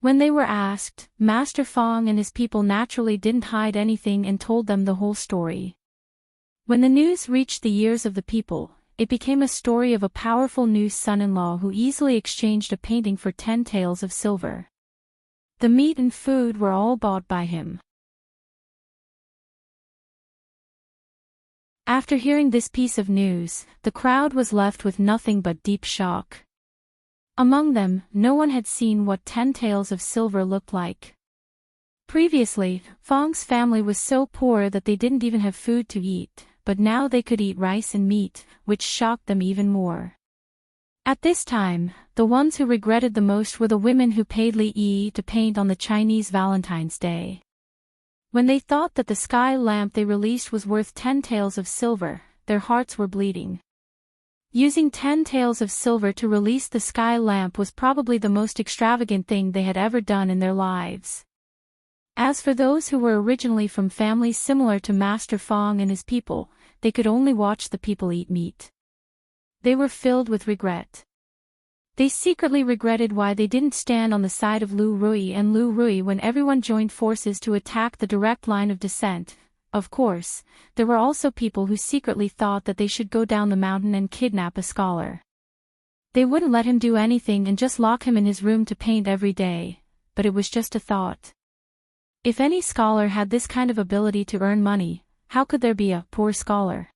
A: When they were asked, Master Fang and his people naturally didn't hide anything and told them the whole story. When the news reached the ears of the people, it became a story of a powerful new son-in-law who easily exchanged a painting for 10 taels of silver. The meat and food were all bought by him. After hearing this piece of news, the crowd was left with nothing but deep shock. Among them, no one had seen what 10 taels of silver looked like. Previously, Fang's family was so poor that they didn't even have food to eat, but now they could eat rice and meat, which shocked them even more. At this time, the ones who regretted the most were the women who paid Li Yi to paint on the Chinese Valentine's Day. When they thought that the sky lamp they released was worth 10 taels of silver, their hearts were bleeding. Using 10 taels of silver to release the sky lamp was probably the most extravagant thing they had ever done in their lives. As for those who were originally from families similar to Master Fang and his people, they could only watch the people eat meat. They were filled with regret. They secretly regretted why they didn't stand on the side of Lu Rui and Lu Rui when everyone joined forces to attack the direct line of descent. Of course, there were also people who secretly thought that they should go down the mountain and kidnap a scholar. They wouldn't let him do anything and just lock him in his room to paint every day, but it was just a thought. If any scholar had this kind of ability to earn money, how could there be a poor scholar?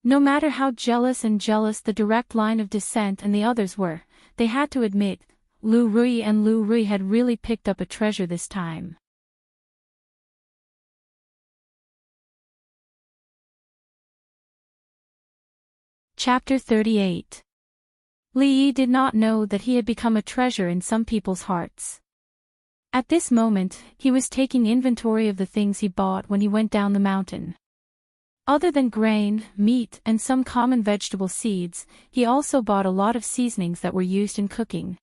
A: No matter how jealous the direct line of descent and the others were, they had to admit, Lu Rui and Lu Rui had really picked up a treasure this time. Chapter 38. Li Yi did not know that he had become a treasure in some people's hearts. At this moment, he was taking inventory of the things he bought when he went down the mountain. Other than grain, meat, and some common vegetable seeds, he also bought a lot of seasonings that were used in cooking.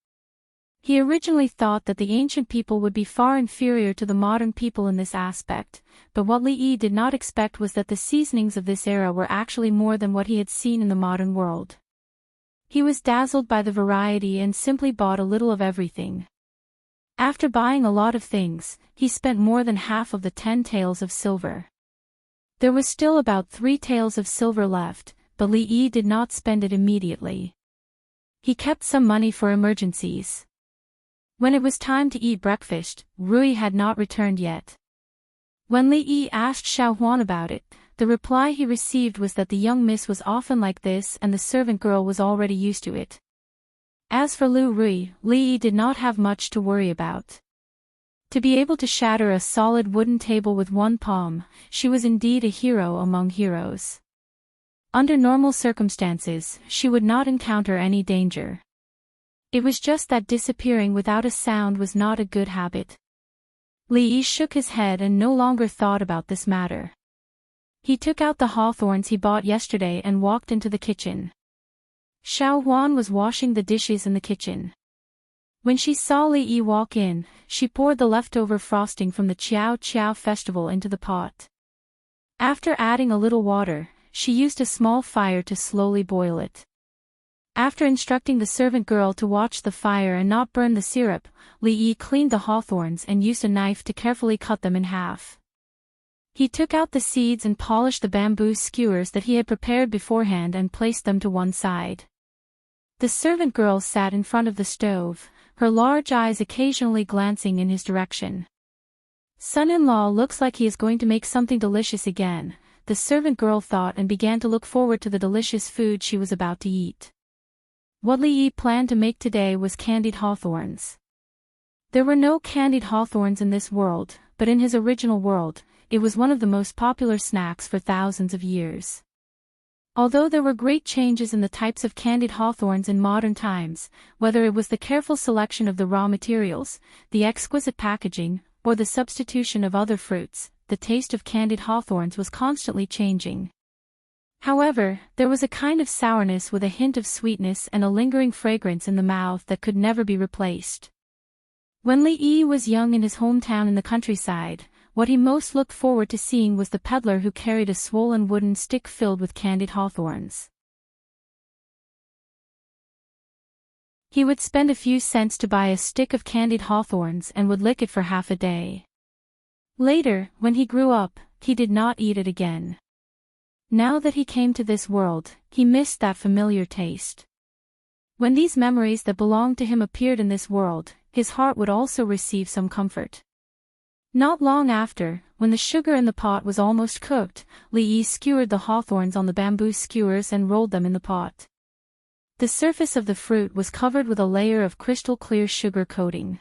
A: He originally thought that the ancient people would be far inferior to the modern people in this aspect, but what Li Yi did not expect was that the seasonings of this era were actually more than what he had seen in the modern world. He was dazzled by the variety and simply bought a little of everything. After buying a lot of things, he spent more than half of the 10 taels of silver. There was still about 3 taels of silver left, but Li Yi did not spend it immediately. He kept some money for emergencies. When it was time to eat breakfast, Rui had not returned yet. When Li Yi asked Xiao Huan about it, the reply he received was that the young miss was often like this and the servant girl was already used to it. As for Lu Rui, Li Yi did not have much to worry about. To be able to shatter a solid wooden table with one palm, she was indeed a hero among heroes. Under normal circumstances, she would not encounter any danger. It was just that disappearing without a sound was not a good habit. Li Yi shook his head and no longer thought about this matter. He took out the hawthorns he bought yesterday and walked into the kitchen. Xiao Huan was washing the dishes in the kitchen. When she saw Li Yi walk in, she poured the leftover frosting from the Qiao Qiao festival into the pot. After adding a little water, she used a small fire to slowly boil it. After instructing the servant girl to watch the fire and not burn the syrup, Li Yi cleaned the hawthorns and used a knife to carefully cut them in half. He took out the seeds and polished the bamboo skewers that he had prepared beforehand and placed them to one side. The servant girl sat in front of the stove, her large eyes occasionally glancing in his direction. Son-in-law looks like he is going to make something delicious again, the servant girl thought and began to look forward to the delicious food she was about to eat. What Li Yi planned to make today was candied hawthorns. There were no candied hawthorns in this world, but in his original world, it was one of the most popular snacks for thousands of years. Although there were great changes in the types of candied hawthorns in modern times, whether it was the careful selection of the raw materials, the exquisite packaging, or the substitution of other fruits, the taste of candied hawthorns was constantly changing. However, there was a kind of sourness with a hint of sweetness and a lingering fragrance in the mouth that could never be replaced. When Li Yi was young in his hometown in the countryside, what he most looked forward to seeing was the peddler who carried a swollen wooden stick filled with candied hawthorns. He would spend a few cents to buy a stick of candied hawthorns and would lick it for half a day. Later, when he grew up, he did not eat it again. Now that he came to this world, he missed that familiar taste. When these memories that belonged to him appeared in this world, his heart would also receive some comfort. Not long after, when the sugar in the pot was almost cooked, Li Yi skewered the hawthorns on the bamboo skewers and rolled them in the pot. The surface of the fruit was covered with a layer of crystal-clear sugar coating.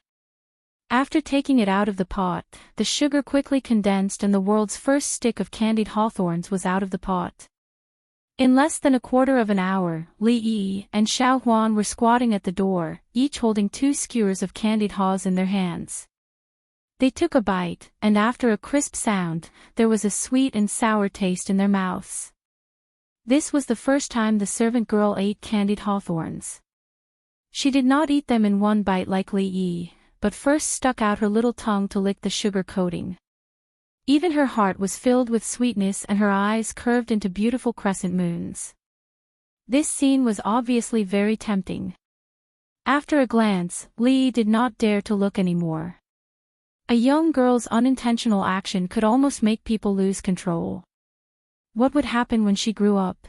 A: After taking it out of the pot, the sugar quickly condensed and the world's first stick of candied hawthorns was out of the pot. In less than a quarter of an hour, Li Yi and Xiao Huan were squatting at the door, each holding 2 skewers of candied haws in their hands. They took a bite, and after a crisp sound, there was a sweet and sour taste in their mouths. This was the first time the servant girl ate candied hawthorns. She did not eat them in one bite like Li Yi, but first stuck out her little tongue to lick the sugar coating. Even her heart was filled with sweetness and her eyes curved into beautiful crescent moons. This scene was obviously very tempting. After a glance, Li Yi did not dare to look anymore. A young girl's unintentional action could almost make people lose control. What would happen when she grew up?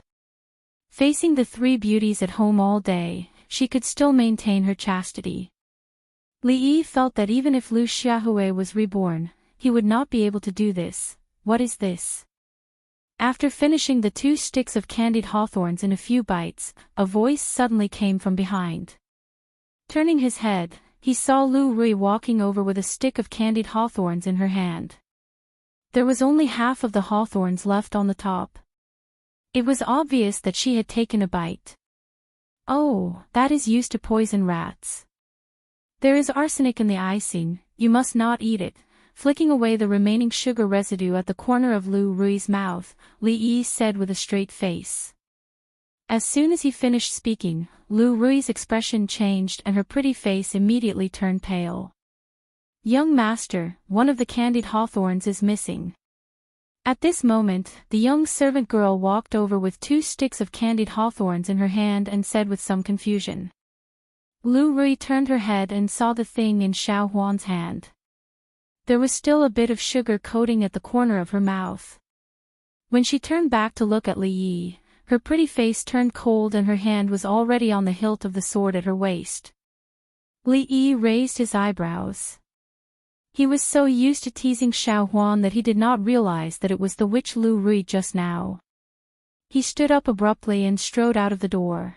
A: Facing the 3 beauties at home all day, she could still maintain her chastity. Li Yi felt that even if Lu Xiaohui was reborn, he would not be able to do this. What is this? After finishing the 2 sticks of candied hawthorns in a few bites, a voice suddenly came from behind. Turning his head, he saw Lu Rui walking over with a stick of candied hawthorns in her hand. There was only half of the hawthorns left on the top. It was obvious that she had taken a bite. Oh, that is used to poison rats. There is arsenic in the icing, you must not eat it. Flicking away the remaining sugar residue at the corner of Lu Rui's mouth, Li Yi said with a straight face. As soon as he finished speaking, Lu Rui's expression changed and her pretty face immediately turned pale. Young master, one of the candied hawthorns is missing. At this moment, the young servant girl walked over with 2 sticks of candied hawthorns in her hand and said with some confusion. Lu Rui turned her head and saw the thing in Xiao Huan's hand. There was still a bit of sugar coating at the corner of her mouth. When she turned back to look at Li Yi, Her pretty face turned cold and her hand was already on the hilt of the sword at her waist. Li Yi raised his eyebrows. He was so used to teasing Xiao Huan that he did not realize that it was the witch Lu Rui just now. He stood up abruptly and strode out of the door.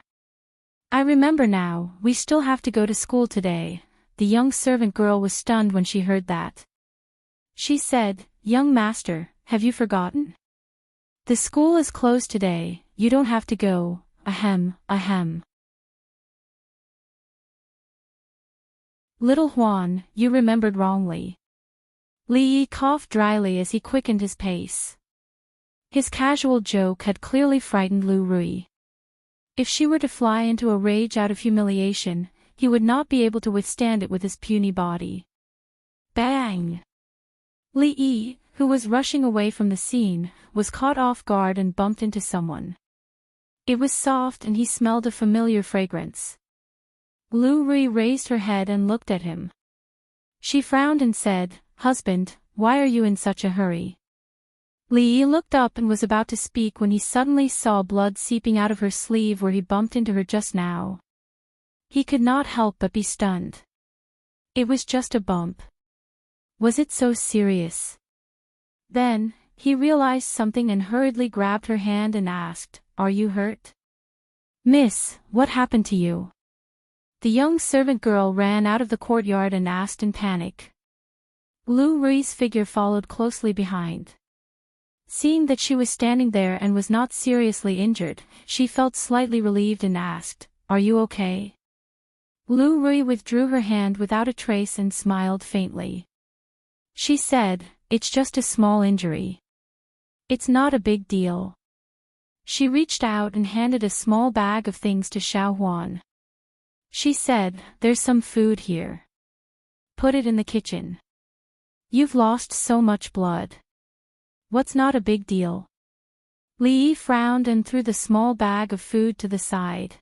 A: I remember now, we still have to go to school today. The young servant girl was stunned when she heard that. She said, Young master, have you forgotten? The school is closed today, you don't have to go, ahem, ahem. Little Huan, you remembered wrongly. Li Yi coughed dryly as he quickened his pace. His casual joke had clearly frightened Lu Rui. If she were to fly into a rage out of humiliation, he would not be able to withstand it with his puny body. Bang! Li Yi, who was rushing away from the scene, was caught off guard and bumped into someone. It was soft and he smelled a familiar fragrance. Lu Rui raised her head and looked at him. She frowned and said, Husband, why are you in such a hurry? Li Yi looked up and was about to speak when he suddenly saw blood seeping out of her sleeve where he bumped into her just now. He could not help but be stunned. It was just a bump. Was it so serious? Then, he realized something and hurriedly grabbed her hand and asked, Are you hurt? Miss, what happened to you? The young servant girl ran out of the courtyard and asked in panic. Lu Rui's figure followed closely behind. Seeing that she was standing there and was not seriously injured, she felt slightly relieved and asked, Are you okay? Lu Rui withdrew her hand without a trace and smiled faintly. She said, It's just a small injury. It's not a big deal. She reached out and handed a small bag of things to Xiao Huan. She said, There's some food here. Put it in the kitchen. You've lost so much blood. What's not a big deal? Li Yi frowned and threw the small bag of food to the side.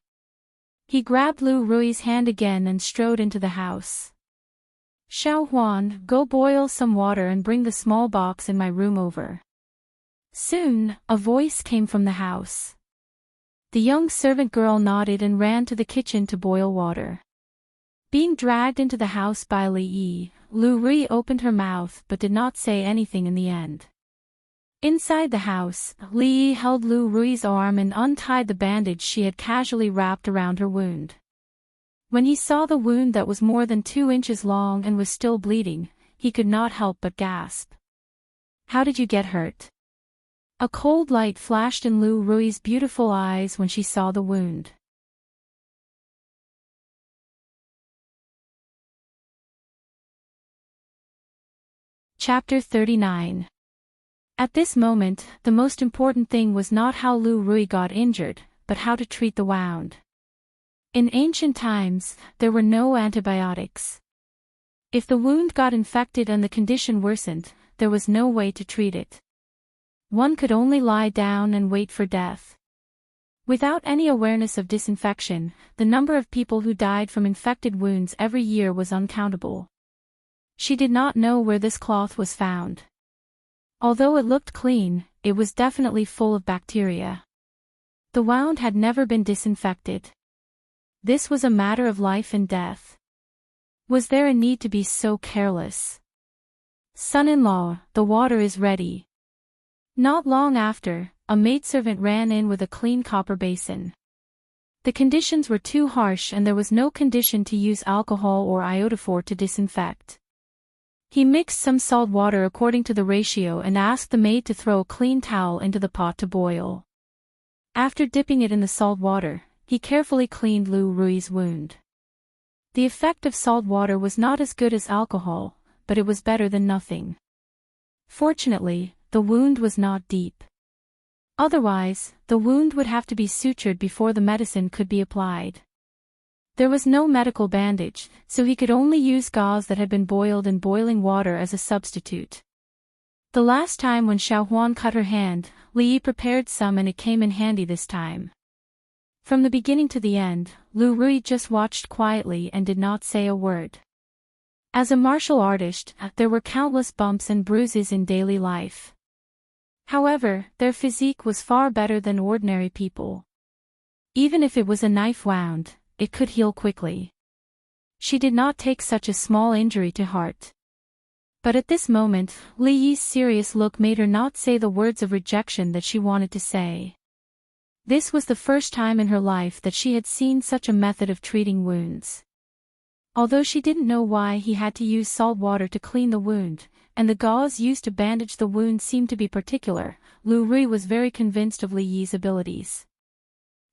A: He grabbed Lu Rui's hand again and strode into the house. Xiao Huan, go boil some water and bring the small box in my room over. Soon, a voice came from the house. The young servant girl nodded and ran to the kitchen to boil water. Being dragged into the house by Li Yi, Lu Rui opened her mouth but did not say anything in the end. Inside the house, Li Yi held Lu Rui's arm and untied the bandage she had casually wrapped around her wound. When he saw the wound that was more than 2 inches long and was still bleeding, he could not help but gasp. How did you get hurt? A cold light flashed in Lu Rui's beautiful eyes when she saw the wound. Chapter 39. At this moment, the most important thing was not how Lu Rui got injured, but how to treat the wound. In ancient times, there were no antibiotics. If the wound got infected and the condition worsened, there was no way to treat it. One could only lie down and wait for death. Without any awareness of disinfection, the number of people who died from infected wounds every year was uncountable. She did not know where this cloth was found. Although it looked clean, it was definitely full of bacteria. The wound had never been disinfected. This was a matter of life and death. Was there a need to be so careless? Son-in-law, the water is ready. Not long after, a maidservant ran in with a clean copper basin. The conditions were too harsh and there was no condition to use alcohol or iodophor to disinfect. He mixed some salt water according to the ratio and asked the maid to throw a clean towel into the pot to boil. After dipping it in the salt water, he carefully cleaned Lu Rui's wound. The effect of salt water was not as good as alcohol, but it was better than nothing. Fortunately, the wound was not deep. Otherwise, the wound would have to be sutured before the medicine could be applied. There was no medical bandage, so he could only use gauze that had been boiled in boiling water as a substitute. The last time when Xiao Huan cut her hand, Li Yi prepared some and it came in handy this time. From the beginning to the end, Lu Rui just watched quietly and did not say a word. As a martial artist, there were countless bumps and bruises in daily life. However, their physique was far better than ordinary people. Even if it was a knife wound, it could heal quickly. She did not take such a small injury to heart. But at this moment, Li Yi's serious look made her not say the words of rejection that she wanted to say. This was the first time in her life that she had seen such a method of treating wounds. Although she didn't know why he had to use salt water to clean the wound, and the gauze used to bandage the wound seemed to be particular, Lu Rui was very convinced of Li Yi's abilities.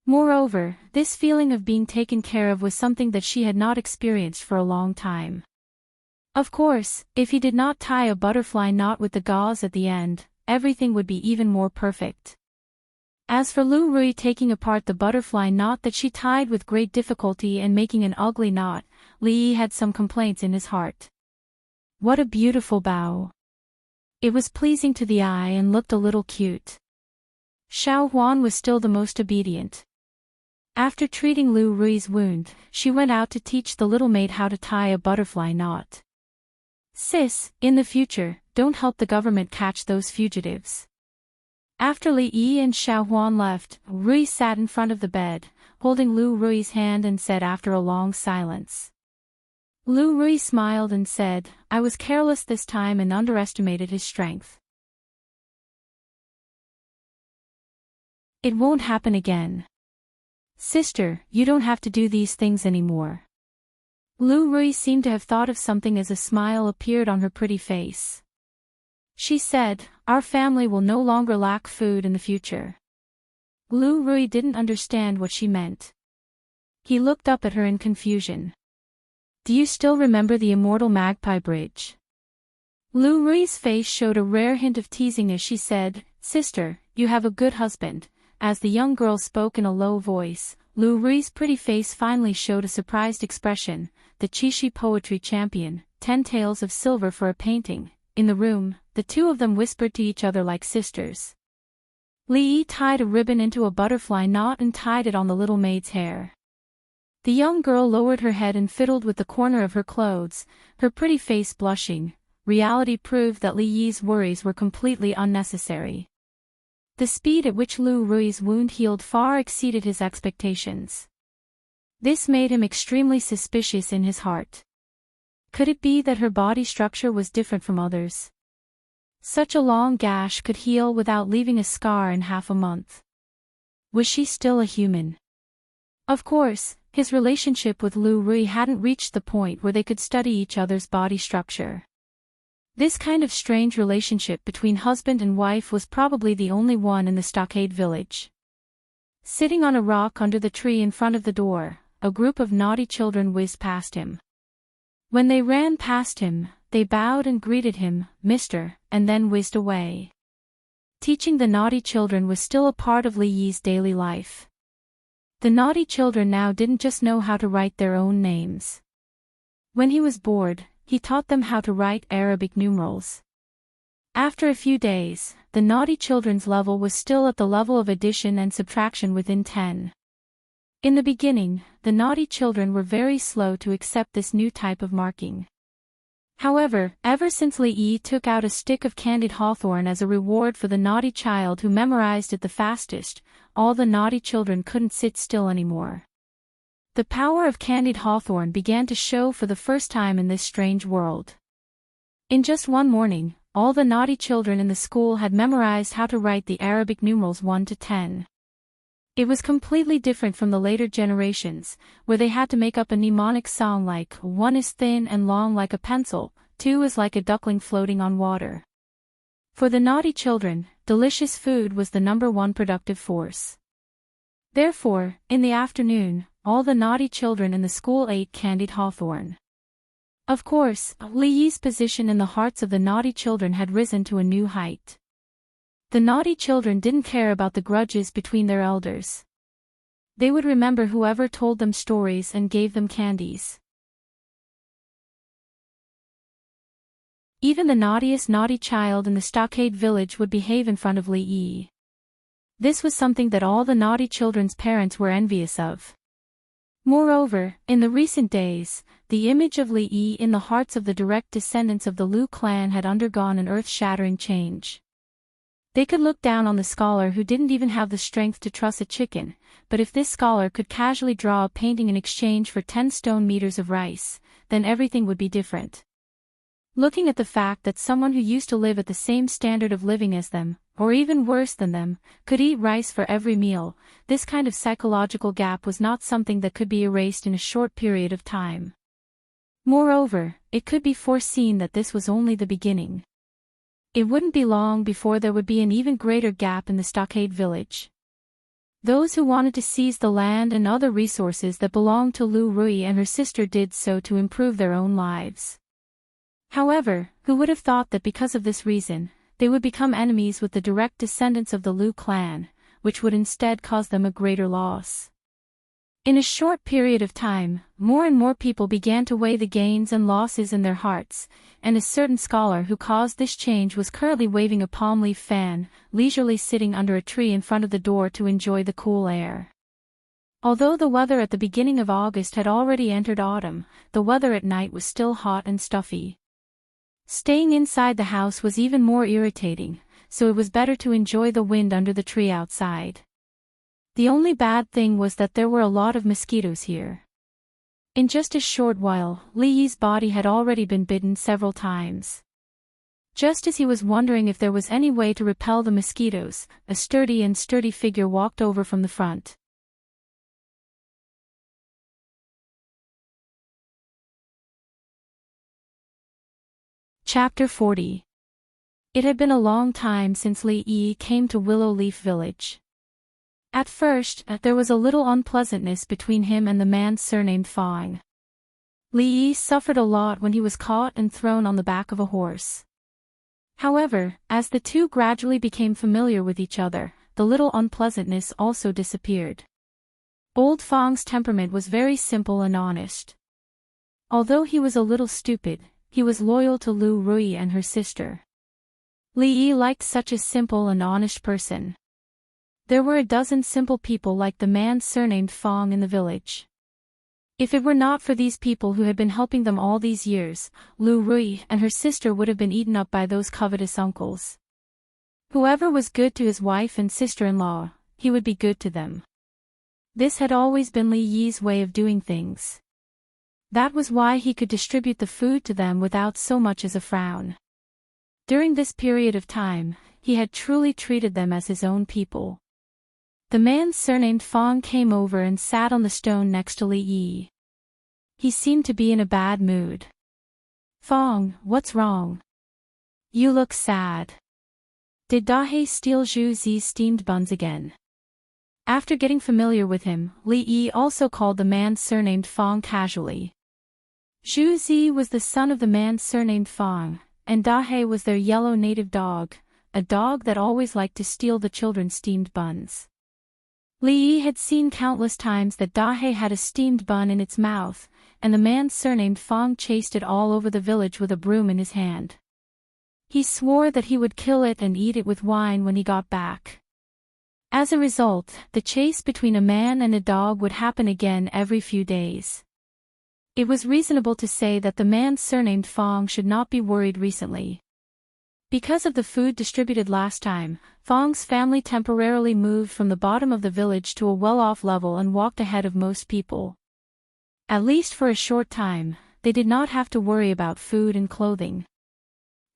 A: Moreover, this feeling of being taken care of was something that she had not experienced for a long time. Of course, if he did not tie a butterfly knot with the gauze at the end, everything would be even more perfect. As for Lu Rui taking apart the butterfly knot that she tied with great difficulty and making an ugly knot, Li Yi had some complaints in his heart. What a beautiful bow! It was pleasing to the eye and looked a little cute. Xiao Huan was still the most obedient. After treating Lu Rui's wound, she went out to teach the little maid how to tie a butterfly knot. Sis, in the future, don't help the government catch those fugitives. After Li Yi and Xiao Huan left, Rui sat in front of the bed, holding Lu Rui's hand and said after a long silence. Lu Rui smiled and said, I was careless this time and underestimated his strength. It won't happen again. Sister, you don't have to do these things anymore. Lu Rui seemed to have thought of something as a smile appeared on her pretty face. She said, our family will no longer lack food in the future. Lu Rui didn't understand what she meant. He looked up at her in confusion. Do you still remember the immortal magpie bridge? Lu Rui's face showed a rare hint of teasing as she said, Sister, you have a good husband. As the young girl spoke in a low voice, Lu Rui's pretty face finally showed a surprised expression. The Qishi poetry champion, 10 taels of silver for a painting. In the room, the two of them whispered to each other like sisters. Li Yi tied a ribbon into a butterfly knot and tied it on the little maid's hair. The young girl lowered her head and fiddled with the corner of her clothes, her pretty face blushing. Reality proved that Li Yi's worries were completely unnecessary. The speed at which Lu Rui's wound healed far exceeded his expectations. This made him extremely suspicious in his heart. Could it be that her body structure was different from others? Such a long gash could heal without leaving a scar in half a month. Was she still a human? Of course, his relationship with Lu Rui hadn't reached the point where they could study each other's body structure. This kind of strange relationship between husband and wife was probably the only one in the stockade village. Sitting on a rock under the tree in front of the door, a group of naughty children whizzed past him. When they ran past him, they bowed and greeted him, Mister, and then whizzed away. Teaching the naughty children was still a part of Li Yi's daily life. The naughty children now didn't just know how to write their own names. When he was bored, he taught them how to write Arabic numerals. After a few days, the naughty children's level was still at the level of addition and subtraction within 10. In the beginning, the naughty children were very slow to accept this new type of marking. However, ever since Li Yi took out a stick of candied hawthorn as a reward for the naughty child who memorized it the fastest, all the naughty children couldn't sit still anymore. The power of candied hawthorn began to show for the first time in this strange world. In just one morning, all the naughty children in the school had memorized how to write the Arabic numerals 1 to 10. It was completely different from the later generations, where they had to make up a mnemonic song like 1 is thin and long like a pencil, 2 is like a duckling floating on water. For the naughty children, delicious food was the #1 productive force. Therefore, in the afternoon, all the naughty children in the school ate candied hawthorn. Of course, Li Yi's position in the hearts of the naughty children had risen to a new height. The naughty children didn't care about the grudges between their elders. They would remember whoever told them stories and gave them candies. Even the naughtiest naughty child in the stockade village would behave in front of Li Yi. This was something that all the naughty children's parents were envious of. Moreover, in the recent days, the image of Li Yi in the hearts of the direct descendants of the Lu clan had undergone an earth-shattering change. They could look down on the scholar who didn't even have the strength to truss a chicken, but if this scholar could casually draw a painting in exchange for 10 stone meters of rice, then everything would be different. Looking at the fact that someone who used to live at the same standard of living as them, or even worse than them, could eat rice for every meal, this kind of psychological gap was not something that could be erased in a short period of time. Moreover, it could be foreseen that this was only the beginning. It wouldn't be long before there would be an even greater gap in the stockade village. Those who wanted to seize the land and other resources that belonged to Lu Rui and her sister did so to improve their own lives. However, who would have thought that because of this reason, they would become enemies with the direct descendants of the Lu clan, which would instead cause them a greater loss. In a short period of time, more and more people began to weigh the gains and losses in their hearts, and a certain scholar who caused this change was currently waving a palm leaf fan, leisurely sitting under a tree in front of the door to enjoy the cool air. Although the weather at the beginning of August had already entered autumn, the weather at night was still hot and stuffy. Staying inside the house was even more irritating, so it was better to enjoy the wind under the tree outside. The only bad thing was that there were a lot of mosquitoes here. In just a short while, Li Yi's body had already been bitten several times. Just as he was wondering if there was any way to repel the mosquitoes, a sturdy figure walked over from the front. Chapter 40. It had been a long time since Li Yi came to Willow Leaf Village. At first, there was a little unpleasantness between him and the man surnamed Fang. Li Yi suffered a lot when he was caught and thrown on the back of a horse. However, as the two gradually became familiar with each other, the little unpleasantness also disappeared. Old Fang's temperament was very simple and honest. Although he was a little stupid, he was loyal to Lu Rui and her sister. Li Yi liked such a simple and honest person. There were a dozen simple people like the man surnamed Fang in the village. If it were not for these people who had been helping them all these years, Lu Rui and her sister would have been eaten up by those covetous uncles. Whoever was good to his wife and sister-in-law, he would be good to them. This had always been Li Yi's way of doing things. That was why he could distribute the food to them without so much as a frown. During this period of time, he had truly treated them as his own people. The man surnamed Fang came over and sat on the stone next to Li Yi. He seemed to be in a bad mood. "Fang, what's wrong? You look sad. Did Dahe steal Zhu Zi's steamed buns again?" After getting familiar with him, Li Yi also called the man surnamed Fang casually. Zhu Zi was the son of the man surnamed Fang, and Dahe was their yellow native dog, a dog that always liked to steal the children's steamed buns. Li Yi had seen countless times that Dahe had a steamed bun in its mouth, and the man surnamed Fang chased it all over the village with a broom in his hand. He swore that he would kill it and eat it with wine when he got back. As a result, the chase between a man and a dog would happen again every few days. It was reasonable to say that the man surnamed Fang should not be worried recently. Because of the food distributed last time, Fang's family temporarily moved from the bottom of the village to a well-off level and walked ahead of most people. At least for a short time, they did not have to worry about food and clothing.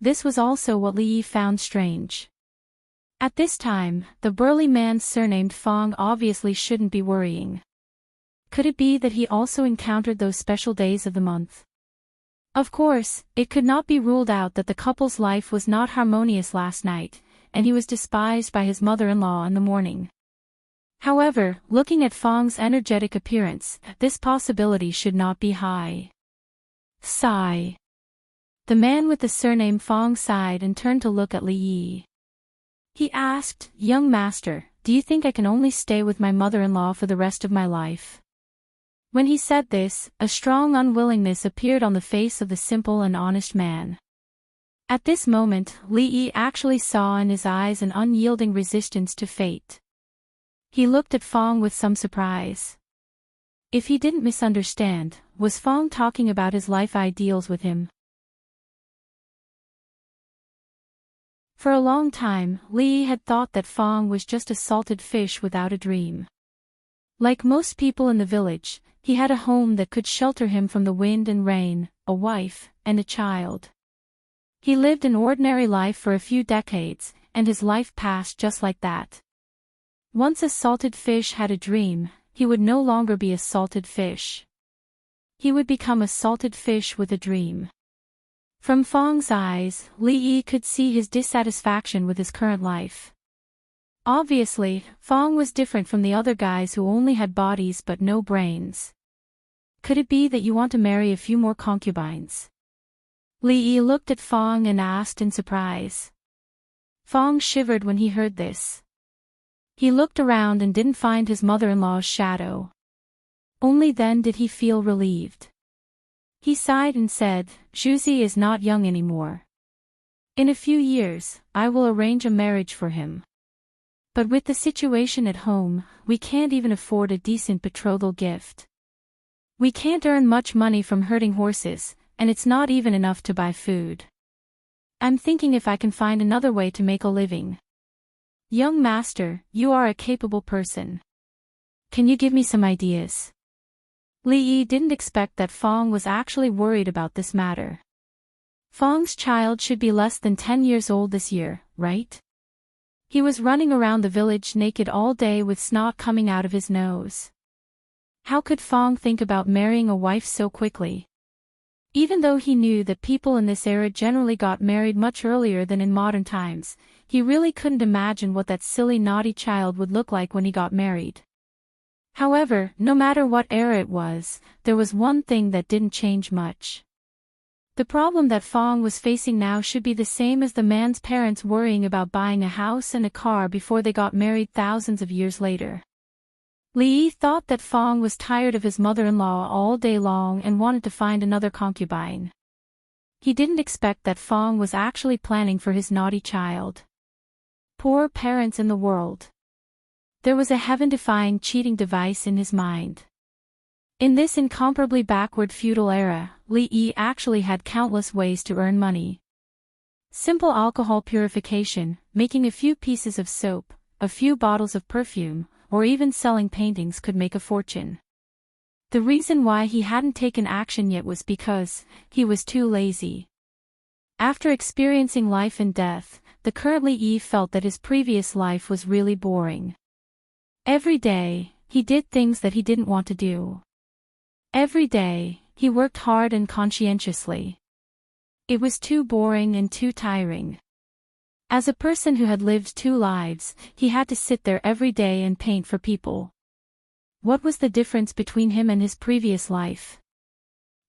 A: This was also what Li Yi found strange. At this time, the burly man surnamed Fang obviously shouldn't be worrying. Could it be that he also encountered those special days of the month? Of course, it could not be ruled out that the couple's life was not harmonious last night, and he was despised by his mother-in-law in the morning. However, looking at Fang's energetic appearance, this possibility should not be high. Sigh. The man with the surname Fang sighed and turned to look at Li Yi. He asked, "Young master, do you think I can only stay with my mother-in-law for the rest of my life?" When he said this, a strong unwillingness appeared on the face of the simple and honest man. At this moment, Li Yi actually saw in his eyes an unyielding resistance to fate. He looked at Fang with some surprise. If he didn't misunderstand, was Fang talking about his life ideals with him? For a long time, Li had thought that Fong was just a salted fish without a dream. Like most people in the village, he had a home that could shelter him from the wind and rain, a wife, and a child. He lived an ordinary life for a few decades, and his life passed just like that. Once a salted fish had a dream, he would no longer be a salted fish. He would become a salted fish with a dream. From Fong's eyes, Li Yi could see his dissatisfaction with his current life. Obviously, Fong was different from the other guys who only had bodies but no brains. Could it be that you want to marry a few more concubines? Li Yi looked at Fong and asked in surprise. Fong shivered when he heard this. He looked around and didn't find his mother-in-law's shadow. Only then did he feel relieved. He sighed and said, "Zhuzi is not young anymore. In a few years, I will arrange a marriage for him. But with the situation at home, we can't even afford a decent betrothal gift. We can't earn much money from herding horses, and it's not even enough to buy food. I'm thinking if I can find another way to make a living." "Young master, you are a capable person. Can you give me some ideas?" Li Yi didn't expect that Fong was actually worried about this matter. Fong's child should be less than 10 years old this year, right? He was running around the village naked all day with snot coming out of his nose. How could Fong think about marrying a wife so quickly? Even though he knew that people in this era generally got married much earlier than in modern times, he really couldn't imagine what that silly naughty child would look like when he got married. However, no matter what era it was, there was one thing that didn't change much. The problem that Fong was facing now should be the same as the man's parents worrying about buying a house and a car before they got married thousands of years later. Li Yi thought that Fong was tired of his mother-in-law all day long and wanted to find another concubine. He didn't expect that Fong was actually planning for his naughty child. Poor parents in the world. There was a heaven-defying cheating device in his mind. In this incomparably backward feudal era, Li Yi actually had countless ways to earn money. Simple alcohol purification, making a few pieces of soap, a few bottles of perfume, or even selling paintings could make a fortune. The reason why he hadn't taken action yet was because he was too lazy. After experiencing life and death, the current Li Yi felt that his previous life was really boring. Every day, he did things that he didn't want to do. Every day, he worked hard and conscientiously. It was too boring and too tiring. As a person who had lived 2 lives, he had to sit there every day and paint for people. What was the difference between him and his previous life?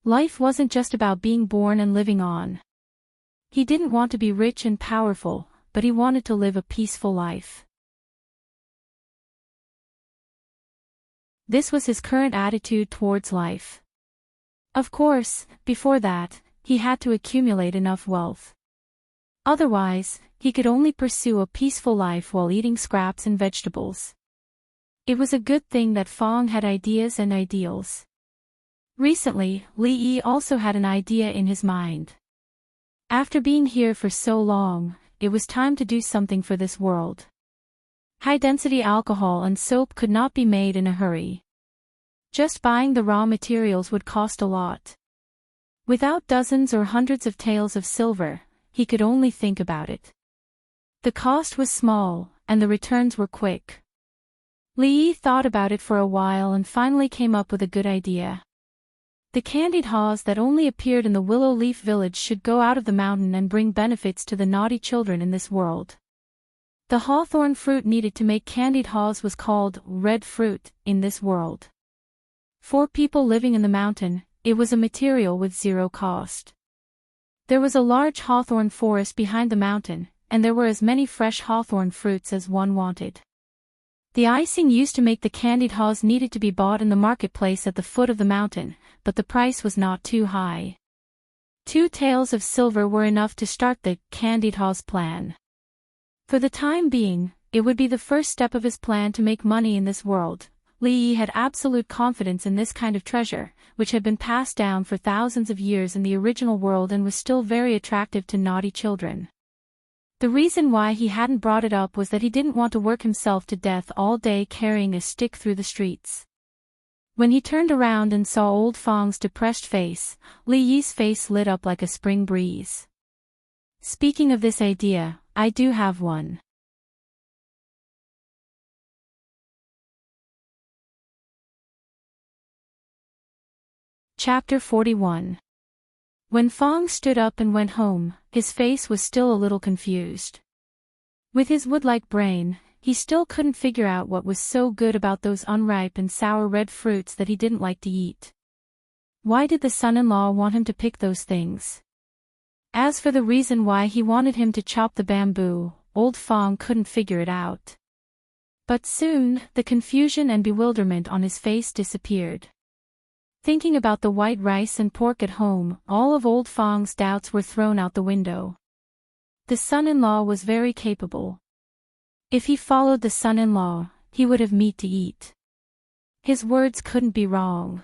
A: Life wasn't just about being born and living on. He didn't want to be rich and powerful, but he wanted to live a peaceful life. This was his current attitude towards life. Of course, before that, he had to accumulate enough wealth. Otherwise, he could only pursue a peaceful life while eating scraps and vegetables. It was a good thing that Fong had ideas and ideals. Recently, Li Yi also had an idea in his mind. After being here for so long, it was time to do something for this world. High-density alcohol and soap could not be made in a hurry. Just buying the raw materials would cost a lot. Without dozens or hundreds of taels of silver, he could only think about it. The cost was small, and the returns were quick. Li Yi thought about it for a while and finally came up with a good idea. The candied haws that only appeared in the Willow Leaf Village should go out of the mountain and bring benefits to the naughty children in this world. The hawthorn fruit needed to make candied haws was called red fruit in this world. For people living in the mountain, it was a material with 0 cost. There was a large hawthorn forest behind the mountain, and there were as many fresh hawthorn fruits as one wanted. The icing used to make the candied haws needed to be bought in the marketplace at the foot of the mountain, but the price was not too high. 2 taels of silver were enough to start the candied haws plan. For the time being, it would be the first step of his plan to make money in this world. Li Yi had absolute confidence in this kind of treasure, which had been passed down for thousands of years in the original world and was still very attractive to naughty children. The reason why he hadn't brought it up was that he didn't want to work himself to death all day carrying a stick through the streets. When he turned around and saw old Fong's depressed face, Li Yi's face lit up like a spring breeze. Speaking of this idea, I do have one. Chapter 41. When Fong stood up and went home, his face was still a little confused. With his wood-like brain, he still couldn't figure out what was so good about those unripe and sour red fruits that he didn't like to eat. Why did the son-in-law want him to pick those things? As for the reason why he wanted him to chop the bamboo, old Fong couldn't figure it out. But soon, the confusion and bewilderment on his face disappeared. Thinking about the white rice and pork at home, all of old Fong's doubts were thrown out the window. The son-in-law was very capable. If he followed the son-in-law, he would have meat to eat. His words couldn't be wrong.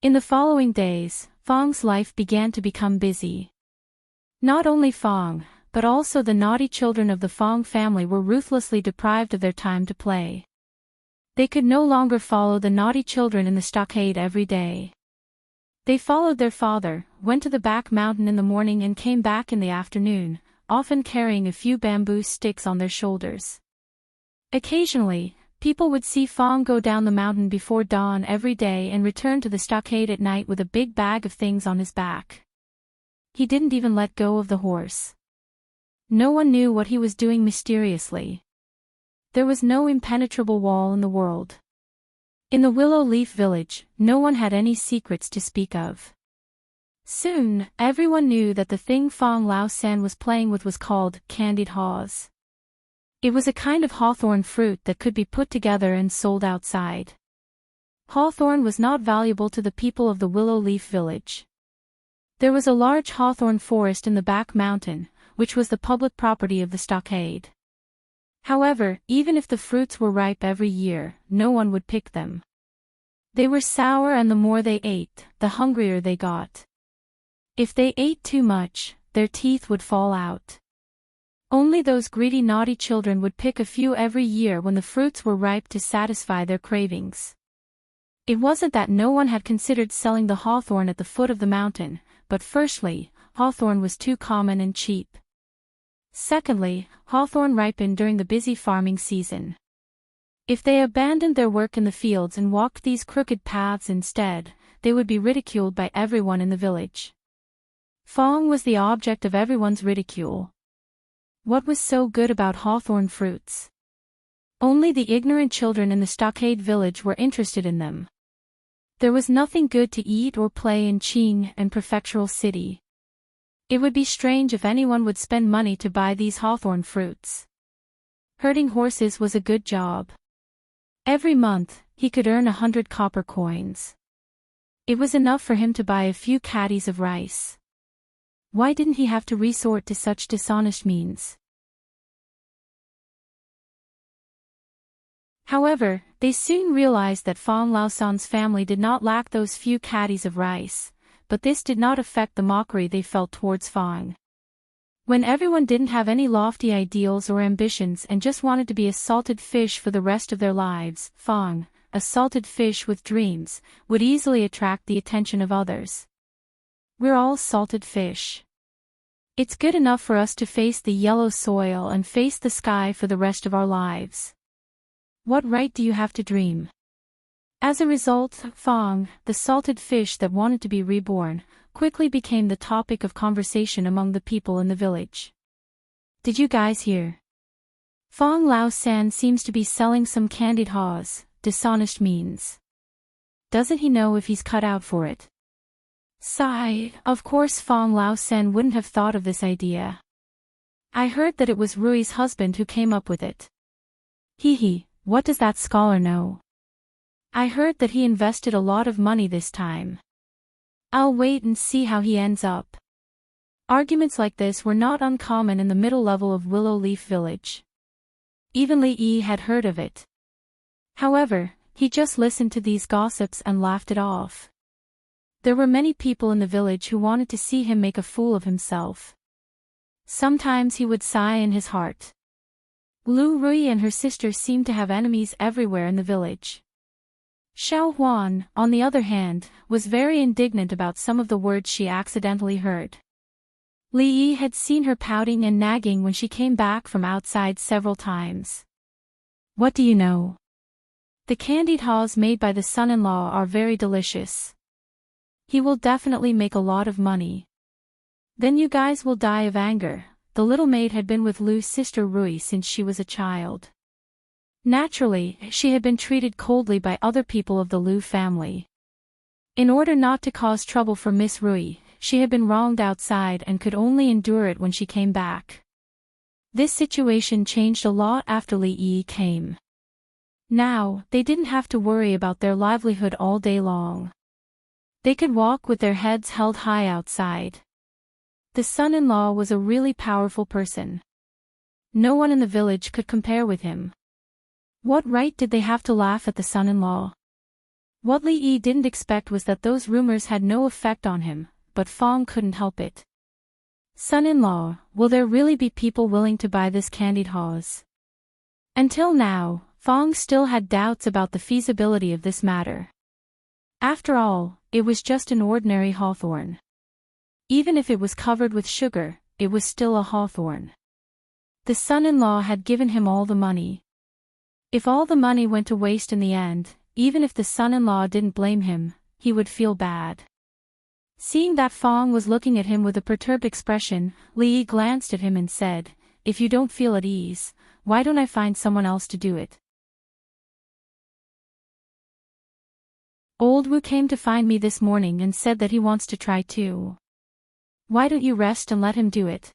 A: In the following days, Fong's life began to become busy. Not only Fong, but also the naughty children of the Fong family were ruthlessly deprived of their time to play. They could no longer follow the naughty children in the stockade every day. They followed their father, went to the back mountain in the morning and came back in the afternoon, often carrying a few bamboo sticks on their shoulders. Occasionally, people would see Fong go down the mountain before dawn every day and return to the stockade at night with a big bag of things on his back. He didn't even let go of the horse. No one knew what he was doing mysteriously. There was no impenetrable wall in the world. In the Willow Leaf Village, no one had any secrets to speak of. Soon, everyone knew that the thing Fong Lao San was playing with was called candied haws. It was a kind of hawthorn fruit that could be put together and sold outside. Hawthorn was not valuable to the people of the Willow Leaf Village. There was a large hawthorn forest in the back mountain, which was the public property of the stockade. However, even if the fruits were ripe every year, no one would pick them. They were sour and the more they ate, the hungrier they got. If they ate too much, their teeth would fall out. Only those greedy naughty children would pick a few every year when the fruits were ripe to satisfy their cravings. It wasn't that no one had considered selling the hawthorn at the foot of the mountain, but firstly, hawthorn was too common and cheap. Secondly, hawthorn ripened during the busy farming season. If they abandoned their work in the fields and walked these crooked paths instead, they would be ridiculed by everyone in the village. Fong was the object of everyone's ridicule. What was so good about hawthorn fruits? Only the ignorant children in the stockade village were interested in them. There was nothing good to eat or play in Qing and Prefectural City. It would be strange if anyone would spend money to buy these hawthorn fruits. Herding horses was a good job. Every month, he could earn 100 copper coins. It was enough for him to buy a few caddies of rice. Why didn't he have to resort to such dishonest means? However, they soon realized that Fong Laosan's family did not lack those few caddies of rice, but this did not affect the mockery they felt towards Fong. When everyone didn't have any lofty ideals or ambitions and just wanted to be a salted fish for the rest of their lives, Fong, a salted fish with dreams, would easily attract the attention of others. We're all salted fish. It's good enough for us to face the yellow soil and face the sky for the rest of our lives. What right do you have to dream? As a result, Fong, the salted fish that wanted to be reborn, quickly became the topic of conversation among the people in the village. Did you guys hear? Fong Lao San seems to be selling some candied haws, dishonest means. Doesn't he know if he's cut out for it? Sigh, of course Fong Lao San wouldn't have thought of this idea. I heard that it was Rui's husband who came up with it. Hee, what does that scholar know? I heard that he invested a lot of money this time. I'll wait and see how he ends up. Arguments like this were not uncommon in the middle level of Willow Leaf Village. Even Li Yi had heard of it. However, he just listened to these gossips and laughed it off. There were many people in the village who wanted to see him make a fool of himself. Sometimes he would sigh in his heart. Lu Rui and her sister seemed to have enemies everywhere in the village. Xiao Huan, on the other hand, was very indignant about some of the words she accidentally heard. Li Yi had seen her pouting and nagging when she came back from outside several times. What do you know? The candied haws made by the son-in-law are very delicious. He will definitely make a lot of money. Then you guys will die of anger. The little maid had been with Lu's sister Rui since she was a child. Naturally, she had been treated coldly by other people of the Lu family. In order not to cause trouble for Miss Rui, she had been wronged outside and could only endure it when she came back. This situation changed a lot after Li Yi came. Now, they didn't have to worry about their livelihood all day long. They could walk with their heads held high outside. The son-in-law was a really powerful person. No one in the village could compare with him. What right did they have to laugh at the son-in-law? What Li Yi didn't expect was that those rumors had no effect on him, but Fong couldn't help it. Son-in-law, will there really be people willing to buy this candied haws? Until now, Fong still had doubts about the feasibility of this matter. After all, it was just an ordinary hawthorn. Even if it was covered with sugar, it was still a hawthorn. The son-in-law had given him all the money. If all the money went to waste in the end, even if the son-in-law didn't blame him, he would feel bad. Seeing that Fong was looking at him with a perturbed expression, Li Yi glanced at him and said, "If you don't feel at ease, why don't I find someone else to do it?" Old Wu came to find me this morning and said that he wants to try too. Why don't you rest and let him do it?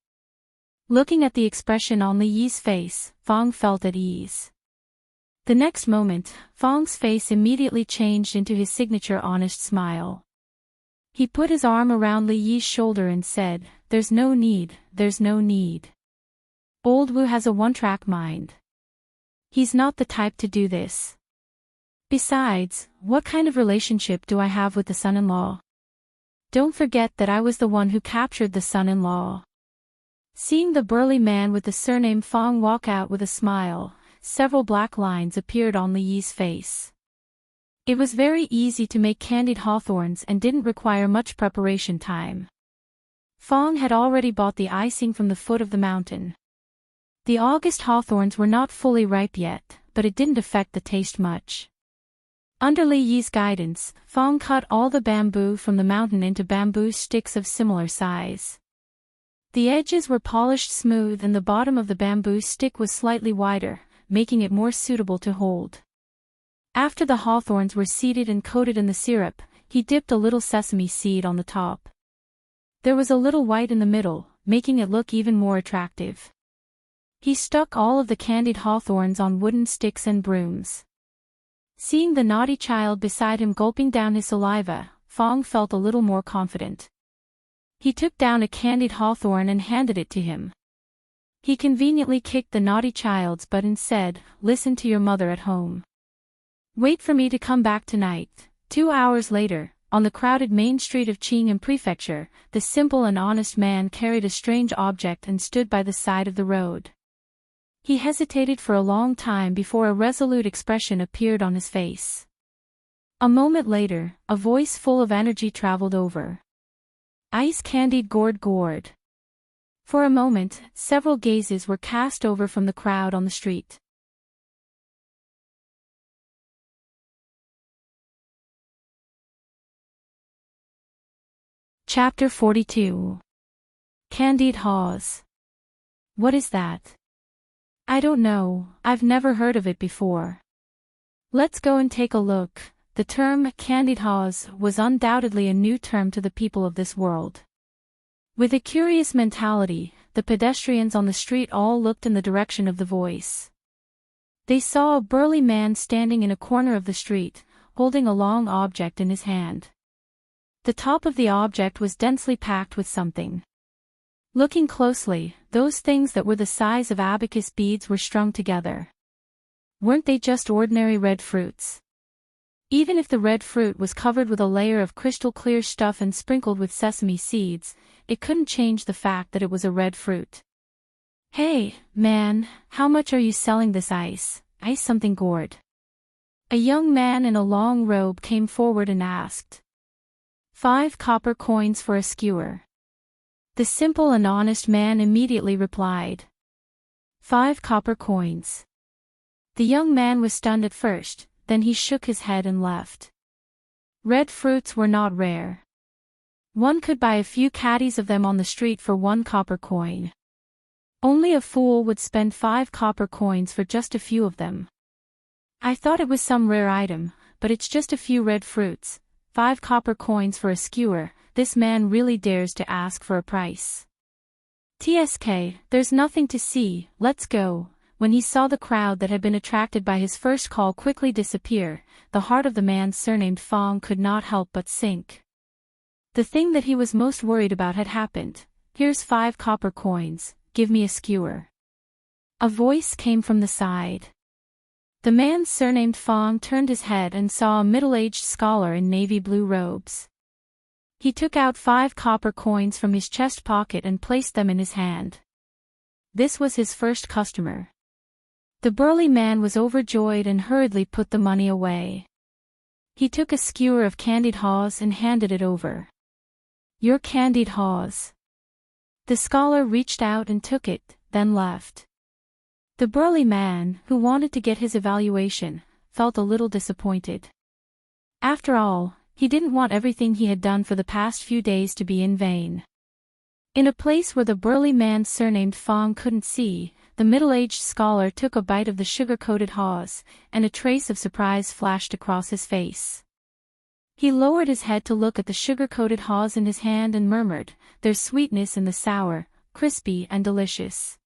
A: Looking at the expression on Li Yi's face, Fong felt at ease. The next moment, Fong's face immediately changed into his signature honest smile. He put his arm around Li Yi's shoulder and said, "There's no need, there's no need. Old Wu has a one-track mind. He's not the type to do this. Besides, what kind of relationship do I have with the son-in-law? Don't forget that I was the one who captured the son-in-law." Seeing the burly man with the surname Fong walk out with a smile, several black lines appeared on Li Yi's face. It was very easy to make candied hawthorns and didn't require much preparation time. Fong had already bought the icing from the foot of the mountain. The August hawthorns were not fully ripe yet, but it didn't affect the taste much. Under Li Yi's guidance, Fong cut all the bamboo from the mountain into bamboo sticks of similar size. The edges were polished smooth and the bottom of the bamboo stick was slightly wider, making it more suitable to hold. After the hawthorns were seeded and coated in the syrup, he dipped a little sesame seed on the top. There was a little white in the middle, making it look even more attractive. He stuck all of the candied hawthorns on wooden sticks and brooms. Seeing the naughty child beside him gulping down his saliva, Fong felt a little more confident. He took down a candied hawthorn and handed it to him. He conveniently kicked the naughty child's butt and said, "Listen to your mother at home. Wait for me to come back tonight." 2 hours later, on the crowded main street of Qingham Prefecture, the simple and honest man carried a strange object and stood by the side of the road. He hesitated for a long time before a resolute expression appeared on his face. A moment later, a voice full of energy traveled over. "Ice candied gourd gourd." For a moment, several gazes were cast over from the crowd on the street. Chapter 42. Candied haws. What is that? I don't know, I've never heard of it before. Let's go and take a look. The term candied haws was undoubtedly a new term to the people of this world. With a curious mentality, the pedestrians on the street all looked in the direction of the voice. They saw a burly man standing in a corner of the street, holding a long object in his hand. The top of the object was densely packed with something. Looking closely, those things that were the size of abacus beads were strung together. Weren't they just ordinary red fruits? Even if the red fruit was covered with a layer of crystal-clear stuff and sprinkled with sesame seeds, it couldn't change the fact that it was a red fruit. "Hey, man, how much are you selling this ice? Ice something gourd." A young man in a long robe came forward and asked. 5 copper coins for a skewer." The simple and honest man immediately replied. 5 copper coins. The young man was stunned at first, then he shook his head and left. Red fruits were not rare. One could buy a few caddies of them on the street for 1 copper coin. Only a fool would spend 5 copper coins for just a few of them. "I thought it was some rare item, but it's just a few red fruits. 5 copper coins for a skewer. This man really dares to ask for a price. TSK, there's nothing to see, let's go." When he saw the crowd that had been attracted by his first call quickly disappear, the heart of the man surnamed Fong could not help but sink. The thing that he was most worried about had happened. "Here's 5 copper coins, give me a skewer." A voice came from the side. The man surnamed Fong turned his head and saw a middle-aged scholar in navy blue robes. He took out 5 copper coins from his chest pocket and placed them in his hand. This was his first customer. The burly man was overjoyed and hurriedly put the money away. He took a skewer of candied haws and handed it over. "Your candied haws." The scholar reached out and took it, then left. The burly man, who wanted to get his evaluation, felt a little disappointed. After all, he didn't want everything he had done for the past few days to be in vain. In a place where the burly man surnamed Fong couldn't see, the middle-aged scholar took a bite of the sugar-coated haws, and a trace of surprise flashed across his face. He lowered his head to look at the sugar-coated haws in his hand and murmured, "There's sweetness in the sour, crispy and delicious.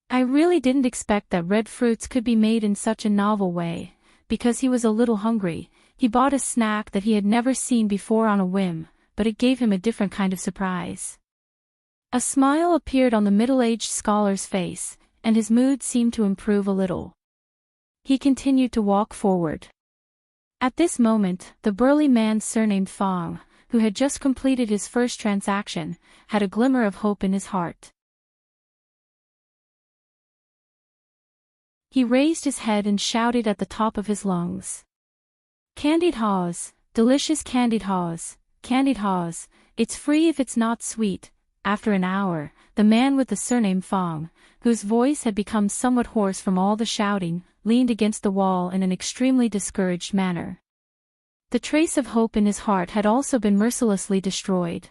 A: I really didn't expect that red fruits could be made in such a novel way." Because he was a little hungry, he bought a snack that he had never seen before on a whim, but it gave him a different kind of surprise. A smile appeared on the middle-aged scholar's face, and his mood seemed to improve a little. He continued to walk forward. At this moment, the burly man surnamed Fong, who had just completed his first transaction, had a glimmer of hope in his heart. He raised his head and shouted at the top of his lungs. "Candied haws, delicious candied haws, candied haws, it's free if it's not sweet." After an hour, the man with the surname Fong, whose voice had become somewhat hoarse from all the shouting, leaned against the wall in an extremely discouraged manner. The trace of hope in his heart had also been mercilessly destroyed.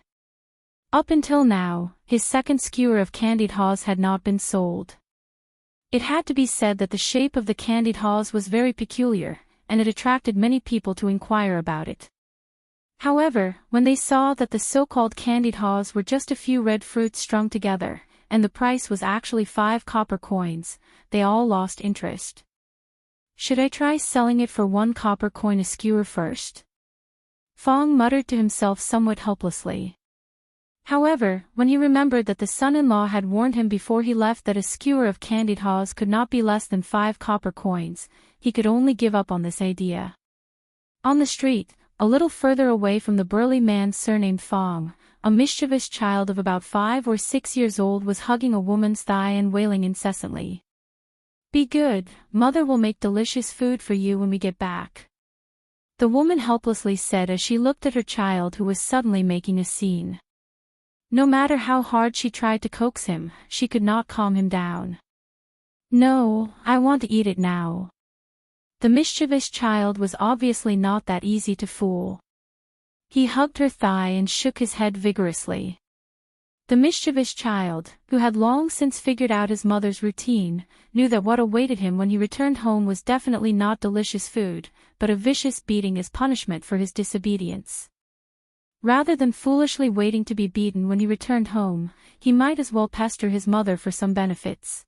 A: Up until now, his second skewer of candied haws had not been sold. It had to be said that the shape of the candied haws was very peculiar, and it attracted many people to inquire about it. However, when they saw that the so-called candied haws were just a few red fruits strung together, and the price was actually 5 copper coins, they all lost interest. "Should I try selling it for 1 copper coin a skewer first?" Fong muttered to himself somewhat helplessly. However, when he remembered that the son-in-law had warned him before he left that a skewer of candied haws could not be less than 5 copper coins, he could only give up on this idea. On the street, a little further away from the burly man surnamed Fong, a mischievous child of about 5 or 6 years old was hugging a woman's thigh and wailing incessantly. "Be good, mother will make delicious food for you when we get back," the woman helplessly said as she looked at her child who was suddenly making a scene. No matter how hard she tried to coax him, she could not calm him down. "No, I want to eat it now." The mischievous child was obviously not that easy to fool. He hugged her thigh and shook his head vigorously. The mischievous child, who had long since figured out his mother's routine, knew that what awaited him when he returned home was definitely not delicious food, but a vicious beating as punishment for his disobedience. Rather than foolishly waiting to be beaten when he returned home, he might as well pester his mother for some benefits.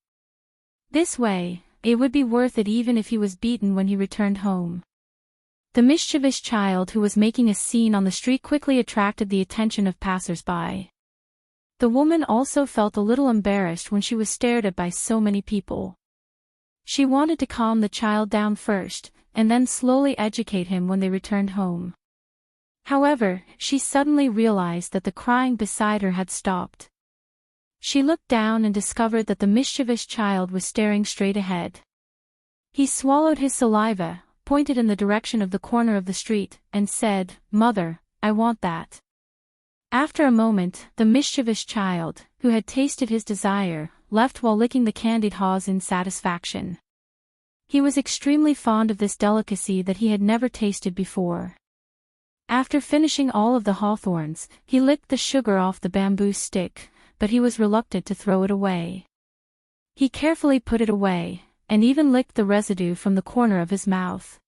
A: This way, it would be worth it even if he was beaten when he returned home. The mischievous child who was making a scene on the street quickly attracted the attention of passers-by. The woman also felt a little embarrassed when she was stared at by so many people. She wanted to calm the child down first, and then slowly educate him when they returned home. However, she suddenly realized that the crying beside her had stopped. She looked down and discovered that the mischievous child was staring straight ahead. He swallowed his saliva, pointed in the direction of the corner of the street, and said, "Mother, I want that." After a moment, the mischievous child, who had tasted his desire, left while licking the candied haws in satisfaction. He was extremely fond of this delicacy that he had never tasted before. After finishing all of the hawthorns, he licked the sugar off the bamboo stick, but he was reluctant to throw it away. He carefully put it away, and even licked the residue from the corner of his mouth.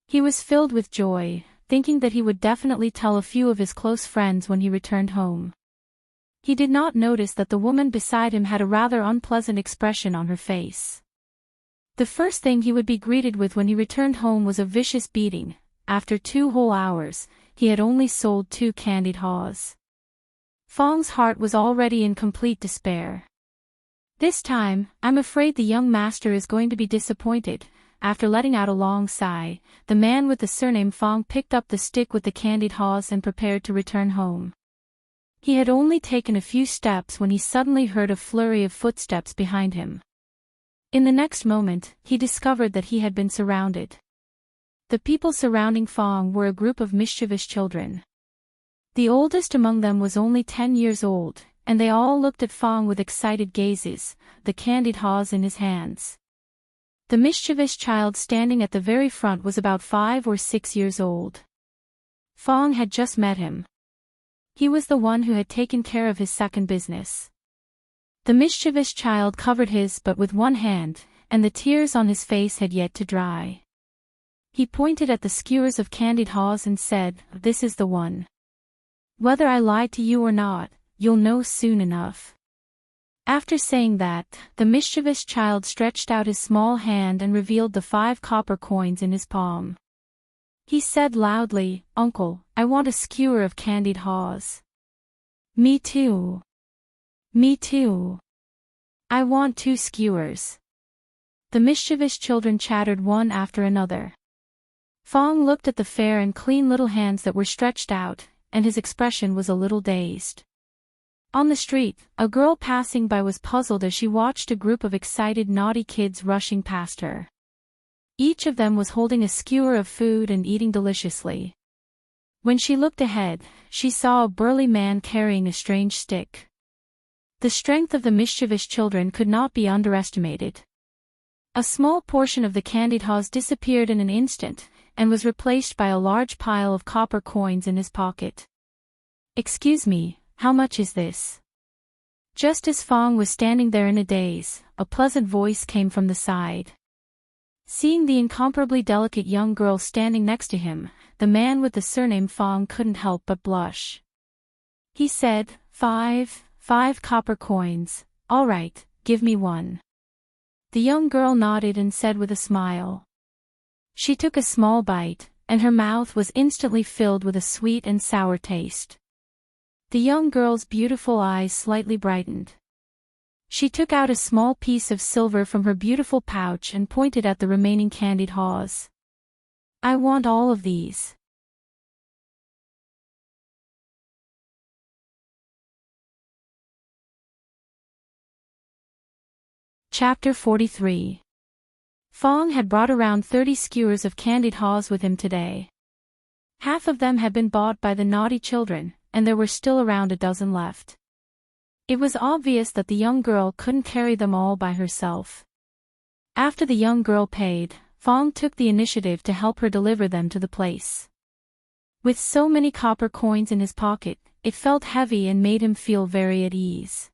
A: He was filled with joy, thinking that he would definitely tell a few of his close friends when he returned home. He did not notice that the woman beside him had a rather unpleasant expression on her face. The first thing he would be greeted with when he returned home was a vicious beating. After 2 whole hours, he had only sold 2 candied haws. Fong's heart was already in complete despair. This time, I'm afraid the young master is going to be disappointed. After letting out a long sigh, the man with the surname Fong picked up the stick with the candied haws and prepared to return home. He had only taken a few steps when he suddenly heard a flurry of footsteps behind him. In the next moment, he discovered that he had been surrounded. The people surrounding Fong were a group of mischievous children. The oldest among them was only 10 years old, and they all looked at Fong with excited gazes, the candied haws in his hands. The mischievous child standing at the very front was about 5 or 6 years old. Fong had just met him. He was the one who had taken care of his second business. The mischievous child covered his butt with one hand, and the tears on his face had yet to dry. He pointed at the skewers of candied haws and said, "This is the one. Whether I lied to you or not, you'll know soon enough." After saying that, the mischievous child stretched out his small hand and revealed the 5 copper coins in his palm. He said loudly, "Uncle, I want a skewer of candied haws." "Me too. Me too. I want 2 skewers." The mischievous children chattered one after another. Fong looked at the fair and clean little hands that were stretched out, and his expression was a little dazed. On the street, a girl passing by was puzzled as she watched a group of excited naughty kids rushing past her. Each of them was holding a skewer of food and eating deliciously. When she looked ahead, she saw a burly man carrying a strange stick. The strength of the mischievous children could not be underestimated. A small portion of the candied haws disappeared in an instant, and was replaced by a large pile of copper coins in his pocket. "Excuse me, how much is this?" Just as Fong was standing there in a daze, a pleasant voice came from the side. Seeing the incomparably delicate young girl standing next to him, the man with the surname Fong couldn't help but blush. He said, Five copper coins, all right, give me one." The young girl nodded and said with a smile. She took a small bite, and her mouth was instantly filled with a sweet and sour taste. The young girl's beautiful eyes slightly brightened. She took out a small piece of silver from her beautiful pouch and pointed at the remaining candied haws. "I want all of these." Chapter 43. Fong had brought around 30 skewers of candied haws with him today. Half of them had been bought by the naughty children, and there were still around a dozen left. It was obvious that the young girl couldn't carry them all by herself. After the young girl paid, Fong took the initiative to help her deliver them to the place. With so many copper coins in his pocket, it felt heavy and made him feel very at ease.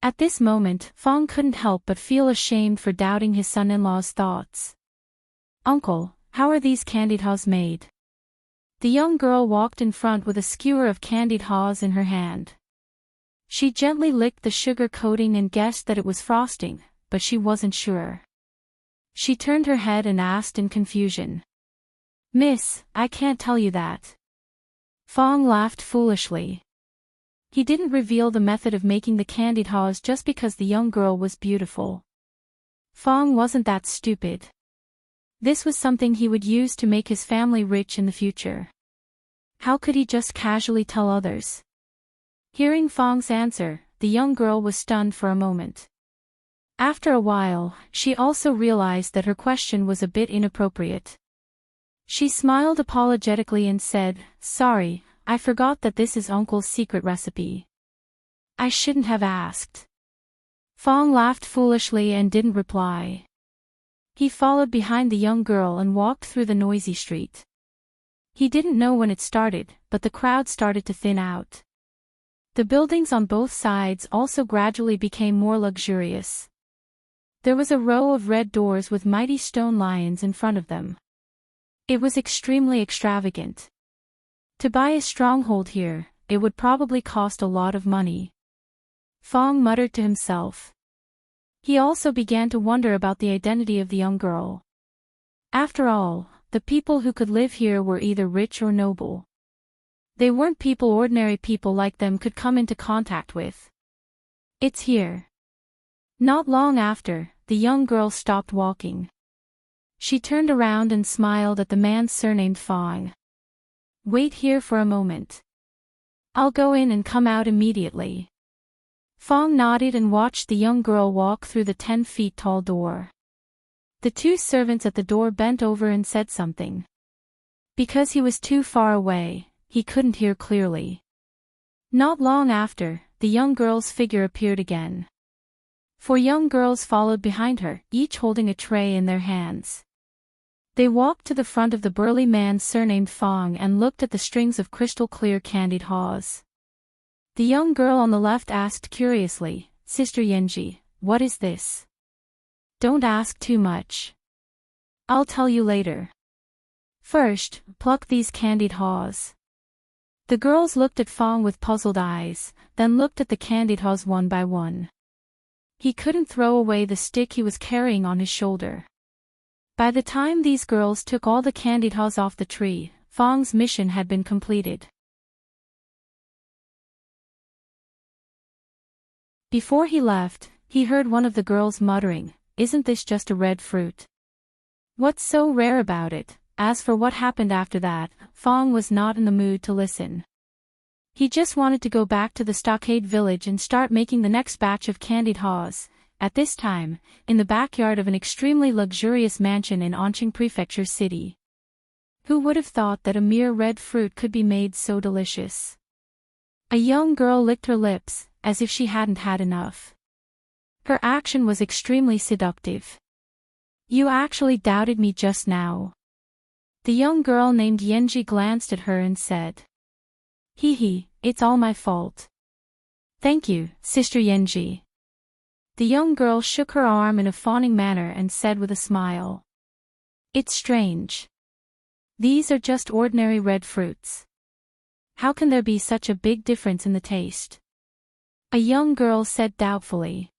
A: At this moment, Fong couldn't help but feel ashamed for doubting his son-in-law's thoughts. "Uncle, how are these candied haws made?" The young girl walked in front with a skewer of candied haws in her hand. She gently licked the sugar coating and guessed that it was frosting, but she wasn't sure. She turned her head and asked in confusion. "Miss, I can't tell you that." Fong laughed foolishly. He didn't reveal the method of making the candied haws just because the young girl was beautiful. Fong wasn't that stupid. This was something he would use to make his family rich in the future. How could he just casually tell others? Hearing Fong's answer, the young girl was stunned for a moment. After a while, she also realized that her question was a bit inappropriate. She smiled apologetically and said, "Sorry, I forgot that this is Uncle's secret recipe. I shouldn't have asked." Fong laughed foolishly and didn't reply. He followed behind the young girl and walked through the noisy street. He didn't know when it started, but the crowd started to thin out. The buildings on both sides also gradually became more luxurious. There was a row of red doors with mighty stone lions in front of them. It was extremely extravagant. To buy a stronghold here, it would probably cost a lot of money. Fong muttered to himself. He also began to wonder about the identity of the young girl. After all, the people who could live here were either rich or noble. They weren't people ordinary people like them could come into contact with. "It's here." Not long after, the young girl stopped walking. She turned around and smiled at the man surnamed Fong. "Wait here for a moment. I'll go in and come out immediately." Fong nodded and watched the young girl walk through the 10-feet-tall door. The two servants at the door bent over and said something. Because he was too far away, he couldn't hear clearly. Not long after, the young girl's figure appeared again. 4 young girls followed behind her, each holding a tray in their hands. They walked to the front of the burly man surnamed Fong and looked at the strings of crystal-clear candied haws. The young girl on the left asked curiously, "Sister Yenji, what is this?" "Don't ask too much. I'll tell you later. First, pluck these candied haws." The girls looked at Fong with puzzled eyes, then looked at the candied haws one by one. He couldn't throw away the stick he was carrying on his shoulder. By the time these girls took all the candied haws off the tree, Fong's mission had been completed. Before he left, he heard one of the girls muttering, "Isn't this just a red fruit? What's so rare about it?" As for what happened after that, Fong was not in the mood to listen. He just wanted to go back to the stockade village and start making the next batch of candied haws, at this time, in the backyard of an extremely luxurious mansion in Enchanting Prefecture City. Who would have thought that a mere red fruit could be made so delicious? A young girl licked her lips, as if she hadn't had enough. Her action was extremely seductive. "You actually doubted me just now." The young girl named Yenji glanced at her and said, "Hee, it's all my fault." "Thank you, Sister Yenji." The young girl shook her arm in a fawning manner and said with a smile, "It's strange. These are just ordinary red fruits. How can there be such a big difference in the taste?" A young girl said doubtfully,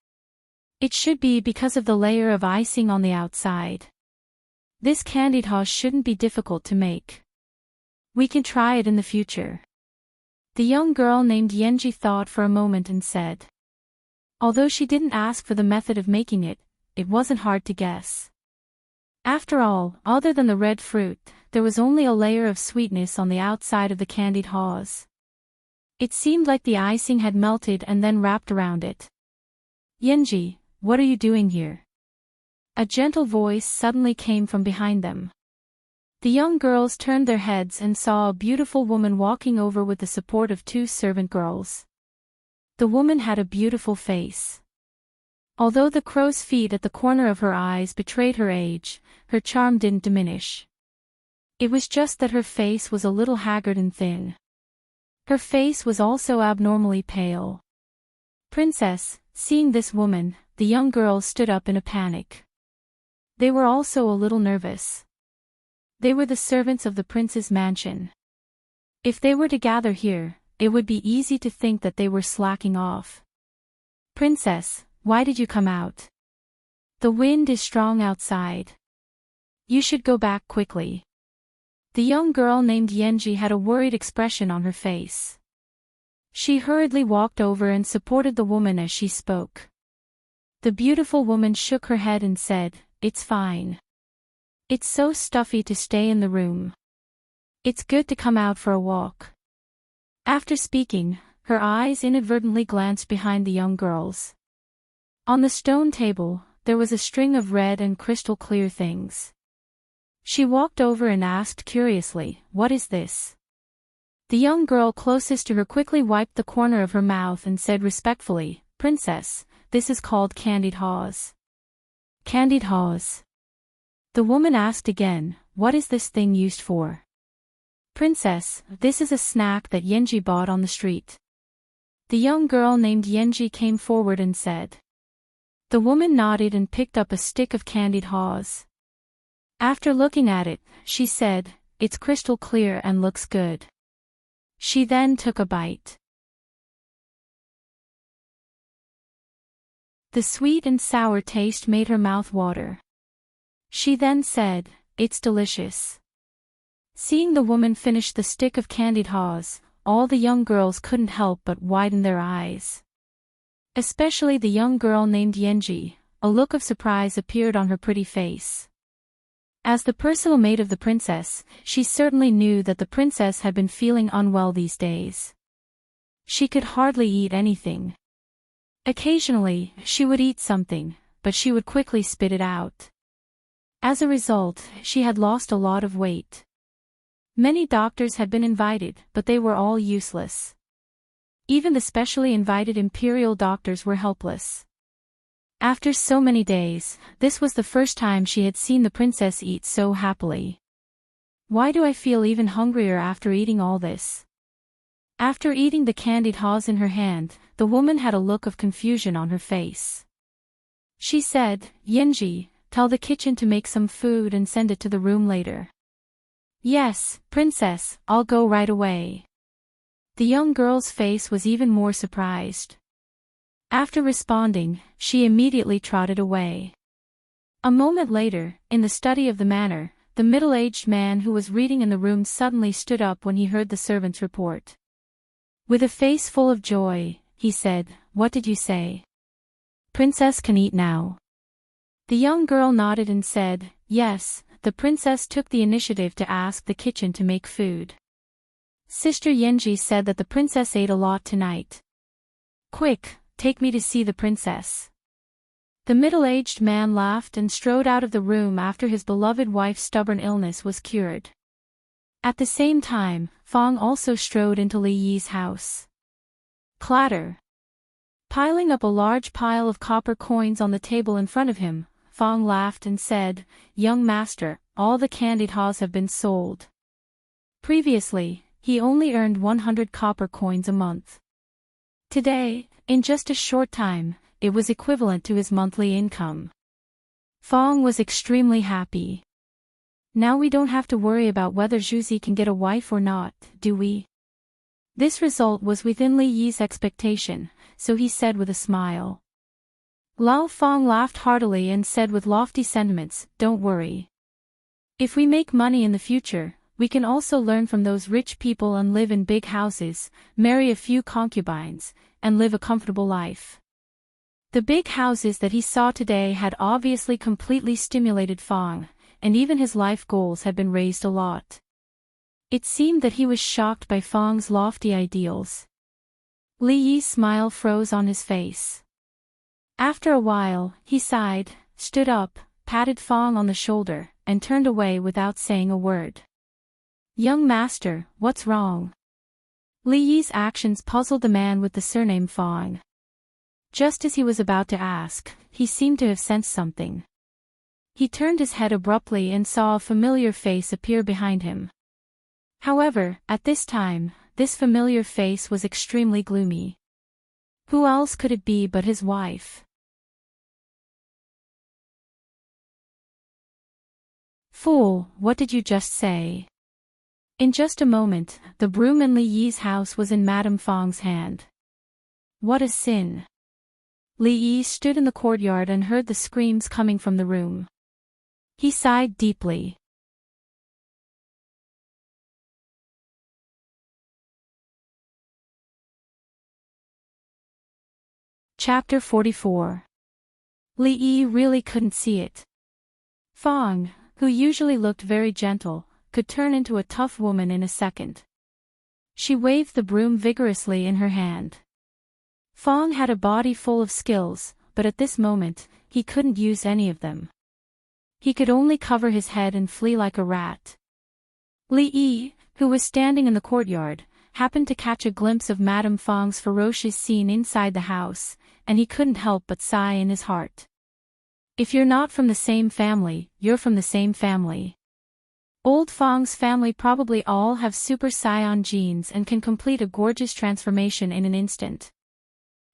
A: "It should be because of the layer of icing on the outside. This candied haw shouldn't be difficult to make. We can try it in the future." The young girl named Yenji thought for a moment and said. Although she didn't ask for the method of making it, it wasn't hard to guess. After all, other than the red fruit, there was only a layer of sweetness on the outside of the candied haws. It seemed like the icing had melted and then wrapped around it. "Yenji, what are you doing here?" A gentle voice suddenly came from behind them. The young girls turned their heads and saw a beautiful woman walking over with the support of 2 servant girls. The woman had a beautiful face. Although the crow's feet at the corner of her eyes betrayed her age, her charm didn't diminish. It was just that her face was a little haggard and thin. Her face was also abnormally pale. "Princess," seeing this woman, the young girls stood up in a panic. They were also a little nervous. They were the servants of the prince's mansion. If they were to gather here, it would be easy to think that they were slacking off. "Princess, why did you come out? The wind is strong outside. You should go back quickly." The young girl named Yenji had a worried expression on her face. She hurriedly walked over and supported the woman as she spoke. The beautiful woman shook her head and said, "It's fine. It's so stuffy to stay in the room. It's good to come out for a walk." After speaking, her eyes inadvertently glanced behind the young girls. On the stone table, there was a string of red and crystal clear things. She walked over and asked curiously, "What is this?" The young girl closest to her quickly wiped the corner of her mouth and said respectfully, "Princess, this is called candied haws." Candied haws. The woman asked again, "What is this thing used for?" "Princess, this is a snack that Yenji bought on the street." The young girl named Yenji came forward and said. The woman nodded and picked up a stick of candied haws. After looking at it, she said, "It's crystal clear and looks good." She then took a bite. The sweet and sour taste made her mouth water. She then said, "It's delicious." Seeing the woman finish the stick of candied haws, all the young girls couldn't help but widen their eyes. Especially the young girl named Yenji, a look of surprise appeared on her pretty face. As the personal maid of the princess, she certainly knew that the princess had been feeling unwell these days. She could hardly eat anything. Occasionally, she would eat something, but she would quickly spit it out. As a result, she had lost a lot of weight. Many doctors had been invited, but they were all useless. Even the specially invited imperial doctors were helpless. After so many days, this was the first time she had seen the princess eat so happily. "Why do I feel even hungrier after eating all this?" After eating the candied haws in her hand, the woman had a look of confusion on her face. She said, "Yenji, tell the kitchen to make some food and send it to the room later." "Yes, princess, I'll go right away." The young girl's face was even more surprised. After responding, she immediately trotted away. A moment later, in the study of the manor, the middle-aged man who was reading in the room suddenly stood up when he heard the servant's report. With a face full of joy, he said, "What did you say? Princess can eat now?" The young girl nodded and said, "Yes, the princess took the initiative to ask the kitchen to make food. Sister Yenji said that the princess ate a lot tonight. Quick, take me to see the princess." The middle-aged man laughed and strode out of the room after his beloved wife's stubborn illness was cured. At the same time, Fong also strode into Li Yi's house. Clatter. Piling up a large pile of copper coins on the table in front of him, Fong laughed and said, "Young master, all the candied haws have been sold." Previously, he only earned 100 copper coins a month. Today, in just a short time, it was equivalent to his monthly income. Fong was extremely happy. "Now we don't have to worry about whether Zhuzi can get a wife or not, do we?" This result was within Li Yi's expectation, so he said with a smile. Lao Fong laughed heartily and said with lofty sentiments, "Don't worry. If we make money in the future, we can also learn from those rich people and live in big houses, marry a few concubines, and live a comfortable life." The big houses that he saw today had obviously completely stimulated Fong, and even his life goals had been raised a lot. It seemed that he was shocked by Fong's lofty ideals. Li Yi's smile froze on his face. After a while, he sighed, stood up, patted Fong on the shoulder, and turned away without saying a word. "Young master, what's wrong?" Li Yi's actions puzzled the man with the surname Fong. Just as he was about to ask, he seemed to have sensed something. He turned his head abruptly and saw a familiar face appear behind him. However, at this time, this familiar face was extremely gloomy. Who else could it be but his wife? "Fool, what did you just say?" In just a moment, the broom in Li Yi's house was in Madame Fong's hand. What a sin! Li Yi stood in the courtyard and heard the screams coming from the room. He sighed deeply. Chapter 44. Li Yi really couldn't see it. Fong, who usually looked very gentle, could turn into a tough woman in a second. She waved the broom vigorously in her hand. Fong had a body full of skills, but at this moment, he couldn't use any of them. He could only cover his head and flee like a rat. Li Yi, who was standing in the courtyard, happened to catch a glimpse of Madame Fong's ferocious scene inside the house, and he couldn't help but sigh in his heart. If you're not from the same family, you're from the same family. Old Fong's family probably all have Super Saiyan genes and can complete a gorgeous transformation in an instant.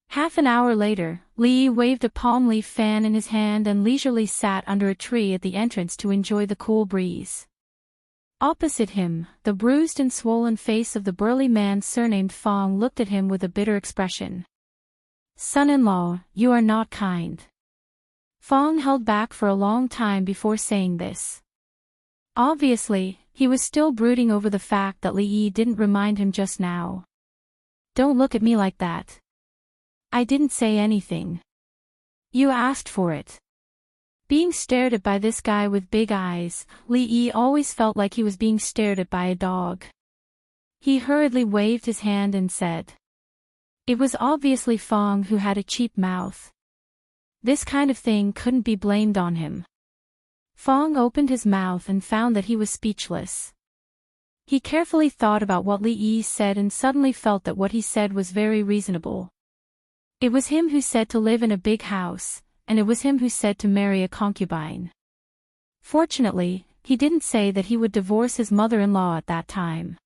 A: Half an hour later, Li Yi waved a palm leaf fan in his hand and leisurely sat under a tree at the entrance to enjoy the cool breeze. Opposite him, the bruised and swollen face of the burly man surnamed Fong looked at him with a bitter expression. "Son-in-law, you are not kind." Fong held back for a long time before saying this. Obviously, he was still brooding over the fact that Li Yi didn't remind him just now. "Don't look at me like that. I didn't say anything. You asked for it." Being stared at by this guy with big eyes, Li Yi always felt like he was being stared at by a dog. He hurriedly waved his hand and said. It was obviously Fong who had a cheap mouth. This kind of thing couldn't be blamed on him. Fong opened his mouth and found that he was speechless. He carefully thought about what Li Yi said and suddenly felt that what he said was very reasonable. It was him who said to live in a big house, and it was him who said to marry a concubine. Fortunately, he didn't say that he would divorce his mother-in-law at that time.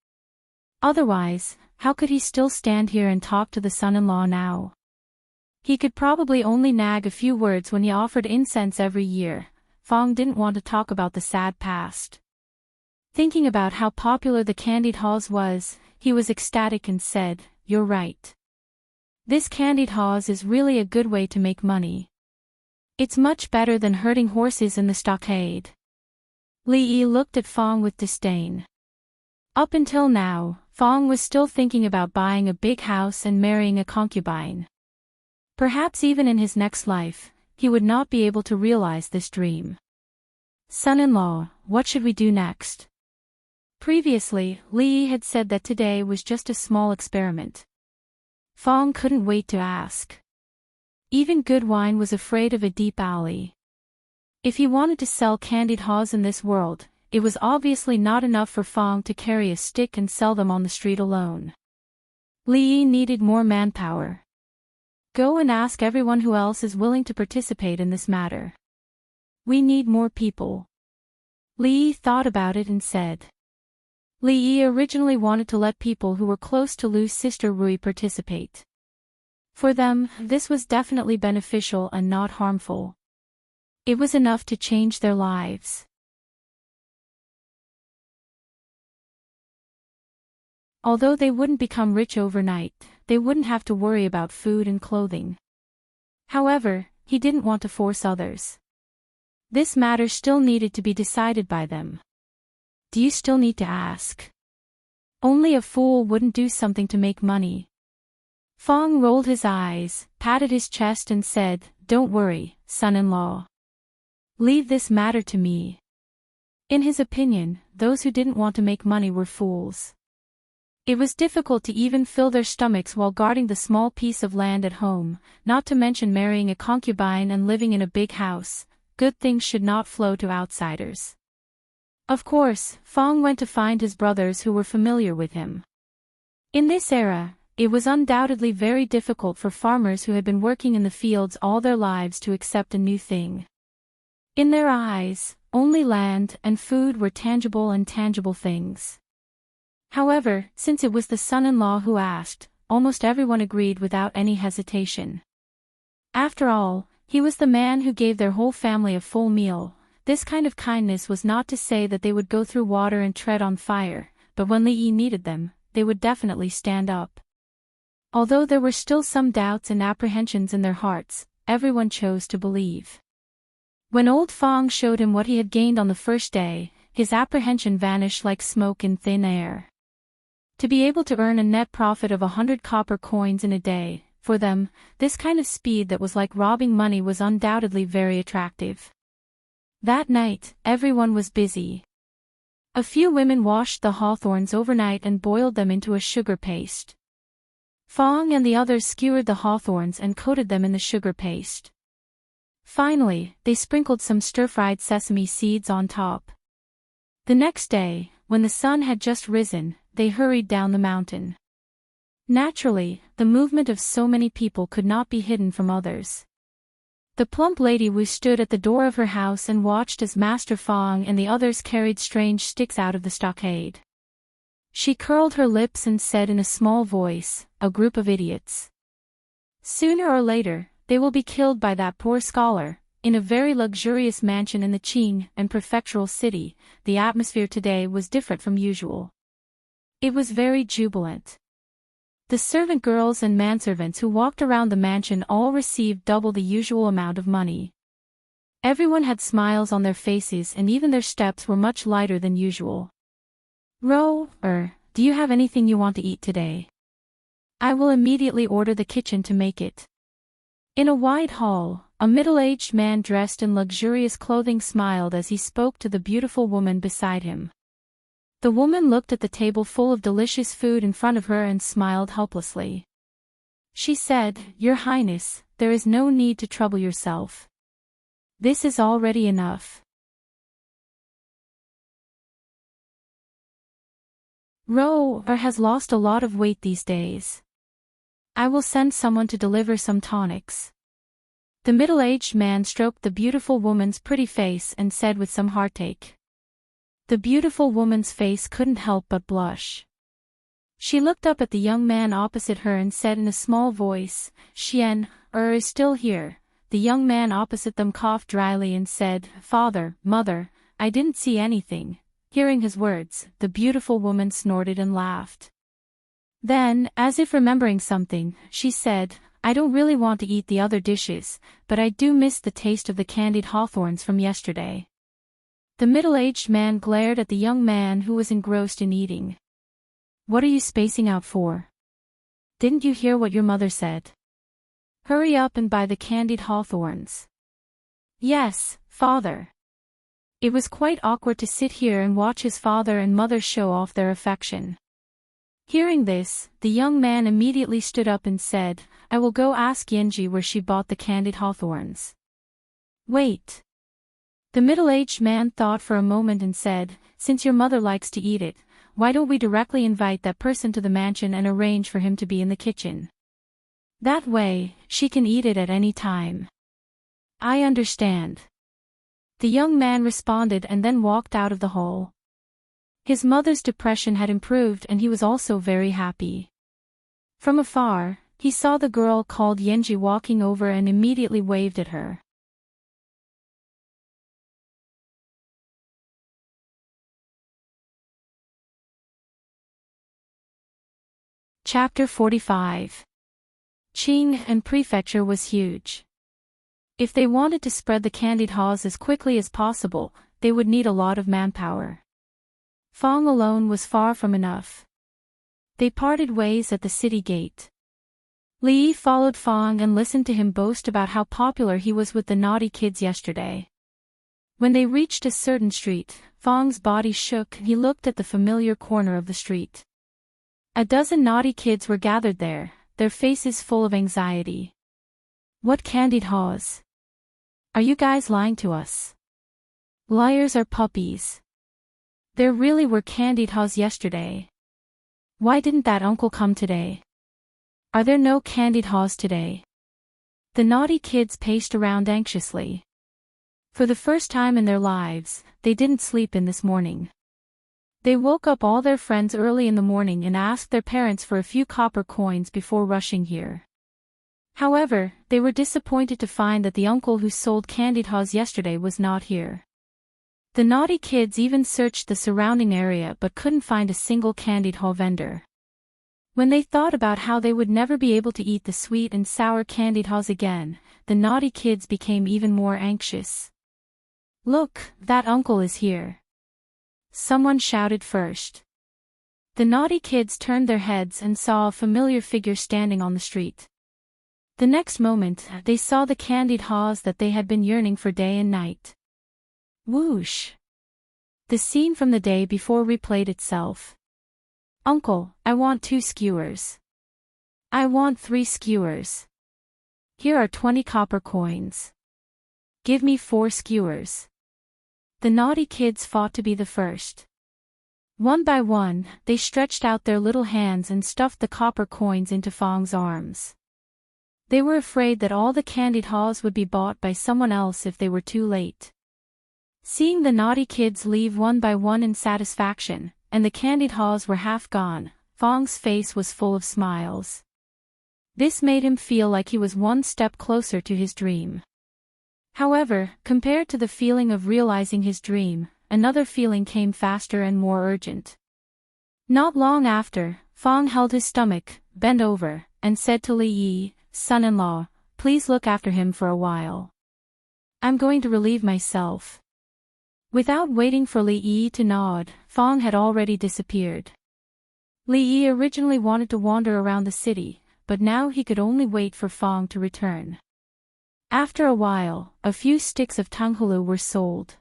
A: Otherwise, how could he still stand here and talk to the son-in-law now? He could probably only nag a few words when he offered incense every year. Fong didn't want to talk about the sad past. Thinking about how popular the candied halls was, he was ecstatic and said, "You're right. This candied halls is really a good way to make money. It's much better than herding horses in the stockade." Li Yi looked at Fong with disdain. Up until now, Fong was still thinking about buying a big house and marrying a concubine. Perhaps even in his next life, he would not be able to realize this dream. "Son-in-law, what should we do next?" Previously, Li Yi had said that today was just a small experiment. Fong couldn't wait to ask. Even good wine was afraid of a deep alley. If he wanted to sell candied haws in this world, it was obviously not enough for Fong to carry a stick and sell them on the street alone. Li Yi needed more manpower. Go and ask everyone who else is willing to participate in this matter. We need more people. Li Yi thought about it and said. Li Yi originally wanted to let people who were close to Lu's sister Rui participate. For them, this was definitely beneficial and not harmful. It was enough to change their lives. Although they wouldn't become rich overnight, they wouldn't have to worry about food and clothing. However, he didn't want to force others. This matter still needed to be decided by them. Do you still need to ask? Only a fool wouldn't do something to make money. Fong rolled his eyes, patted his chest and said, "Don't worry, son-in-law. Leave this matter to me." In his opinion, those who didn't want to make money were fools. It was difficult to even fill their stomachs while guarding the small piece of land at home, not to mention marrying a concubine and living in a big house. Good things should not flow to outsiders. Of course, Fong went to find his brothers who were familiar with him. In this era, it was undoubtedly very difficult for farmers who had been working in the fields all their lives to accept a new thing. In their eyes, only land and food were tangible and tangible things. However, since it was the son-in-law who asked, almost everyone agreed without any hesitation. After all, he was the man who gave their whole family a full meal. This kind of kindness was not to say that they would go through water and tread on fire, but when Li Yi needed them, they would definitely stand up. Although there were still some doubts and apprehensions in their hearts, everyone chose to believe. When old Fong showed him what he had gained on the first day, his apprehension vanished like smoke in thin air. To be able to earn a net profit of 100 copper coins in a day, For them, this kind of speed that was like robbing money was undoubtedly very attractive. That night, everyone was busy. A few women washed the hawthorns overnight and boiled them into a sugar paste. Fong and the others skewered the hawthorns and coated them in the sugar paste. Finally, they sprinkled some stir-fried sesame seeds on top. The next day, when the sun had just risen, they hurried down the mountain. Naturally, the movement of so many people could not be hidden from others. The plump lady Wu stood at the door of her house and watched as Master Fong and the others carried strange sticks out of the stockade. She curled her lips and said in a small voice, "A group of idiots. Sooner or later, they will be killed by that poor scholar." In a very luxurious mansion in the Qing and prefectural city, the atmosphere today was different from usual. It was very jubilant. The servant girls and manservants who walked around the mansion all received double the usual amount of money. Everyone had smiles on their faces and even their steps were much lighter than usual. Do you have anything you want to eat today? I will immediately order the kitchen to make it." In a wide hall, a middle-aged man dressed in luxurious clothing smiled as he spoke to the beautiful woman beside him. The woman looked at the table full of delicious food in front of her and smiled helplessly. She said, "Your Highness, there is no need to trouble yourself. This is already enough." Has lost a lot of weight these days. I will send someone to deliver some tonics. The middle-aged man stroked the beautiful woman's pretty face and said with some heartache. The beautiful woman's face couldn't help but blush. She looked up at the young man opposite her and said in a small voice, "Xian, is still here." The young man opposite them coughed dryly and said, "Father, mother, I didn't see anything." Hearing his words, the beautiful woman snorted and laughed. Then, as if remembering something, she said, "I don't really want to eat the other dishes, but I do miss the taste of the candied hawthorns from yesterday." The middle-aged man glared at the young man who was engrossed in eating. "What are you spacing out for? Didn't you hear what your mother said? Hurry up and buy the candied hawthorns." "Yes, father." It was quite awkward to sit here and watch his father and mother show off their affection. Hearing this, the young man immediately stood up and said, "I will go ask Yenji where she bought the candied hawthorns." "Wait." The middle-aged man thought for a moment and said, "Since your mother likes to eat it, why don't we directly invite that person to the mansion and arrange for him to be in the kitchen? That way, she can eat it at any time." "I understand." The young man responded and then walked out of the hall. His mother's depression had improved and he was also very happy. From afar, he saw the girl called Yenji walking over and immediately waved at her. Chapter 45. Qing and Prefecture was huge. If they wanted to spread the candied haws as quickly as possible, they would need a lot of manpower. Fong alone was far from enough. They parted ways at the city gate. Li followed Fong and listened to him boast about how popular he was with the naughty kids yesterday. When they reached a certain street, Fong's body shook and he looked at the familiar corner of the street. A dozen naughty kids were gathered there, their faces full of anxiety. "What candied haws? Are you guys lying to us? Liars are puppies. There really were candied haws yesterday. Why didn't that uncle come today? Are there no candied haws today?" The naughty kids paced around anxiously. For the first time in their lives, they didn't sleep in this morning. They woke up all their friends early in the morning and asked their parents for a few copper coins before rushing here. However, they were disappointed to find that the uncle who sold candied haws yesterday was not here. The naughty kids even searched the surrounding area but couldn't find a single candied haw vendor. When they thought about how they would never be able to eat the sweet and sour candied haws again, the naughty kids became even more anxious. "Look, that uncle is here!" Someone shouted first. The naughty kids turned their heads and saw a familiar figure standing on the street. The next moment, they saw the candied haws that they had been yearning for day and night. Whoosh! The scene from the day before replayed itself. Uncle, I want 2 skewers. I want 3 skewers. Here are 20 copper coins. Give me 4 skewers. The naughty kids fought to be the first. One by one, they stretched out their little hands and stuffed the copper coins into Fong's arms. They were afraid that all the candied haws would be bought by someone else if they were too late. Seeing the naughty kids leave one by one in satisfaction, and the candied haws were half gone, Fong's face was full of smiles. This made him feel like he was one step closer to his dream. However, compared to the feeling of realizing his dream, another feeling came faster and more urgent. Not long after, Fong held his stomach, bent over, and said to Li Yi, "Son-in-law, please look after him for a while. I'm going to relieve myself." Without waiting for Li Yi to nod, Fong had already disappeared. Li Yi originally wanted to wander around the city, but now he could only wait for Fong to return. After a while, a few sticks of tanghulu were sold.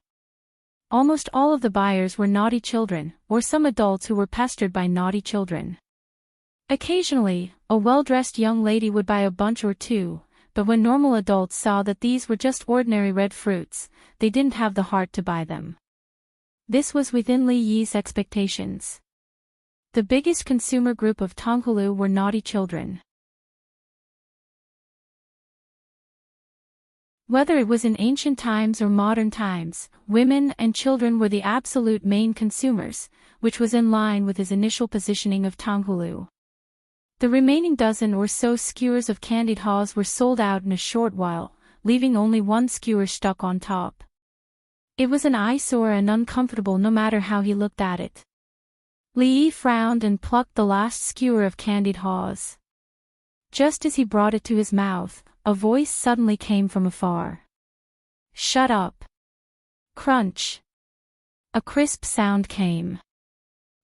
A: Almost all of the buyers were naughty children, or some adults who were pestered by naughty children. Occasionally, a well-dressed young lady would buy a bunch or two, but when normal adults saw that these were just ordinary red fruits, they didn't have the heart to buy them. This was within Li Yi's expectations. The biggest consumer group of tanghulu were naughty children. Whether it was in ancient times or modern times, women and children were the absolute main consumers, which was in line with his initial positioning of tanghulu. The remaining dozen or so skewers of candied haws were sold out in a short while, leaving only 1 skewer stuck on top. It was an eyesore and uncomfortable no matter how he looked at it. Li Yi frowned and plucked the last skewer of candied haws. Just as he brought it to his mouth, a voice suddenly came from afar. "Shut up." Crunch. A crisp sound came.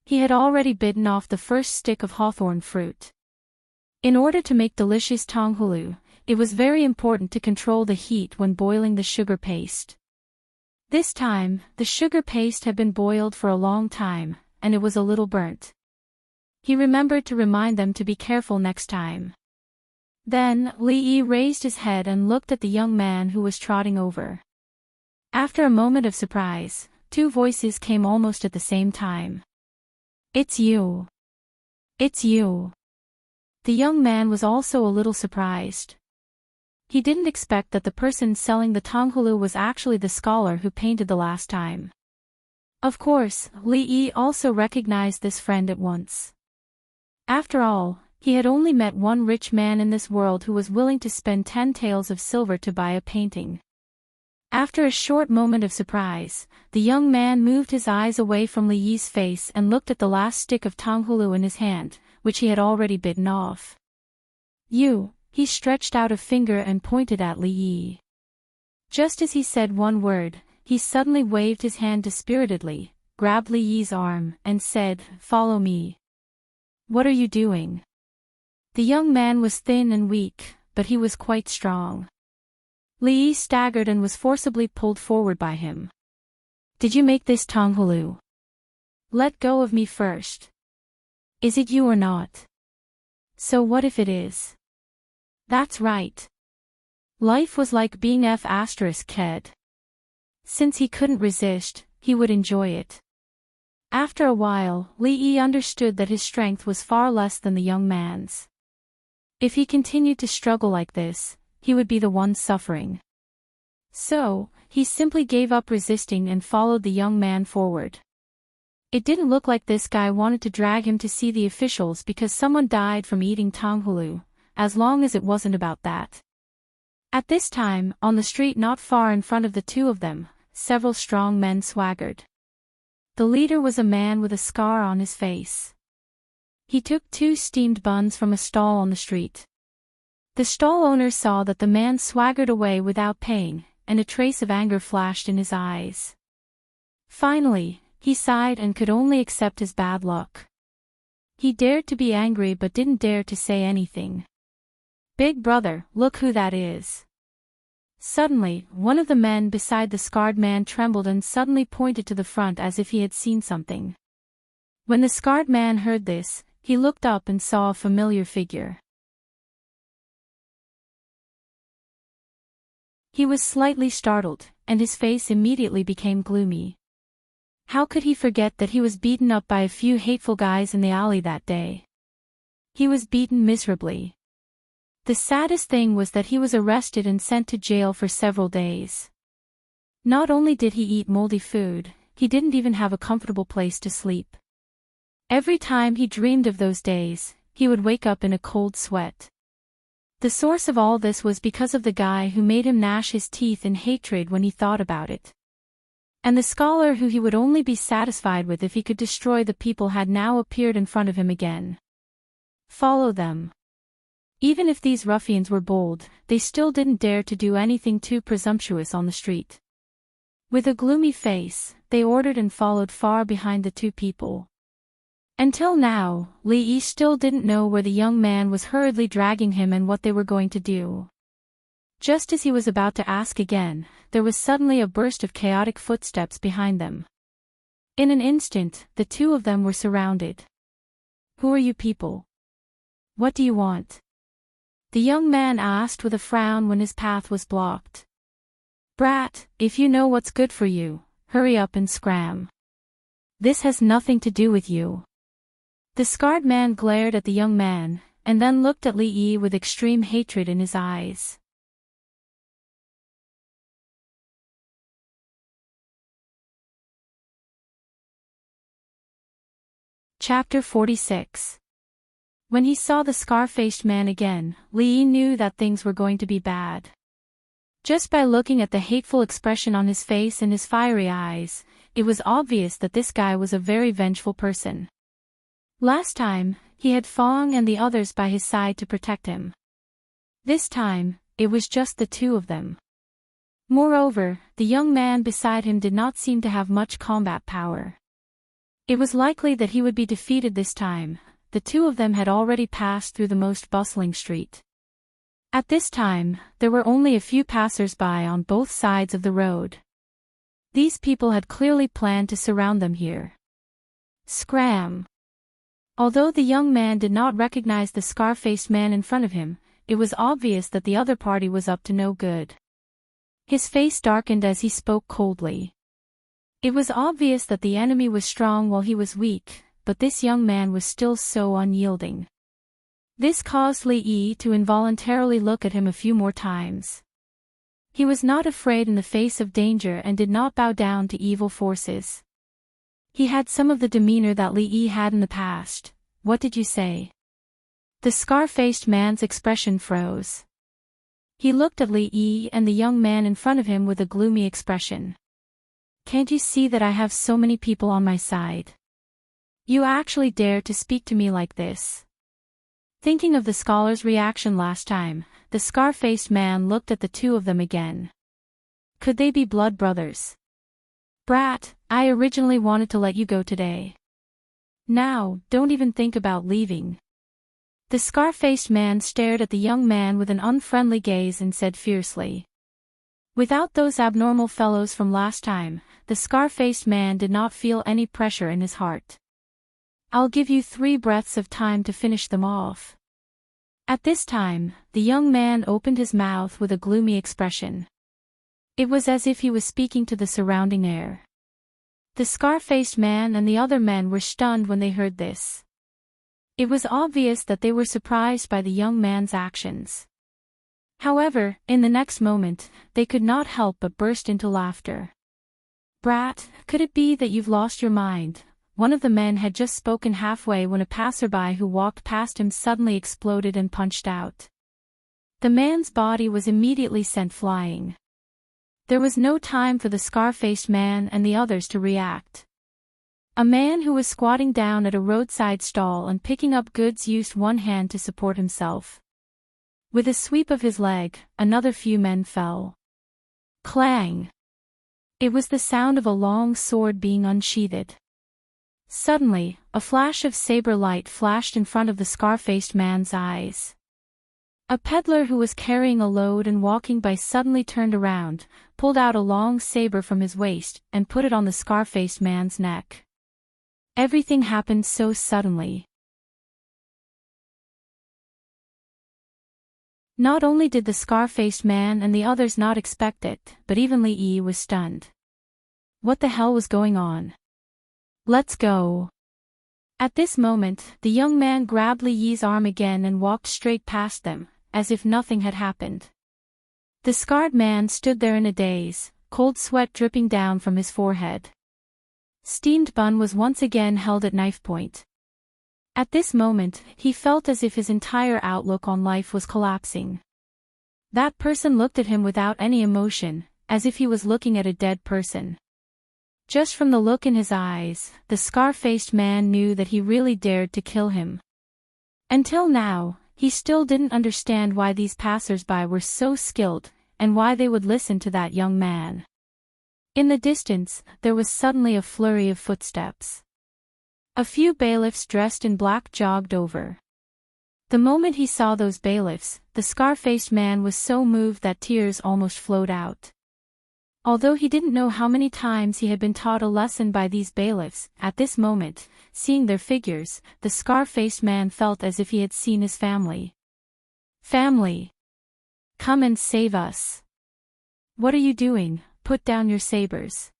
A: He had already bitten off the first stick of hawthorn fruit. In order to make delicious tanghulu, it was very important to control the heat when boiling the sugar paste. This time, the sugar paste had been boiled for a long time, and it was a little burnt. He remembered to remind them to be careful next time. Then, Li Yi raised his head and looked at the young man who was trotting over. After a moment of surprise, 2 voices came almost at the same time. "It's you. It's you." The young man was also a little surprised. He didn't expect that the person selling the tanghulu was actually the scholar who painted the last time. Of course, Li Yi also recognized this friend at once. After all, he had only met one rich man in this world who was willing to spend 10 taels of silver to buy a painting. After a short moment of surprise, the young man moved his eyes away from Li Yi's face and looked at the last stick of tanghulu in his hand, which he had already bitten off. "You," he stretched out a finger and pointed at Li Yi. Just as he said one word, he suddenly waved his hand dispiritedly, grabbed Li Yi's arm, and said, "Follow me." "What are you doing?" The young man was thin and weak, but he was quite strong. Li Yi staggered and was forcibly pulled forward by him. "Did you make this tanghulu? Let go of me first. Is it you or not? So what if it is?" That's right. Life was like being F***ked. Since he couldn't resist, he would enjoy it. After a while, Li Yi understood that his strength was far less than the young man's. If he continued to struggle like this, he would be the one suffering. So, he simply gave up resisting and followed the young man forward. It didn't look like this guy wanted to drag him to see the officials because someone died from eating tanghulu, as long as it wasn't about that. At this time, on the street not far in front of the 2 of them, several strong men swaggered. The leader was a man with a scar on his face. He took 2 steamed buns from a stall on the street. The stall owner saw that the man swaggered away without paying, and a trace of anger flashed in his eyes. Finally, he sighed and could only accept his bad luck. He dared to be angry but didn't dare to say anything. Big brother, look who that is. Suddenly, one of the men beside the scarred man trembled and suddenly pointed to the front as if he had seen something. When the scarred man heard this, he looked up and saw a familiar figure. He was slightly startled, and his face immediately became gloomy. How could he forget that he was beaten up by a few hateful guys in the alley that day? He was beaten miserably. The saddest thing was that he was arrested and sent to jail for several days. Not only did he eat moldy food, he didn't even have a comfortable place to sleep. Every time he dreamed of those days, he would wake up in a cold sweat. The source of all this was because of the guy who made him gnash his teeth in hatred when he thought about it. And the scholar who he would only be satisfied with if he could destroy the people had now appeared in front of him again. Follow them. Even if these ruffians were bold, they still didn't dare to do anything too presumptuous on the street. With a gloomy face, they ordered and followed far behind the two people. Until now, Li Yi still didn't know where the young man was hurriedly dragging him and what they were going to do. Just as he was about to ask again, there was suddenly a burst of chaotic footsteps behind them. In an instant, the two of them were surrounded. Who are you people? What do you want? The young man asked with a frown when his path was blocked. Brat, if you know what's good for you, hurry up and scram. This has nothing to do with you. The scarred man glared at the young man, and then looked at Li Yi with extreme hatred in his eyes. Chapter 46. When he saw the scar-faced man again, Li Yi knew that things were going to be bad. Just by looking at the hateful expression on his face and his fiery eyes, it was obvious that this guy was a very vengeful person. Last time, he had Fong and the others by his side to protect him. This time, it was just the two of them. Moreover, the young man beside him did not seem to have much combat power. It was likely that he would be defeated this time. The two of them had already passed through the most bustling street. At this time, there were only a few passers-by on both sides of the road. These people had clearly planned to surround them here. Scram! Although the young man did not recognize the scar-faced man in front of him, it was obvious that the other party was up to no good. His face darkened as he spoke coldly. It was obvious that the enemy was strong while he was weak, but this young man was still so unyielding. This caused Li Yi to involuntarily look at him a few more times. He was not afraid in the face of danger and did not bow down to evil forces. He had some of the demeanor that Li Yi had in the past. What did you say? The scar-faced man's expression froze. He looked at Li Yi and the young man in front of him with a gloomy expression. Can't you see that I have so many people on my side? You actually dare to speak to me like this? Thinking of the scholar's reaction last time, the scar-faced man looked at the two of them again. Could they be blood brothers? Brat, I originally wanted to let you go today. Now, don't even think about leaving. The scar-faced man stared at the young man with an unfriendly gaze and said fiercely. Without those abnormal fellows from last time, the scar-faced man did not feel any pressure in his heart. I'll give you 3 breaths of time to finish them off. At this time, the young man opened his mouth with a gloomy expression. It was as if he was speaking to the surrounding air. The scar-faced man and the other men were stunned when they heard this. It was obvious that they were surprised by the young man's actions. However, in the next moment, they could not help but burst into laughter. Brat, could it be that you've lost your mind? One of the men had just spoken halfway when a passerby who walked past him suddenly exploded and punched out. The man's body was immediately sent flying. There was no time for the scar-faced man and the others to react. A man who was squatting down at a roadside stall and picking up goods used one hand to support himself. With a sweep of his leg, another few men fell. Clang! It was the sound of a long sword being unsheathed. Suddenly, a flash of saber light flashed in front of the scar-faced man's eyes. A peddler who was carrying a load and walking by suddenly turned around, pulled out a long saber from his waist, and put it on the scar-faced man's neck. Everything happened so suddenly. Not only did the scar-faced man and the others not expect it, but even Li Yi was stunned. What the hell was going on? Let's go. At this moment, the young man grabbed Li Yi's arm again and walked straight past them, as if nothing had happened. The scarred man stood there in a daze, cold sweat dripping down from his forehead. Steamed bun was once again held at knife point. At this moment, he felt as if his entire outlook on life was collapsing. That person looked at him without any emotion, as if he was looking at a dead person. Just from the look in his eyes, the scar-faced man knew that he really dared to kill him. Until now, he still didn't understand why these passers-by were so skilled, and why they would listen to that young man. In the distance, there was suddenly a flurry of footsteps. A few bailiffs dressed in black jogged over. The moment he saw those bailiffs, the scar-faced man was so moved that tears almost flowed out. Although he didn't know how many times he had been taught a lesson by these bailiffs, at this moment, seeing their figures, the scar-faced man felt as if he had seen his family. Family! Come and save us! What are you doing? Put down your sabers.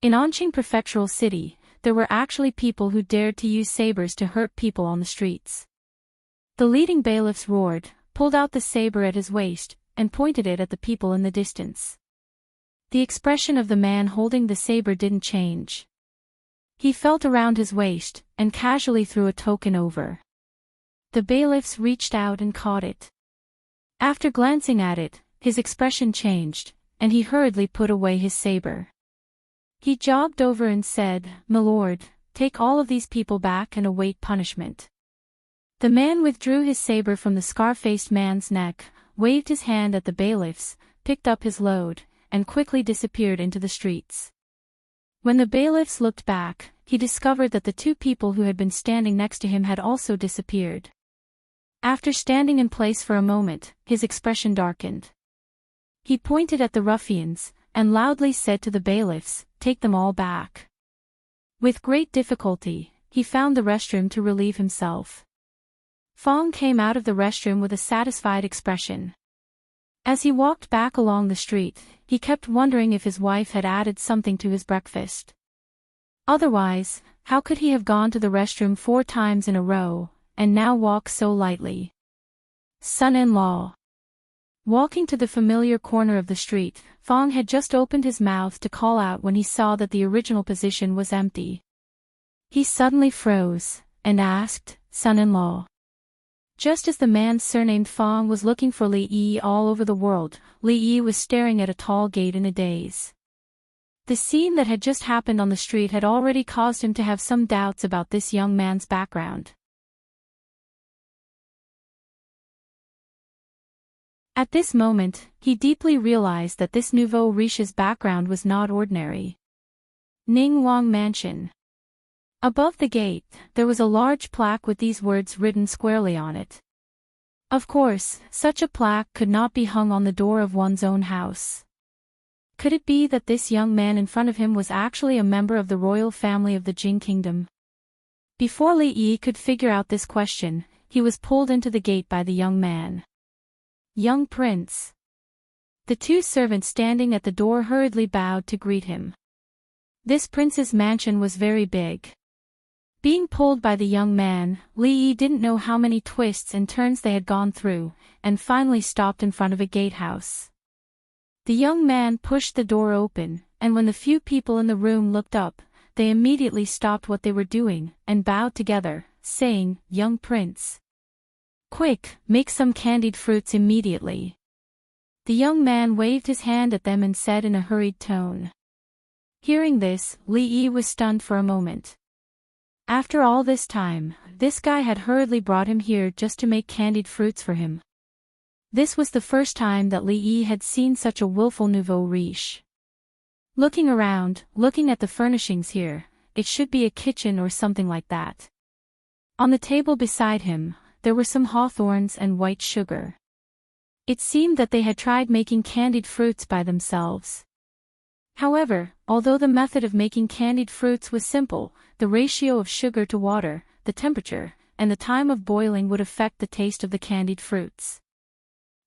A: In Anqing Prefectural City, there were actually people who dared to use sabers to hurt people on the streets. The leading bailiffs roared, pulled out the saber at his waist, and pointed it at the people in the distance. The expression of the man holding the saber didn't change. He felt around his waist, and casually threw a token over. The bailiffs reached out and caught it. After glancing at it, his expression changed, and he hurriedly put away his saber. He jogged over and said, "My lord, take all of these people back and await punishment." The man withdrew his saber from the scar-faced man's neck, waved his hand at the bailiffs, picked up his load, and quickly disappeared into the streets. When the bailiffs looked back, he discovered that the two people who had been standing next to him had also disappeared. After standing in place for a moment, his expression darkened. He pointed at the ruffians, and loudly said to the bailiffs, "Take them all back." With great difficulty, he found the restroom to relieve himself. Fong came out of the restroom with a satisfied expression. As he walked back along the street, he kept wondering if his wife had added something to his breakfast. Otherwise, how could he have gone to the restroom 4 times in a row, and now walk so lightly? Son-in-law. Walking to the familiar corner of the street, Fong had just opened his mouth to call out when he saw that the original position was empty. He suddenly froze, and asked, "Son-in-law?" Just as the man surnamed Fong was looking for Li Yi all over the world, Li Yi was staring at a tall gate in a daze. The scene that had just happened on the street had already caused him to have some doubts about this young man's background. At this moment, he deeply realized that this nouveau riche's background was not ordinary. Ning Wang Mansion. Above the gate, there was a large plaque with these words written squarely on it. Of course, such a plaque could not be hung on the door of one's own house. Could it be that this young man in front of him was actually a member of the royal family of the Jing Kingdom? Before Li Yi could figure out this question, he was pulled into the gate by the young man. "Young prince." The 2 servants standing at the door hurriedly bowed to greet him. This prince's mansion was very big. Being pulled by the young man, Li Yi didn't know how many twists and turns they had gone through, and finally stopped in front of a gatehouse. The young man pushed the door open, and when the few people in the room looked up, they immediately stopped what they were doing, and bowed together, saying, "Young prince. Quick, make some candied fruits immediately." The young man waved his hand at them and said in a hurried tone. Hearing this, Li Yi was stunned for a moment. After all this time, this guy had hurriedly brought him here just to make candied fruits for him. This was the first time that Li Yi had seen such a willful nouveau riche. Looking around, looking at the furnishings here, it should be a kitchen or something like that. On the table beside him, there were some hawthorns and white sugar. It seemed that they had tried making candied fruits by themselves. However, although the method of making candied fruits was simple, the ratio of sugar to water, the temperature, and the time of boiling would affect the taste of the candied fruits.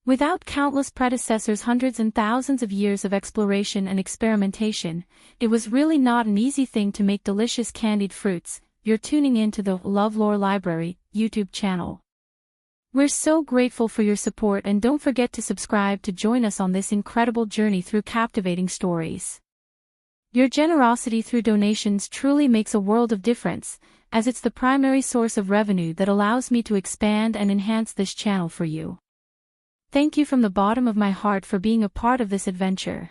A: Without countless predecessors, hundreds and thousands of years of exploration and experimentation, it was really not an easy thing to make delicious candied fruits. You're tuning in to the LoveLore Library YouTube channel. We're so grateful for your support, and don't forget to subscribe to join us on this incredible journey through captivating stories. Your generosity through donations truly makes a world of difference, as it's the primary source of revenue that allows me to expand and enhance this channel for you. Thank you from the bottom of my heart for being a part of this adventure.